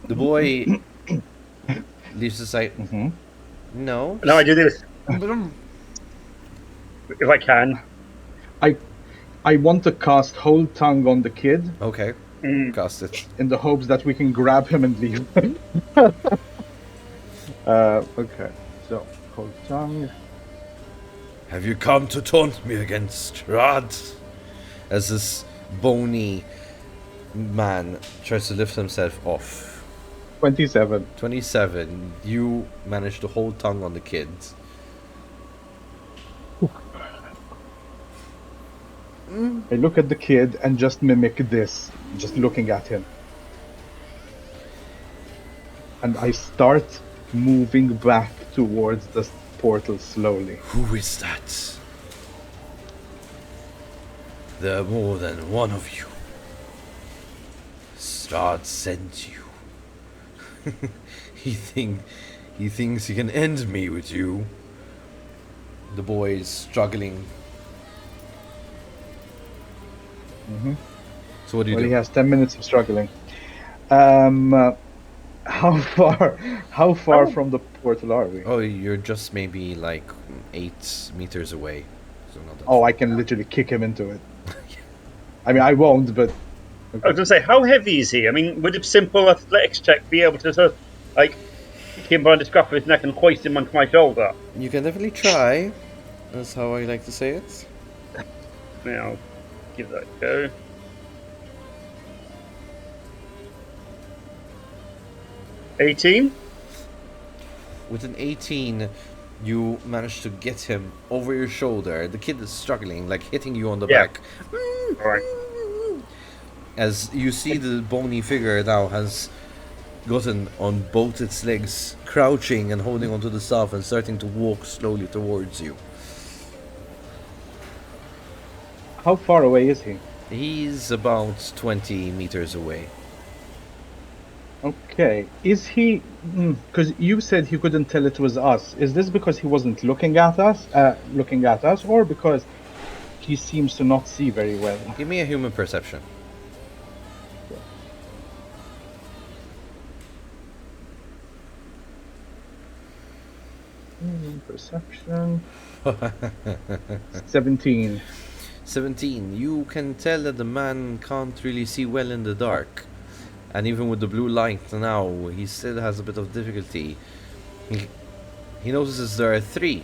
The boy leaves the site. Mm-hmm. No. Now I do this if I can. I want to cast Hold Tongue on the kid Okay. Mm. Cast it. in the hopes that we can grab him and leave. Okay, so Hold Tongue. Have you come to taunt me against Strahd? As this bony man tries to lift himself off. 27. 27. You manage to hold tongue on the kid. I look at the kid and just mimic this, just looking at him. And I start moving back towards the portal slowly. Who is that? There are more than one of you. Strahd sent you. he thinks he can end me with you. The boy is struggling. Mm-hmm. So what do you Well, do? he has 10 minutes of struggling. How far from the portal are we? Oh, you're just maybe like 8 meters away. So not that Oh, far. I can literally kick him into it. I mean, I won't, but I was going to say, how heavy is he? I mean, would a simple athletics check be able to sort of, like, pick him by the scruff of his neck and hoist him onto my shoulder? You can definitely try. That's how I like to say it. Yeah, I'll give that a go. $18? With an 18, you manage to get him over your shoulder. The kid is struggling, like hitting you on the Yeah. back. Alright. As you see the bony figure now has gotten on both its legs, crouching and holding onto the staff and starting to walk slowly towards you. how far away is he? He's about 20 meters away. Okay, is he? Because you said he couldn't tell it was us. Is this because he wasn't looking at us, or because he seems to not see very well? Give me a human perception. Perception. 17. 17. You can tell that the man can't really see well in the dark. And even with the blue light now, he still has a bit of difficulty. He notices there are 3.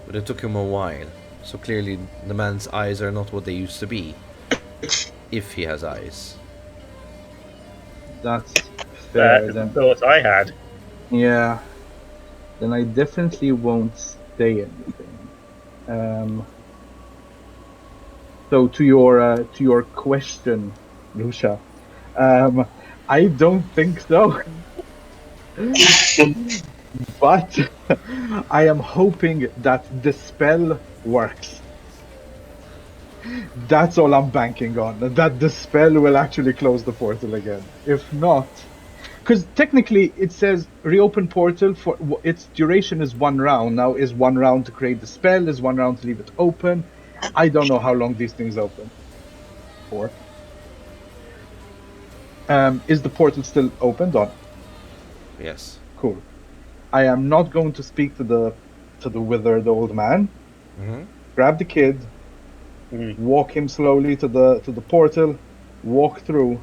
But it took him a while. So clearly the man's eyes are not what they used to be. If he has eyes. That's fair That's the then. thought I had. Yeah. Then I definitely won't say anything. So to your question, Lucia, I don't think so. But I am hoping that the spell works. That's all I'm banking on. That the spell will actually close the portal again. If not, because technically it says reopen portal for its duration is 1 round. Now is 1 round to create the spell, is 1 round to leave it open. I don't know how long these things open for. Is the portal still open, Don? Yes. Cool. I am not going to speak to the withered old man. Mm-hmm. Grab the kid, walk him slowly to the portal, walk through,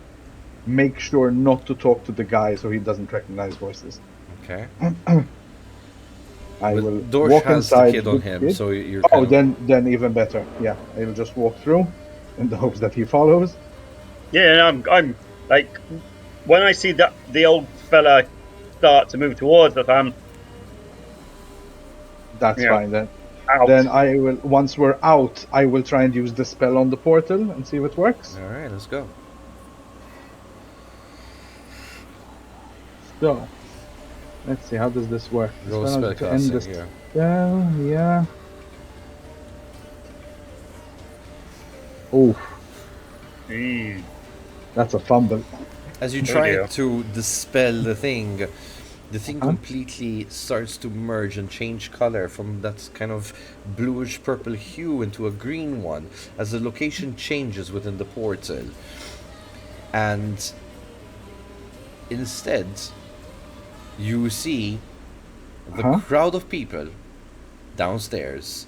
make sure not to talk to the guy so he doesn't recognize voices. Okay. I But will Dorsch walk has inside the kid on with him, kid. so you're Oh, kind of... then even better. Yeah, I will just walk through in the hopes that he follows. Yeah, I'm like, when I see that the old fella start to move towards us, I'm That's Yeah. fine then. out. Then I will, once we're out, I will try and use the spell on the portal and see if it works. Alright, let's go. So, let's see, how does this work? Roll Spell to end spellcasting the here. spell, yeah. Oof, Mm. that's a fumble. As you Oh try dear. to dispel the thing, the thing completely starts to merge and change color from that kind of bluish purple hue into a green one as the location changes within the portal. And instead, you see the crowd of people downstairs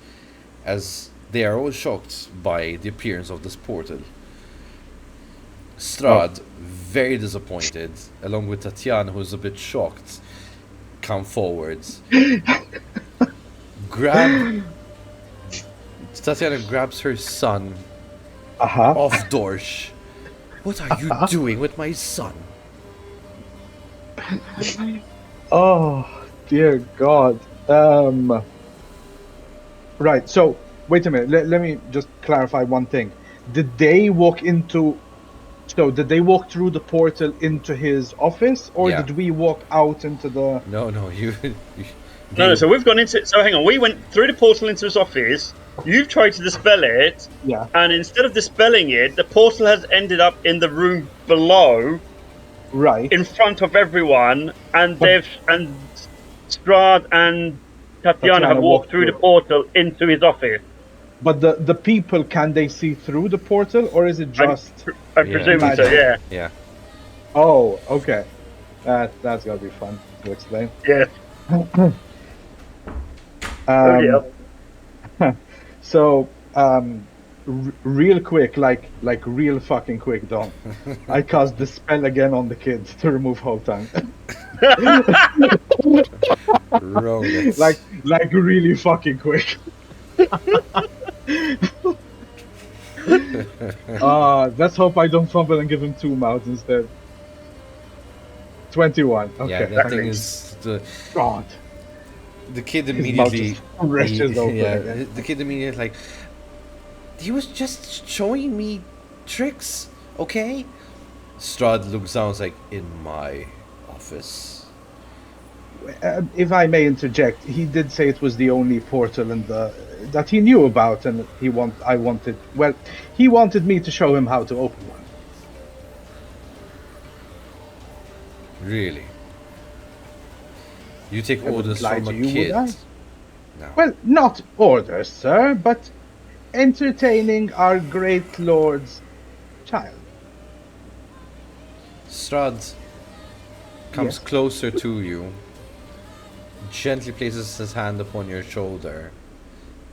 as they are all shocked by the appearance of this portal. Strahd, very disappointed, along with Tatiana, who's a bit shocked, come forwards. Tatiana grabs her son off Dorsch. What are you doing with my son? Oh, dear God. Right, so, wait a minute. Let me just clarify one thing. Did they walk through the portal into his office, or Yeah. did we walk out into the... No, you No, so we've gone into. So hang on, we went through the portal into his office. You've tried to dispel it, Yeah. and instead of dispelling it, the portal has ended up in the room below, Right. in front of everyone, and Strahd and Tatiana have walked through the portal into his office. But the people, can they see through the portal, or is it just... I'm presuming so, magic? yeah. Yeah. Oh, okay. That's gotta be fun to explain. Yeah. So, real quick, like real fucking quick, Dom. I cast the spell again on the kid to remove hold time. Roll it. like really fucking quick. Let's hope I don't fumble and give him 2 mouths instead. 21. Okay. Yeah, that thing is God. the kid His immediately mouth just wrenches open again. the kid immediately like, he was just showing me tricks, okay? Strahd looks down, like, in my office. If I may interject, he did say it was the only portal that he knew about, and he wanted me to show him how to open one. Really? You take I wouldn't orders lie from to a you, would kid? I? No. Well, not orders, sir, but entertaining our great lord's child. Strahd comes Yes. closer to you, gently places his hand upon your shoulder,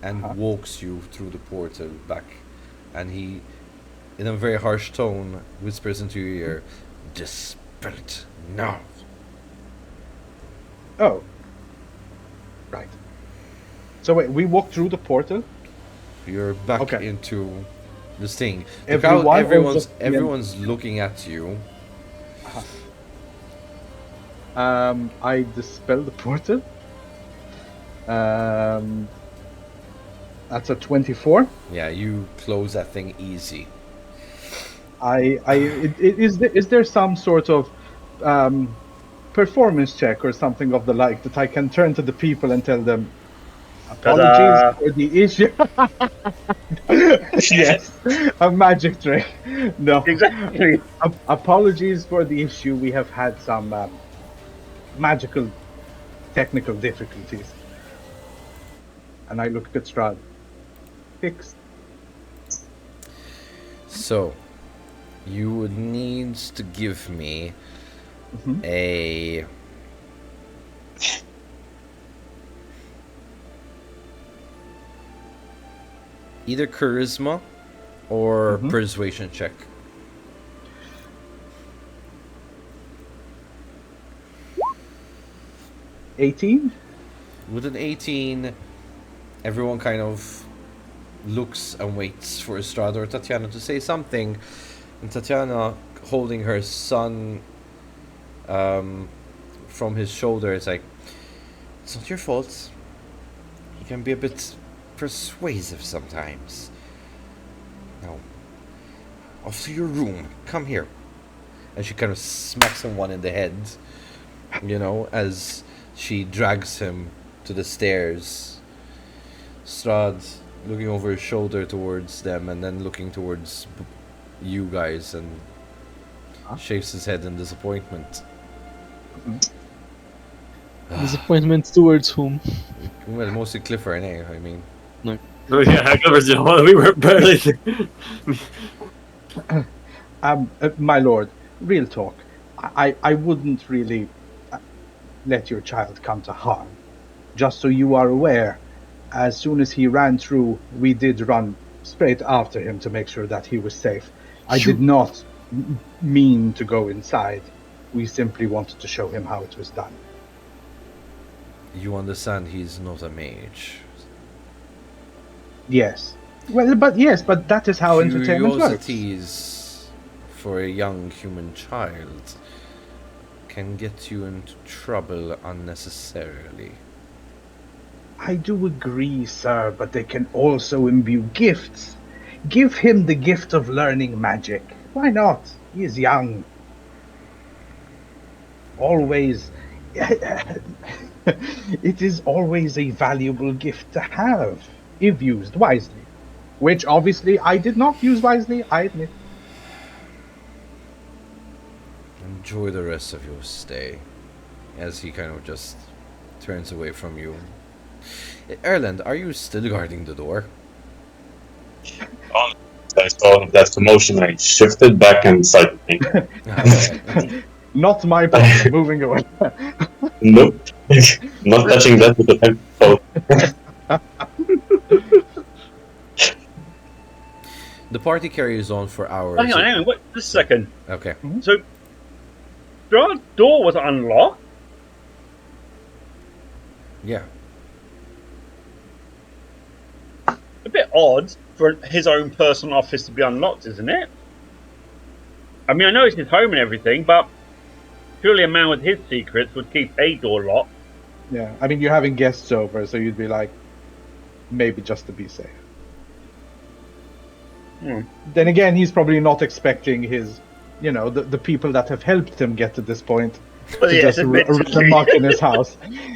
and walks you through the portal back. And he, in a very harsh tone, whispers into your ear, "Dispel it now." Oh. Right. So wait, we walked through the portal? You're back Okay. into this thing. Everyone or just me and- Everyone's looking at you. I dispel the portal. That's a 24. Yeah, you close that thing easy. Is there some sort of performance check or something of the like that I can turn to the people and tell them, apologies for the issue? Yes, a magic trick. No, Exactly. Apologies for the issue. We have had some magical, technical difficulties. And I look at Strahd. Fixed. So, you would need to give me a either charisma or persuasion check. $18? With an 18, everyone kind of looks and waits for Strahd or Tatiana to say something. And Tatiana, holding her son from his shoulder, is like, "It's not your fault. He can be a bit persuasive sometimes. Now, off to your room. Come here." And she kind of smacks him one in the head, as she drags him to the stairs. Strahd looking over his shoulder towards them and then looking towards you guys and shakes his head in disappointment. Disappointment towards whom? Well, mostly Clifford, eh? I mean, Oh yeah, Clifford's the one we were barely. My lord, real talk. I wouldn't really let your child come to harm. Just so you are aware, as soon as he ran through, we did run straight after him to make sure that he was safe. I did not mean to go inside. We simply wanted to show him how it was done. you understand he's not a mage. Yes. Well, but that is how entertainment works. Curiosities for a young human child can get you into trouble unnecessarily. I do agree, sir, but they can also imbue gifts. Give him the gift of learning magic. Why not? He is young. Always. It is always a valuable gift to have, if used wisely. Which obviously I did not use wisely, I admit. Enjoy the rest of your stay. As he kind of just turns away from you. Erland, are you still guarding the door? I saw that commotion. I shifted back and started thinking. Okay. Not my problem. Moving away. Nope. Not touching that with a 10-foot The party carries on for hours. Hang on, wait just a second. Okay. So, the door was unlocked? Yeah. A bit odd for his own personal office to be unlocked, isn't it? I mean, I know it's his home and everything, but surely a man with his secrets would keep a door locked. Yeah, I mean, you're having guests over, so you'd be like, maybe just to be safe. Then again, he's probably not expecting his, the people that have helped him get to this point Well, to yes, just run amok in his house.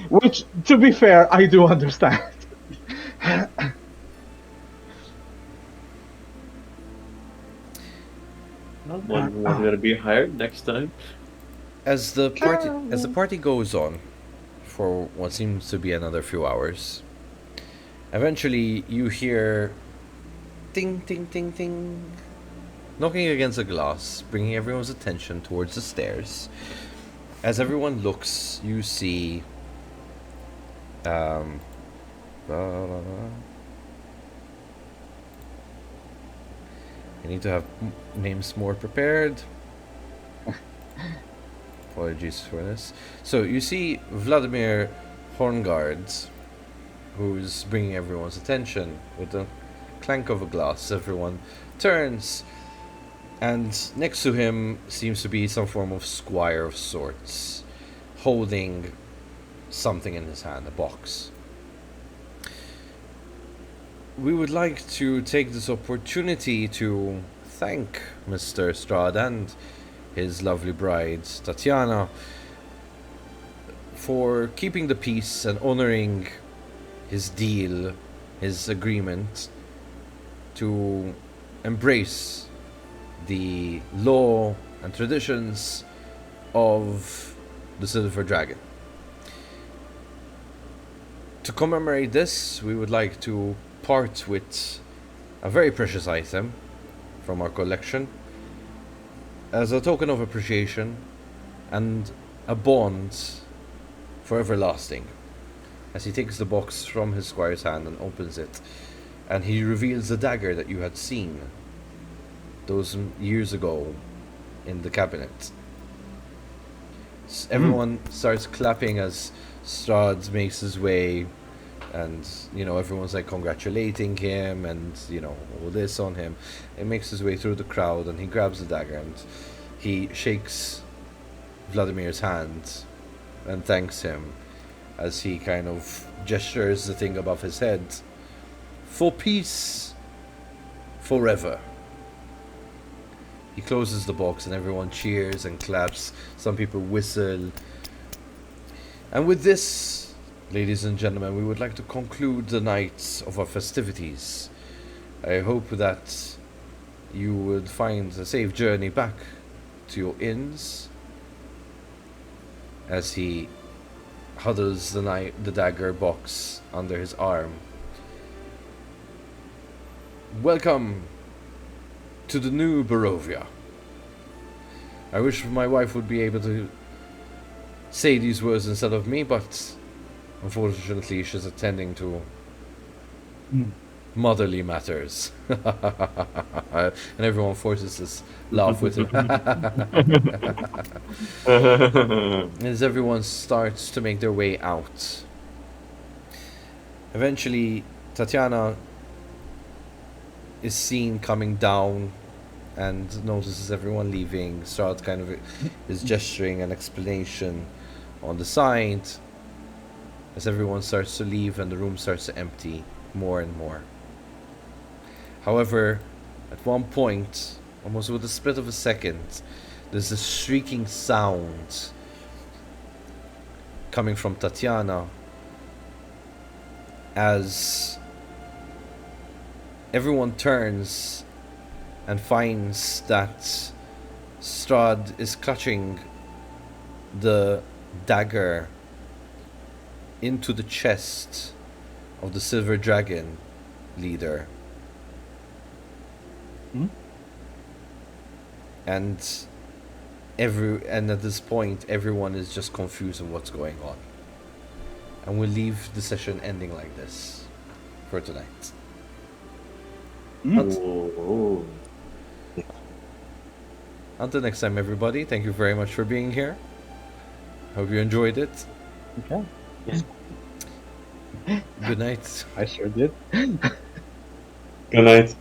Which, to be fair, I do understand. One gonna be hired next time. As the party goes on for what seems to be another few hours, eventually you hear ting ting ting ting knocking against a glass, bringing everyone's attention towards the stairs. As everyone looks, you see blah, blah, blah. I need to have names more prepared. Apologies for this. So you see Vladimir Horngard, who's bringing everyone's attention with the clank of a glass. Everyone turns, and next to him seems to be some form of squire of sorts, holding something in his hand, a box. We would like to take this opportunity to thank Mr. Strahd and his lovely bride, Tatiana, for keeping the peace and honoring his deal, his agreement to embrace the law and traditions of the Silver Dragon. To commemorate this, we would like to part with a very precious item from our collection as a token of appreciation and a bond for everlasting. As he takes the box from his squire's hand and opens it, and he reveals the dagger that you had seen those years ago in the cabinet. Everyone starts clapping as Strahd makes his way, and everyone's like congratulating him and all this on him. He makes his way through the crowd and he grabs the dagger and he shakes Vladimir's hand and thanks him as he kind of gestures the thing above his head. For peace forever. He closes the box and everyone cheers and claps. Some people whistle. And with this, ladies and gentlemen, we would like to conclude the night of our festivities. I hope that you would find a safe journey back to your inns. As he huddles the dagger box under his arm. Welcome to the new Barovia. I wish my wife would be able to say these words instead of me, but unfortunately she's attending to motherly matters. And everyone forces this laugh with him. As everyone starts to make their way out. Eventually, Tatiana is seen coming down and notices everyone leaving. Strahd kind of is gesturing an explanation on the side as everyone starts to leave and the room starts to empty more and more. However, at one point, almost with a split of a second, there's a shrieking sound coming from Tatiana as everyone turns and finds that Strahd is clutching the dagger into the chest of the Silver Dragon leader. And at this point everyone is just confused of what's going on. And we'll leave the session ending like this for tonight. Ooh. Until next time, everybody, thank you very much for being here. Hope you enjoyed it. Okay. Good night. I sure did. Good night.